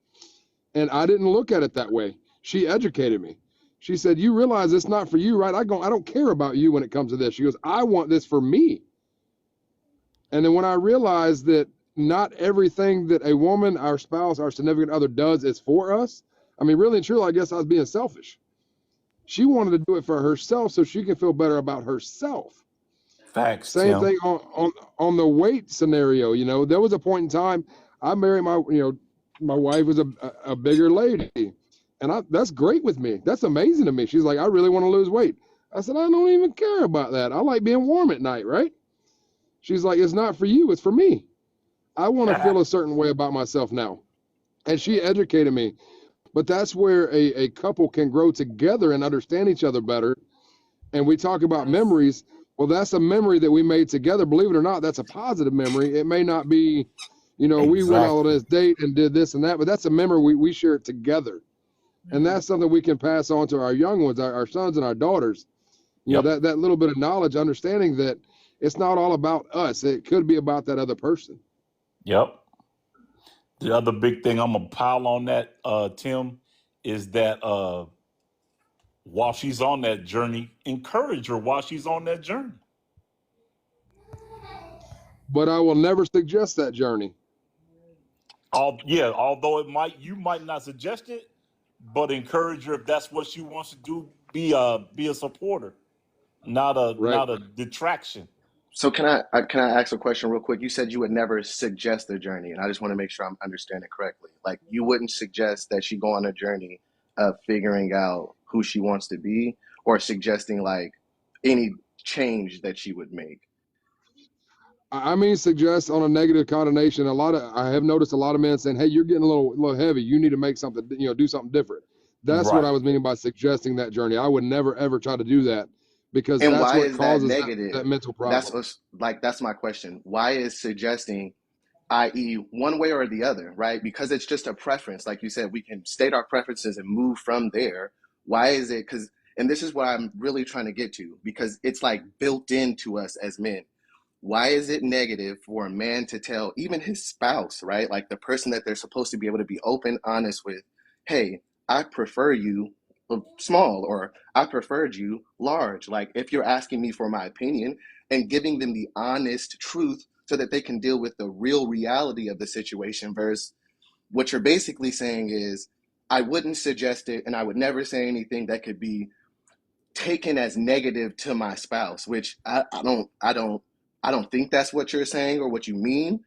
And I didn't look at it that way. She educated me. She said, you realize it's not for you, right? I don't care about you when it comes to this. She goes, I want this for me. And then when I realized that not everything that a woman, our spouse, our significant other does is for us, I mean, really and truly, I guess I was being selfish. She wanted to do it for herself so she can feel better about herself. Facts. Same thing on the weight scenario. You know, there was a point in time I married my wife was a bigger lady, and that's great with me. That's amazing to me. She's like, I really want to lose weight. I said, I don't even care about that. I like being warm at night, right? She's like, it's not for you, it's for me. I want to feel a certain way about myself now. And she educated me. But that's where a couple can grow together and understand each other better. And we talk about memories. Well, that's a memory that we made together. Believe it or not, that's a positive memory. It may not be, we went out on this date and did this and that, but that's a memory we share it together. And that's something we can pass on to our young ones, our sons and our daughters. That little bit of knowledge, understanding that it's not all about us. It could be about that other person. Yep. The other big thing I'm gonna pile on that, Tim, is that while she's on that journey, encourage her while she's on that journey. But I will never suggest that journey. Although you might not suggest it, but encourage her if that's what she wants to do. Be a supporter, not a detraction. So can I ask a question real quick? You said you would never suggest a journey, and I just want to make sure I'm understanding correctly. Like, you wouldn't suggest that she go on a journey of figuring out who she wants to be, or suggesting like any change that she would make. I mean, suggest on a negative connotation. I have noticed a lot of men saying, "Hey, you're getting a little heavy. You need to make something, do something different." That's what I was meaning by suggesting that journey. I would never ever try to do that, because And that's why what is that causes negative? that mental problem. That's my question. Why is suggesting, i.e., one way or the other, right? Because it's just a preference. Like you said, we can state our preferences and move from there. Why is it? And this is what I'm really trying to get to, because it's like built into us as men. Why is it negative for a man to tell even his spouse, right? Like the person that they're supposed to be able to be open, honest with, hey, I prefer you small, or I preferred you large. Like, if you're asking me for my opinion, and giving them the honest truth so that they can deal with the real reality of the situation, versus what you're basically saying is, I wouldn't suggest it and I would never say anything that could be taken as negative to my spouse, which I don't think that's what you're saying or what you mean,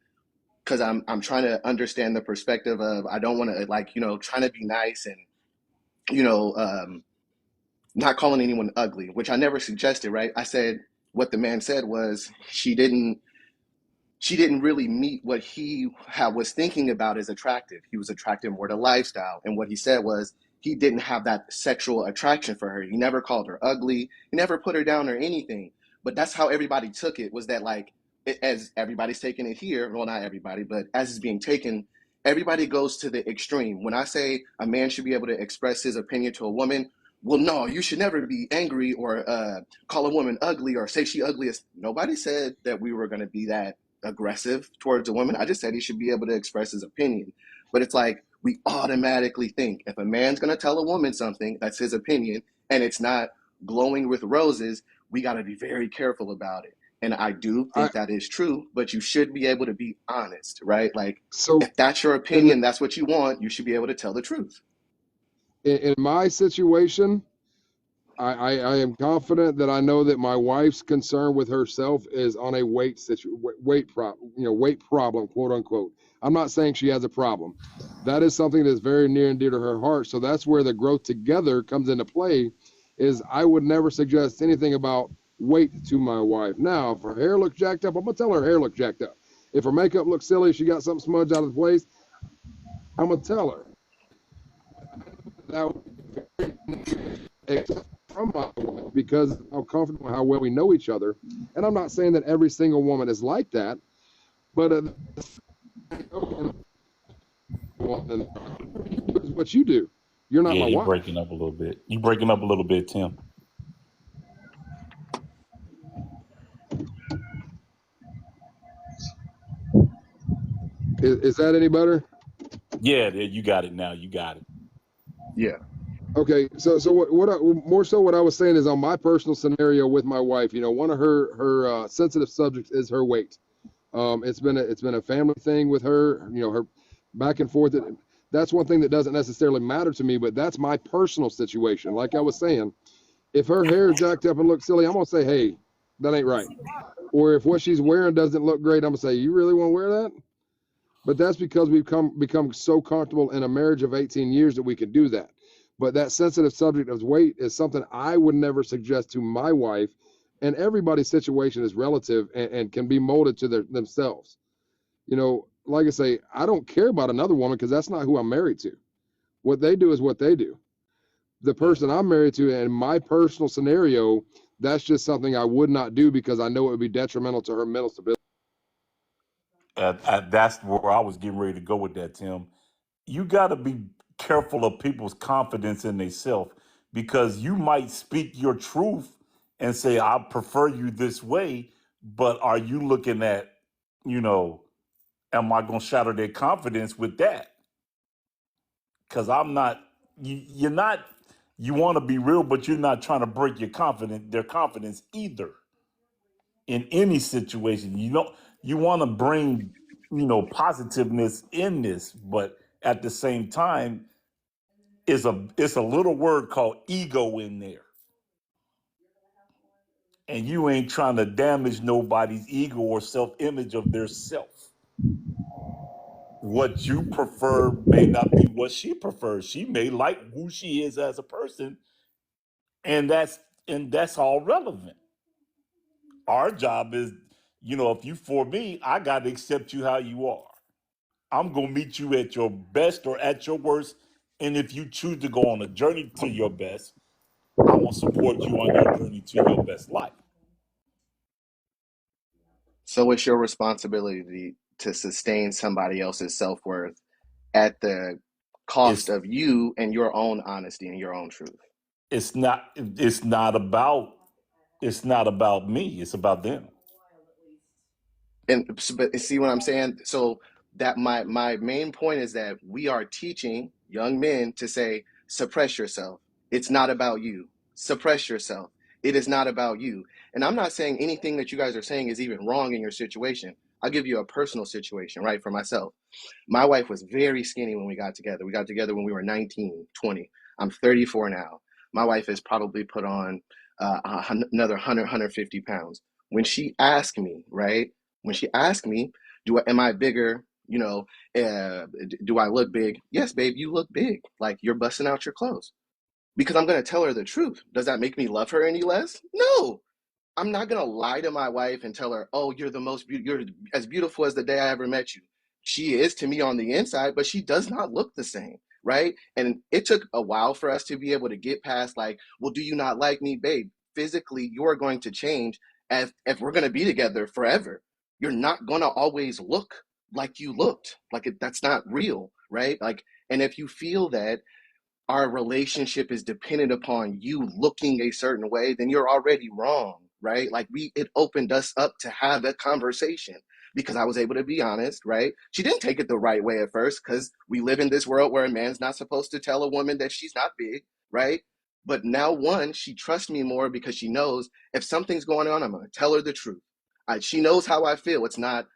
because I'm trying to understand the perspective of, I don't want to trying to be nice and not calling anyone ugly, which I never suggested, right? I said what the man said was she didn't really meet what he was thinking about as attractive. He was attracted more to lifestyle, and what he said was he didn't have that sexual attraction for her. He never called her ugly. He never put her down or anything. But that's how everybody took it, was that as everybody's taking it here, well, not everybody, but as it's being taken, everybody goes to the extreme. When I say a man should be able to express his opinion to a woman, well, no, you should never be angry or call a woman ugly or say she ugly. Nobody said that we were going to be that aggressive towards a woman. I just said he should be able to express his opinion. But it's like, we automatically think if a man's going to tell a woman something, that's his opinion, and it's not glowing with roses, we got to be very careful about it. And I do think that is true, but you should be able to be honest, right? Like, if that's your opinion, that's what you want, you should be able to tell the truth. In my situation, I am confident that I know that my wife's concern with herself is on a weight problem, quote unquote. I'm not saying she has a problem. That is something that's very near and dear to her heart. So that's where the growth together comes into play. Is I would never suggest anything about weight to my wife. Now, if her hair looks jacked up, I'm gonna tell her hair looks jacked up. If her makeup looks silly, she got something smudged out of place, I'm gonna tell her. That from my wife, because of how comfortable, how well we know each other. And I'm not saying that every single woman is like that, but what you do, you're not my wife. You're breaking up a little bit. You breaking up a little bit, Tim. Is that any better? Yeah, you got it now. You got it. Yeah. Okay, so what I was saying is, on my personal scenario with my wife, one of her sensitive subjects is her weight. It's been a family thing with her, her back and forth. That's one thing that doesn't necessarily matter to me, but that's my personal situation. Like I was saying, if her hair is jacked up and looks silly, I'm gonna say, hey, that ain't right. Or if what she's wearing doesn't look great, I'm gonna say, you really want to wear that? But that's because we've become so comfortable in a marriage of 18 years that we can do that. But that sensitive subject of weight is something I would never suggest to my wife. And everybody's situation is relative and can be molded to themselves. Like I say, I don't care about another woman because that's not who I'm married to. What they do is what they do. The person I'm married to, in my personal scenario, that's just something I would not do because I know it would be detrimental to her mental stability. That's where I was getting ready to go with that, Tim. You got to be careful of people's confidence in themselves because you might speak your truth and say, I prefer you this way, but are you looking at, you know, am I going to shatter their confidence with that? Because I'm not, you're not, you want to be real, but you're not trying to break their confidence either in any situation. You know, you want to bring, positiveness in this, but at the same time, it's a little word called ego in there. And you ain't trying to damage nobody's ego or self-image of their self. What you prefer may not be what she prefers. She may like who she is as a person, and that's all relevant. Our job is, if you for me, I got to accept you how you are. I'm going to meet you at your best or at your worst. And if you choose to go on a journey to your best, I'm going to support you on your journey to your best life. So it's your responsibility to sustain somebody else's self-worth at the cost It's of you and your own honesty and your own truth. it's not about me. It's about them. And but see what I'm saying? So that my main point is that we are teaching young men to say, suppress yourself. It's not about you. Suppress yourself. It is not about you. And I'm not saying anything that you guys are saying is even wrong in your situation. I'll give you a personal situation, right, for myself. My wife was very skinny when we got together. We got together when we were 19, 20. I'm 34 now. My wife has probably put on another 100, 150 pounds. When she asked me, right? When she asked me, am I bigger? Do I look big? Yes, babe, you look big. Like you're busting out your clothes. Because I'm going to tell her the truth. Does that make me love her any less? No. I'm not gonna lie to my wife and tell her, "Oh, you're as beautiful as the day I ever met you." She is to me on the inside, but she does not look the same, right? And it took a while for us to be able to get past like, "Well, do you not like me, babe?" Physically, you are going to change if we're gonna be together forever. You're not gonna always look like you looked. That's not real, right? Like, and if you feel that our relationship is dependent upon you looking a certain way, then you're already wrong, right? Like it opened us up to have a conversation because I was able to be honest, right? She didn't take it the right way at first because we live in this world where a man's not supposed to tell a woman that she's not big, right? But now, one, she trusts me more because she knows if something's going on, I'm going to tell her the truth. She knows how I feel. It's not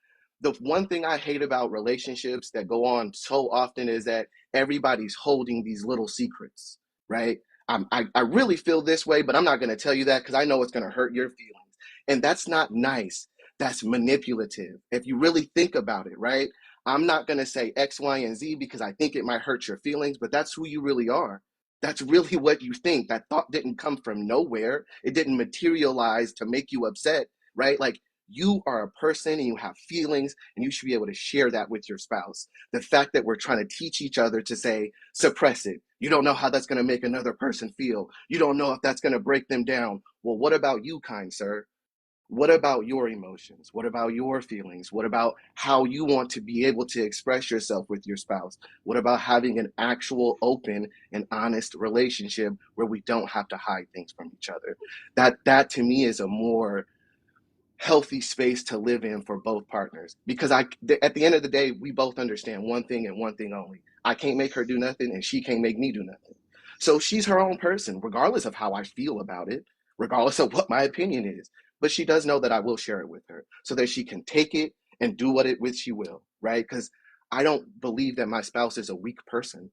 the one thing I hate about relationships that go on so often is that everybody's holding these little secrets, right? I really feel this way, but I'm not going to tell you that because I know it's going to hurt your feelings. And that's not nice. That's manipulative. If you really think about it, right? I'm not going to say X, Y, and Z because I think it might hurt your feelings, but that's who you really are. That's really what you think. That thought didn't come from nowhere. It didn't materialize to make you upset, right? Like you are a person and you have feelings and you should be able to share that with your spouse. The fact that we're trying to teach each other to say, suppress it. You don't know how that's going to make another person feel. You don't know if that's going to break them down. Well, what about you, kind sir? What about your emotions? What about your feelings? What about how you want to be able to express yourself with your spouse? What about having an actual open and honest relationship where we don't have to hide things from each other? That to me is a more healthy space to live in for both partners because at the end of the day we both understand one thing and one thing only. I can't make her do nothing and she can't make me do nothing. So she's her own person regardless of how I feel about it, regardless of what my opinion is, but she does know that I will share it with her so that she can take it and do what it with she will, right? Because I don't believe that my spouse is a weak person.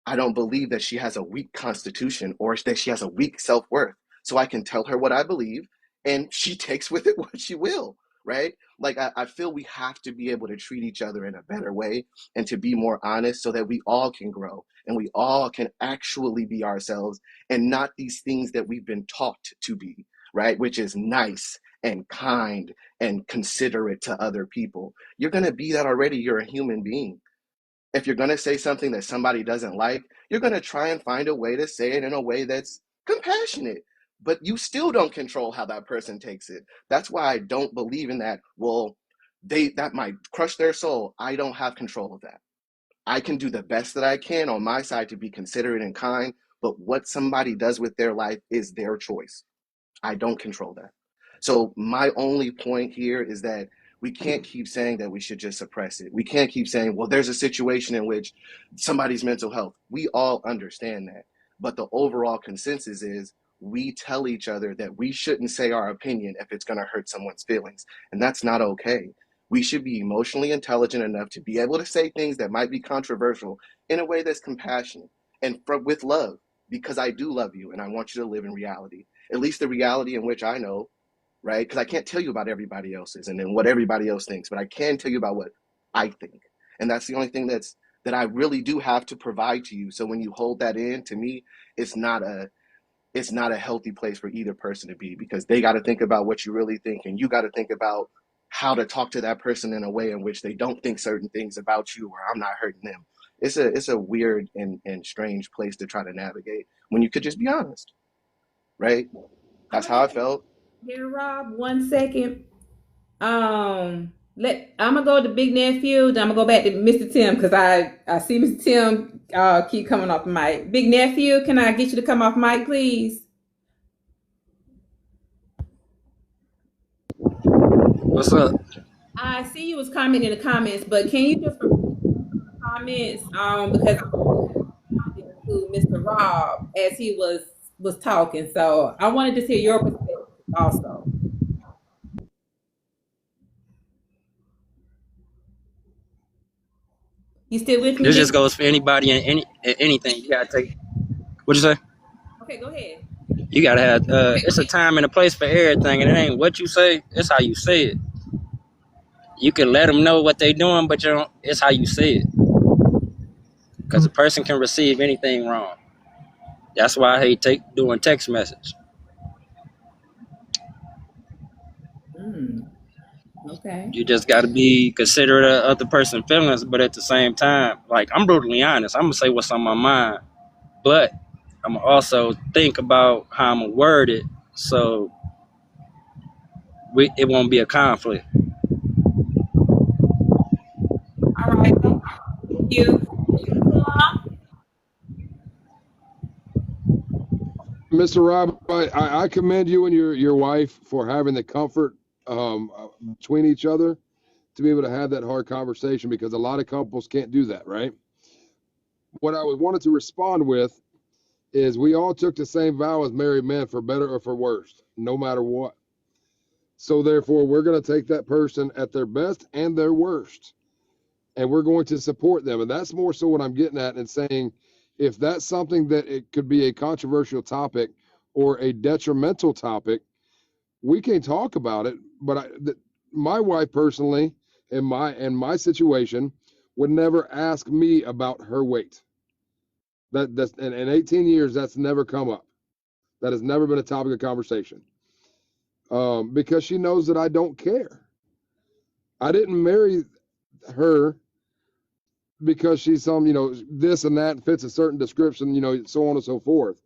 I don't believe that she has a weak constitution or that she has a weak self worth. So I can tell her what I believe and she takes with it what she will, right? Like, I feel we have to be able to treat each other in a better way and to be more honest so that we all can grow and we all can actually be ourselves and not these things that we've been taught to be, right? Which is nice and kind and considerate to other people. You're going to be that already. You're a human being. If you're going to say something that somebody doesn't like, you're going to try and find a way to say it in a way that's compassionate. but you still don't control how that person takes it. That's why I don't believe in that. Well, that might crush their soul. I don't have control of that. I can do the best that I can on my side to be considerate and kind, but what somebody does with their life is their choice. I don't control that. So my only point here is that we can't keep saying that we should just suppress it. We can't keep saying, well, there's a situation in which somebody's mental health. We all understand that. But the overall consensus is we tell each other that we shouldn't say our opinion if it's going to hurt someone's feelings. And that's not okay. We should be emotionally intelligent enough to be able to say things that might be controversial in a way that's compassionate and with love, because I do love you and I want you to live in reality, at least the reality in which I know, right? Because I can't tell you about everybody else's and then what everybody else thinks, but I can tell you about what I think. And that's the only thing that I really do have to provide to you. So when you hold that in, to me, it's not a healthy place for either person to be, because they got to think about what you really think and you got to think about how to talk to that person in a way in which they don't think certain things about you, or I'm not hurting them. It's a weird and strange place to try to navigate when you could just be honest, right? That's how I felt. Here, Rob, 1 second. I'm gonna go to Big Nephew. Then I'm gonna go back to Mr. Tim because I see Mr. Tim keep coming off the mic. Big Nephew, can I get you to come off mic, please? What's up? I see you was commenting in the comments, but can you just comments because to Mr. Rob as he was talking, so I wanted to hear your perspective also. You still with me, This Big? just goes for anybody and anything. You gotta take. What'd you say? Okay, go ahead. You gotta have. It's a time and a place for everything, and it ain't what you say. It's how you say it. You can let them know what they doing, but you don't. It's how you say it, because a person can receive anything wrong. That's why I hate doing text message. Okay. You just got to be considerate of other person's feelings, but at the same time, like, I'm brutally honest. I'm gonna say what's on my mind, but I'm gonna also think about how I'm gonna word it, so it won't be a conflict. All right. Thank you. Mr. Rob, I commend you and your wife for having the comfort between each other to be able to have that hard conversation, because a lot of couples can't do that, right? What I wanted to respond with is we all took the same vow as married men, for better or for worse, no matter what. So therefore, we're going to take that person at their best and their worst, and we're going to support them. And that's more so what I'm getting at and saying, if that's something that it could be a controversial topic or a detrimental topic, we can talk about it. But my wife personally, in my situation, would never ask me about her weight. That's in 18 years, that's never come up. That has never been a topic of conversation, because she knows that I don't care. I didn't marry her because she's some, this and that fits a certain description, so on and so forth.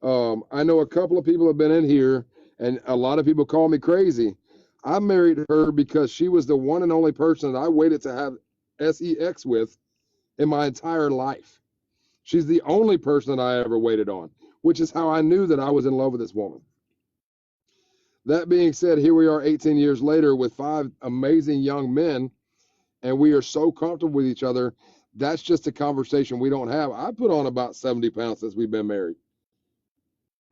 I know a couple of people have been in here, and a lot of people call me crazy. I married her because she was the one and only person that I waited to have sex with in my entire life. She's the only person that I ever waited on, which is how I knew that I was in love with this woman. That being said, here we are 18 years later with 5 amazing young men, and we are so comfortable with each other. That's just a conversation we don't have. I put on about 70 pounds since we've been married.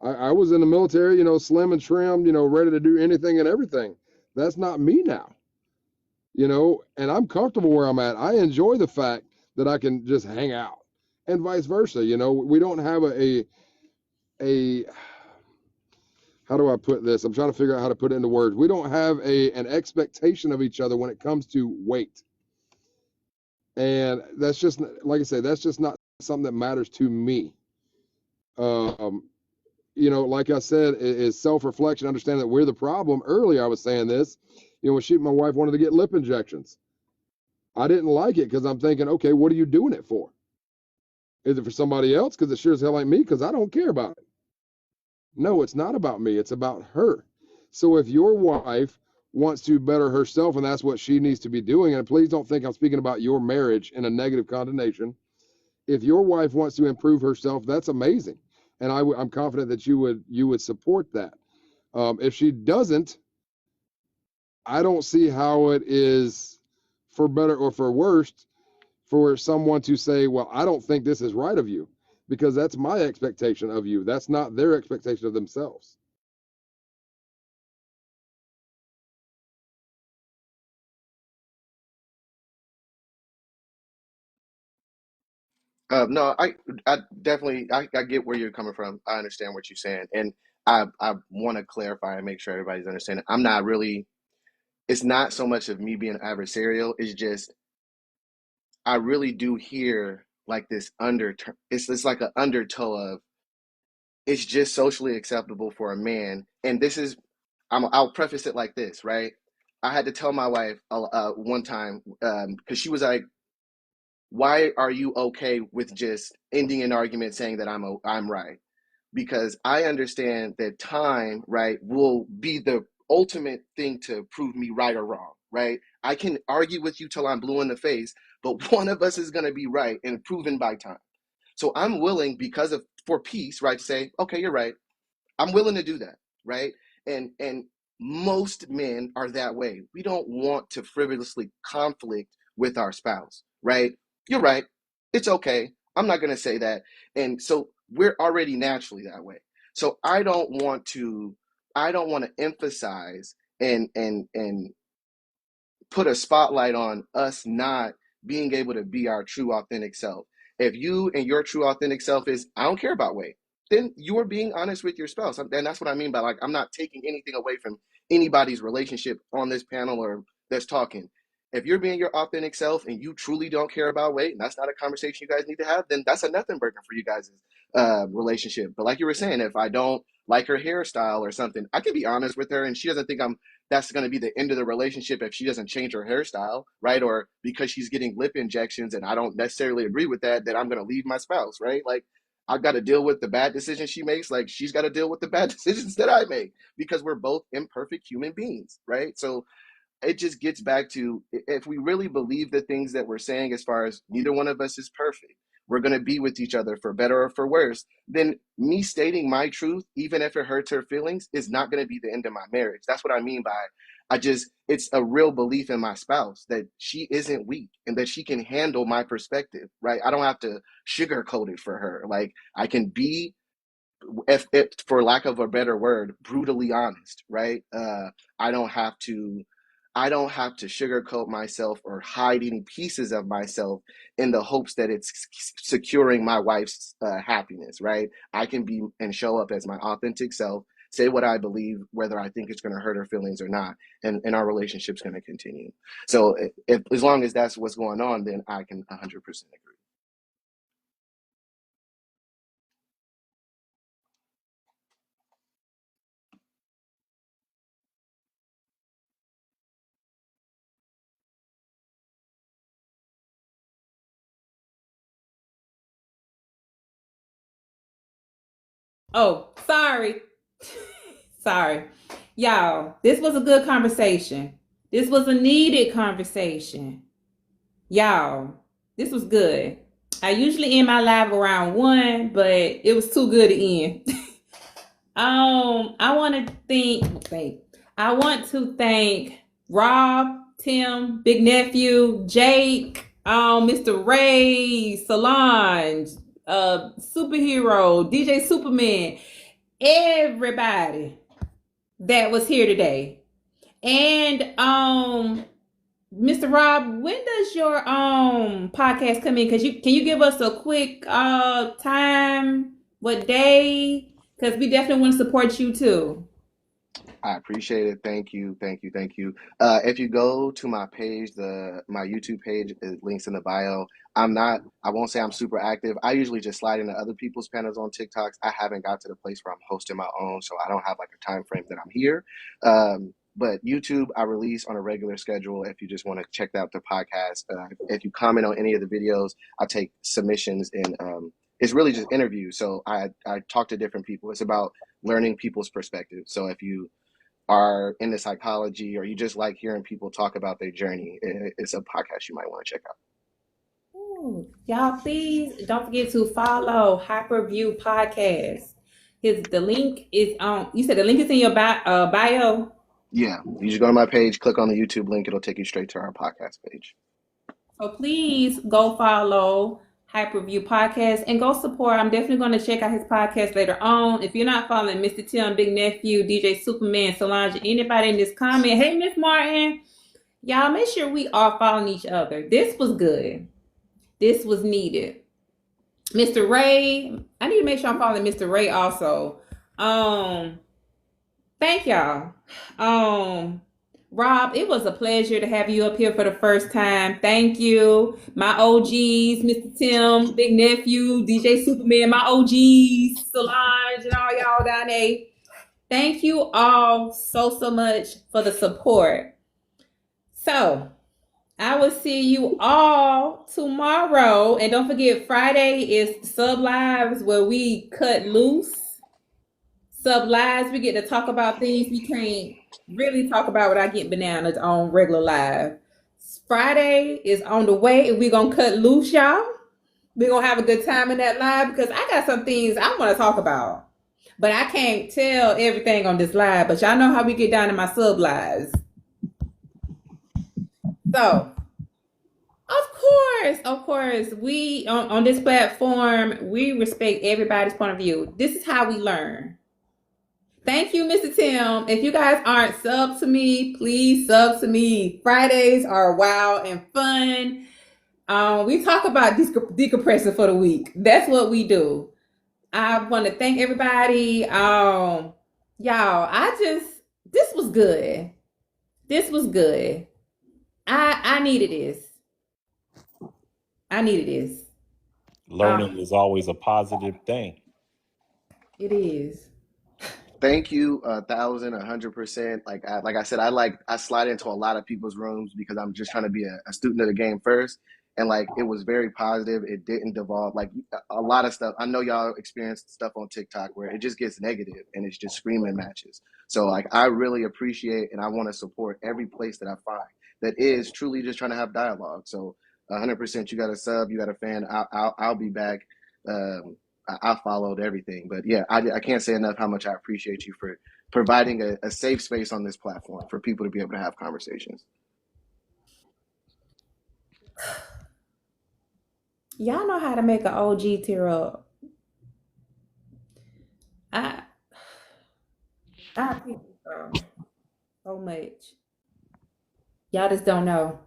I was in the military, slim and trim, ready to do anything and everything. That's not me now, and I'm comfortable where I'm at. I enjoy the fact that I can just hang out, and vice versa. We don't have a how do I put this? I'm trying to figure out how to put it into words. We don't have an expectation of each other when it comes to weight. And that's just, like I say, that's just not something that matters to me. Like I said, is self-reflection, understand that we're the problem. Earlier I was saying this, when my wife wanted to get lip injections. I didn't like it because I'm thinking, okay, what are you doing it for? Is it for somebody else? Because it sure as hell ain't me, because I don't care about it. No, it's not about me. It's about her. So if your wife wants to better herself and that's what she needs to be doing, and please don't think I'm speaking about your marriage in a negative connotation. If your wife wants to improve herself, that's amazing. And I'm confident that you would support that. If she doesn't, I don't see how it is, for better or for worse, for someone to say, well, I don't think this is right of you, because that's my expectation of you. That's not their expectation of themselves. No, I definitely, I get where you're coming from. I understand what you're saying, and I want to clarify and make sure everybody's understanding. I'm not really. It's not so much of me being adversarial. It's just I really do hear like this undertone. It's like an undertow of it's just socially acceptable for a man, and this is I'll preface it like this, right? I had to tell my wife one time because she was like, "Why are you okay with just ending an argument saying that I'm right?" Because I understand that time, right, will be the ultimate thing to prove me right or wrong, right? I can argue with you till I'm blue in the face, but one of us is going to be right and proven by time. So I'm willing, because of for peace, right, to say, okay, you're right. I'm willing to do that, right? And most men are that way. We don't want to frivolously conflict with our spouse, right? You're right. It's okay. I'm not going to say that. And so we're already naturally that way. So I don't want to emphasize and put a spotlight on us not being able to be our true authentic self. If you and your true authentic self is, I don't care about weight, then you are being honest with your spouse. And that's what I mean by, like, I'm not taking anything away from anybody's relationship on this panel or that's talking. If you're being your authentic self and you truly don't care about weight, and that's not a conversation you guys need to have, then that's a nothing burger for you guys' relationship. But like you were saying, if I don't like her hairstyle or something, I can be honest with her and she doesn't think that's going to be the end of the relationship if she doesn't change her hairstyle, right? Or because she's getting lip injections and I don't necessarily agree with that I'm going to leave my spouse, right? Like, I've got to deal with the bad decisions she makes, like she's got to deal with the bad decisions that I make, because we're both imperfect human beings, right? So it just gets back to, if we really believe the things that we're saying, as far as neither one of us is perfect, we're going to be with each other for better or for worse, then me stating my truth, even if it hurts her feelings, is not going to be the end of my marriage. That's what I mean by, it's a real belief in my spouse that she isn't weak and that she can handle my perspective, right? I don't have to sugarcoat it for her. Like, I can be, if for lack of a better word, brutally honest, right? I don't have to I don't have to sugarcoat myself or hide any pieces of myself in the hopes that it's securing my wife's happiness, right? I can be and show up as my authentic self, say what I believe, whether I think it's going to hurt her feelings or not, and our relationship's going to continue. So if as long as that's what's going on, then I can 100% agree. Oh, sorry. Sorry. Y'all, this was a good conversation. This was a needed conversation. Y'all, this was good. I usually end my live around 1, but it was too good to end. I want to I want to thank Rob, Tim, Big Nephew, Jake, Mr. Ray, Solange, Superhero, DJ Superman, everybody that was here today. And Mr. Rob, when does your podcast come in? Can you give us a quick time, what day? Because we definitely want to support you too. I appreciate it. Thank you. Thank you. Thank you. If you go to my page, my YouTube page, it links in the bio. I won't say I'm super active. I usually just slide into other people's panels on TikToks. I haven't got to the place where I'm hosting my own, so I don't have like a time frame that I'm here. But YouTube, I release on a regular schedule. If you just want to check out the podcast, if you comment on any of the videos, I take submissions, and it's really just interviews. So I talk to different people. It's about learning people's perspective. So if you are into psychology or you just like hearing people talk about their journey, it's a podcast you might want to check out. Ooh, y'all, please don't forget to follow Hyperview Podcast. The link is on. You said the link is in your bio. Yeah, you just go to my page, click on the YouTube link, it'll take you straight to our podcast page. So please go follow Hyperview Podcast and go support. I'm definitely going to check out his podcast later on. If you're not following Mr. Tim, Big Nephew, DJ Superman, Solange, anybody in this comment, hey Miss Martin, y'all make sure we are following each other. This was good. This was needed. Mr. Ray, I need to make sure I'm following Mr. Ray also. Thank y'all. Rob, it was a pleasure to have you up here for the first time. Thank you. My OGs, Mr. Tim, Big Nephew, DJ Superman, my OGs, Solange, and all y'all down there. Thank you all so much for the support. So, I will see you all tomorrow. And don't forget, Friday is Sub Lives where we cut loose. Sub Lives, we get to talk about things we can't really talk about without getting bananas on regular live. Friday is on the way and we're going to cut loose, y'all. We're going to have a good time in that live because I got some things I want to talk about. But I can't tell everything on this live. But y'all know how we get down in my sub lives. So, of course, we on this platform, we respect everybody's point of view. This is how we learn. Thank you, Mr. Tim. If you guys aren't sub to me, please sub to me. Fridays are wild and fun. We talk about decompressing for the week. That's what we do. I want to thank everybody. Y'all, this was good. This was good. I needed this. I needed this. Learning is always a positive thing. It is. Thank you, 1,100%. Like I said, I slide into a lot of people's rooms because I'm just trying to be a student of the game first. And like it was very positive. It didn't devolve like a lot of stuff. I know y'all experienced stuff on TikTok where it just gets negative and it's just screaming matches. So like I really appreciate and I want to support every place that I find that is truly just trying to have dialogue. So 100%, you got a sub, you got a fan. I'll be back. I followed everything, but yeah, I can't say enough how much I appreciate you for providing a safe space on this platform for people to be able to have conversations. Y'all know how to make an OG tear up. I appreciate y'all so much. Y'all just don't know.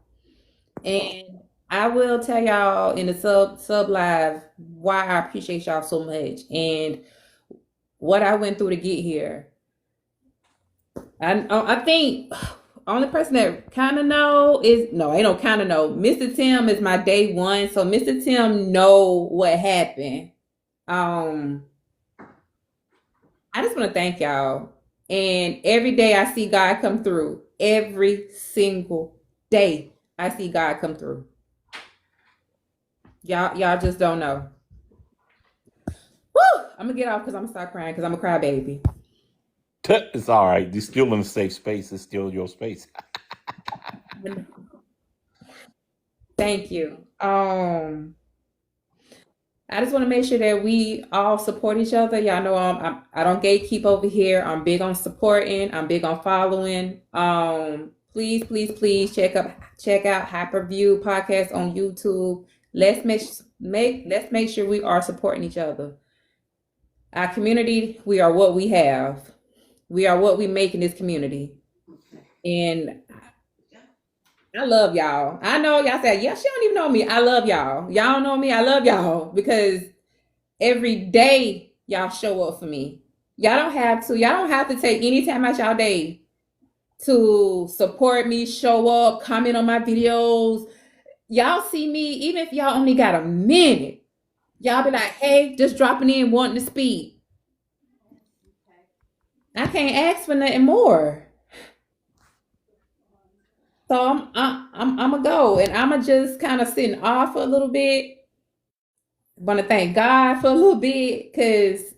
And I will tell y'all in the sub live why I appreciate y'all so much and what I went through to get here. I think only person that kind of know is no, ain't no kind of know. Mr. Tim is my day one, so Mr. Tim know what happened. I just want to thank y'all. And every day I see God come through. Every single day I see God come through. Y'all just don't know. Woo! I'm gonna get off because I'm gonna start crying because I'm a crybaby. It's all right. You're still in a safe space. It's still your space. Thank you. I just want to make sure that we all support each other. Y'all know I don't gatekeep over here. I'm big on supporting. I'm big on following. Please check out Hyperview Podcast on YouTube. Let's make sure we are supporting each other. Our community, we are what we have. We are what we make in this community. And I love y'all. I know y'all say, yeah, she don't even know me. I love y'all. Y'all don't know me. I love y'all because every day y'all show up for me. Y'all don't have to take any time out y'all day to support me, show up, comment on my videos. Y'all see me, even if y'all only got a minute, y'all be like, hey, just dropping in, wanting to speak. I can't ask for nothing more. So I'm gonna go and I'm gonna just kind of sit off for a little bit. Want to thank God for a little bit because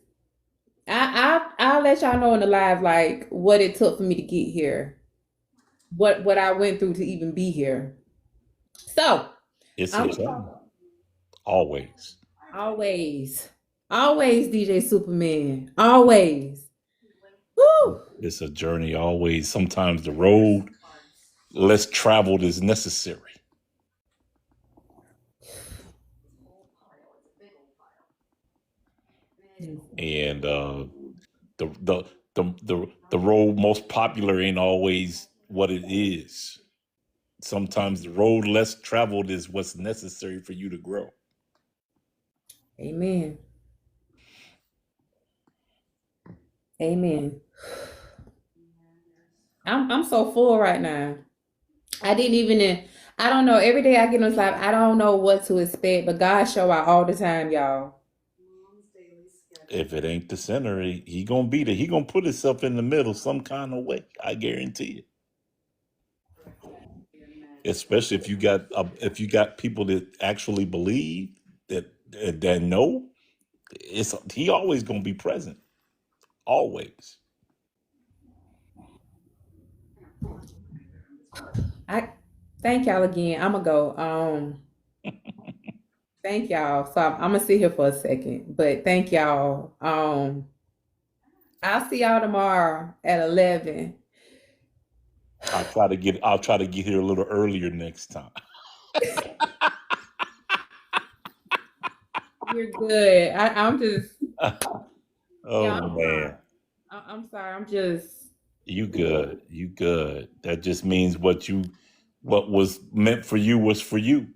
I'll let y'all know in the live like what it took for me to get here, what I went through to even be here. So It's a I'm journey. Always. always, always DJ Superman, always. Woo! It's a journey always. Sometimes the road less traveled is necessary. And the road most popular ain't always what it is. Sometimes the road less traveled is what's necessary for you to grow. Amen. Amen. I'm so full right now. I didn't even I don't know. Every day I get on this live, I don't know what to expect, but God show out all the time, y'all. If it ain't the center, he gonna be there. He gonna put himself in the middle some kind of way. I guarantee it. Especially if you got people that actually believe that know, he always gonna be present. Always. I thank y'all again. I'ma go. Thank y'all. So I'm gonna sit here for a second, but thank y'all. I'll see y'all tomorrow at 11. I'll try to get here a little earlier next time. You're good. I'm just yeah. Oh man. I'm sorry. I'm just You good. You good. That just means what was meant for you was for you.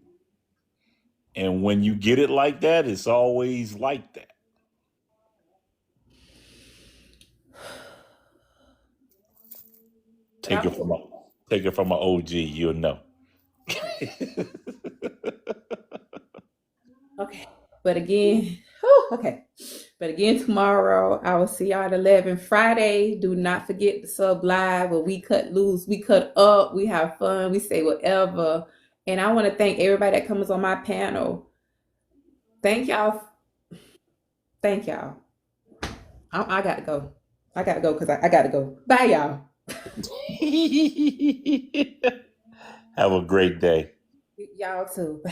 And when you get it like that, it's always like that. Take that it from a take it from an OG, you'll know. okay. But again, whew, okay. But again, tomorrow I will see y'all at 11. Friday, do not forget the sub live where we cut loose, we cut up, we have fun, we say whatever. And I want to thank everybody that comes on my panel. Thank y'all. Thank y'all. I gotta go. I gotta go because I gotta go. Bye, y'all. Have a great day. Y'all too.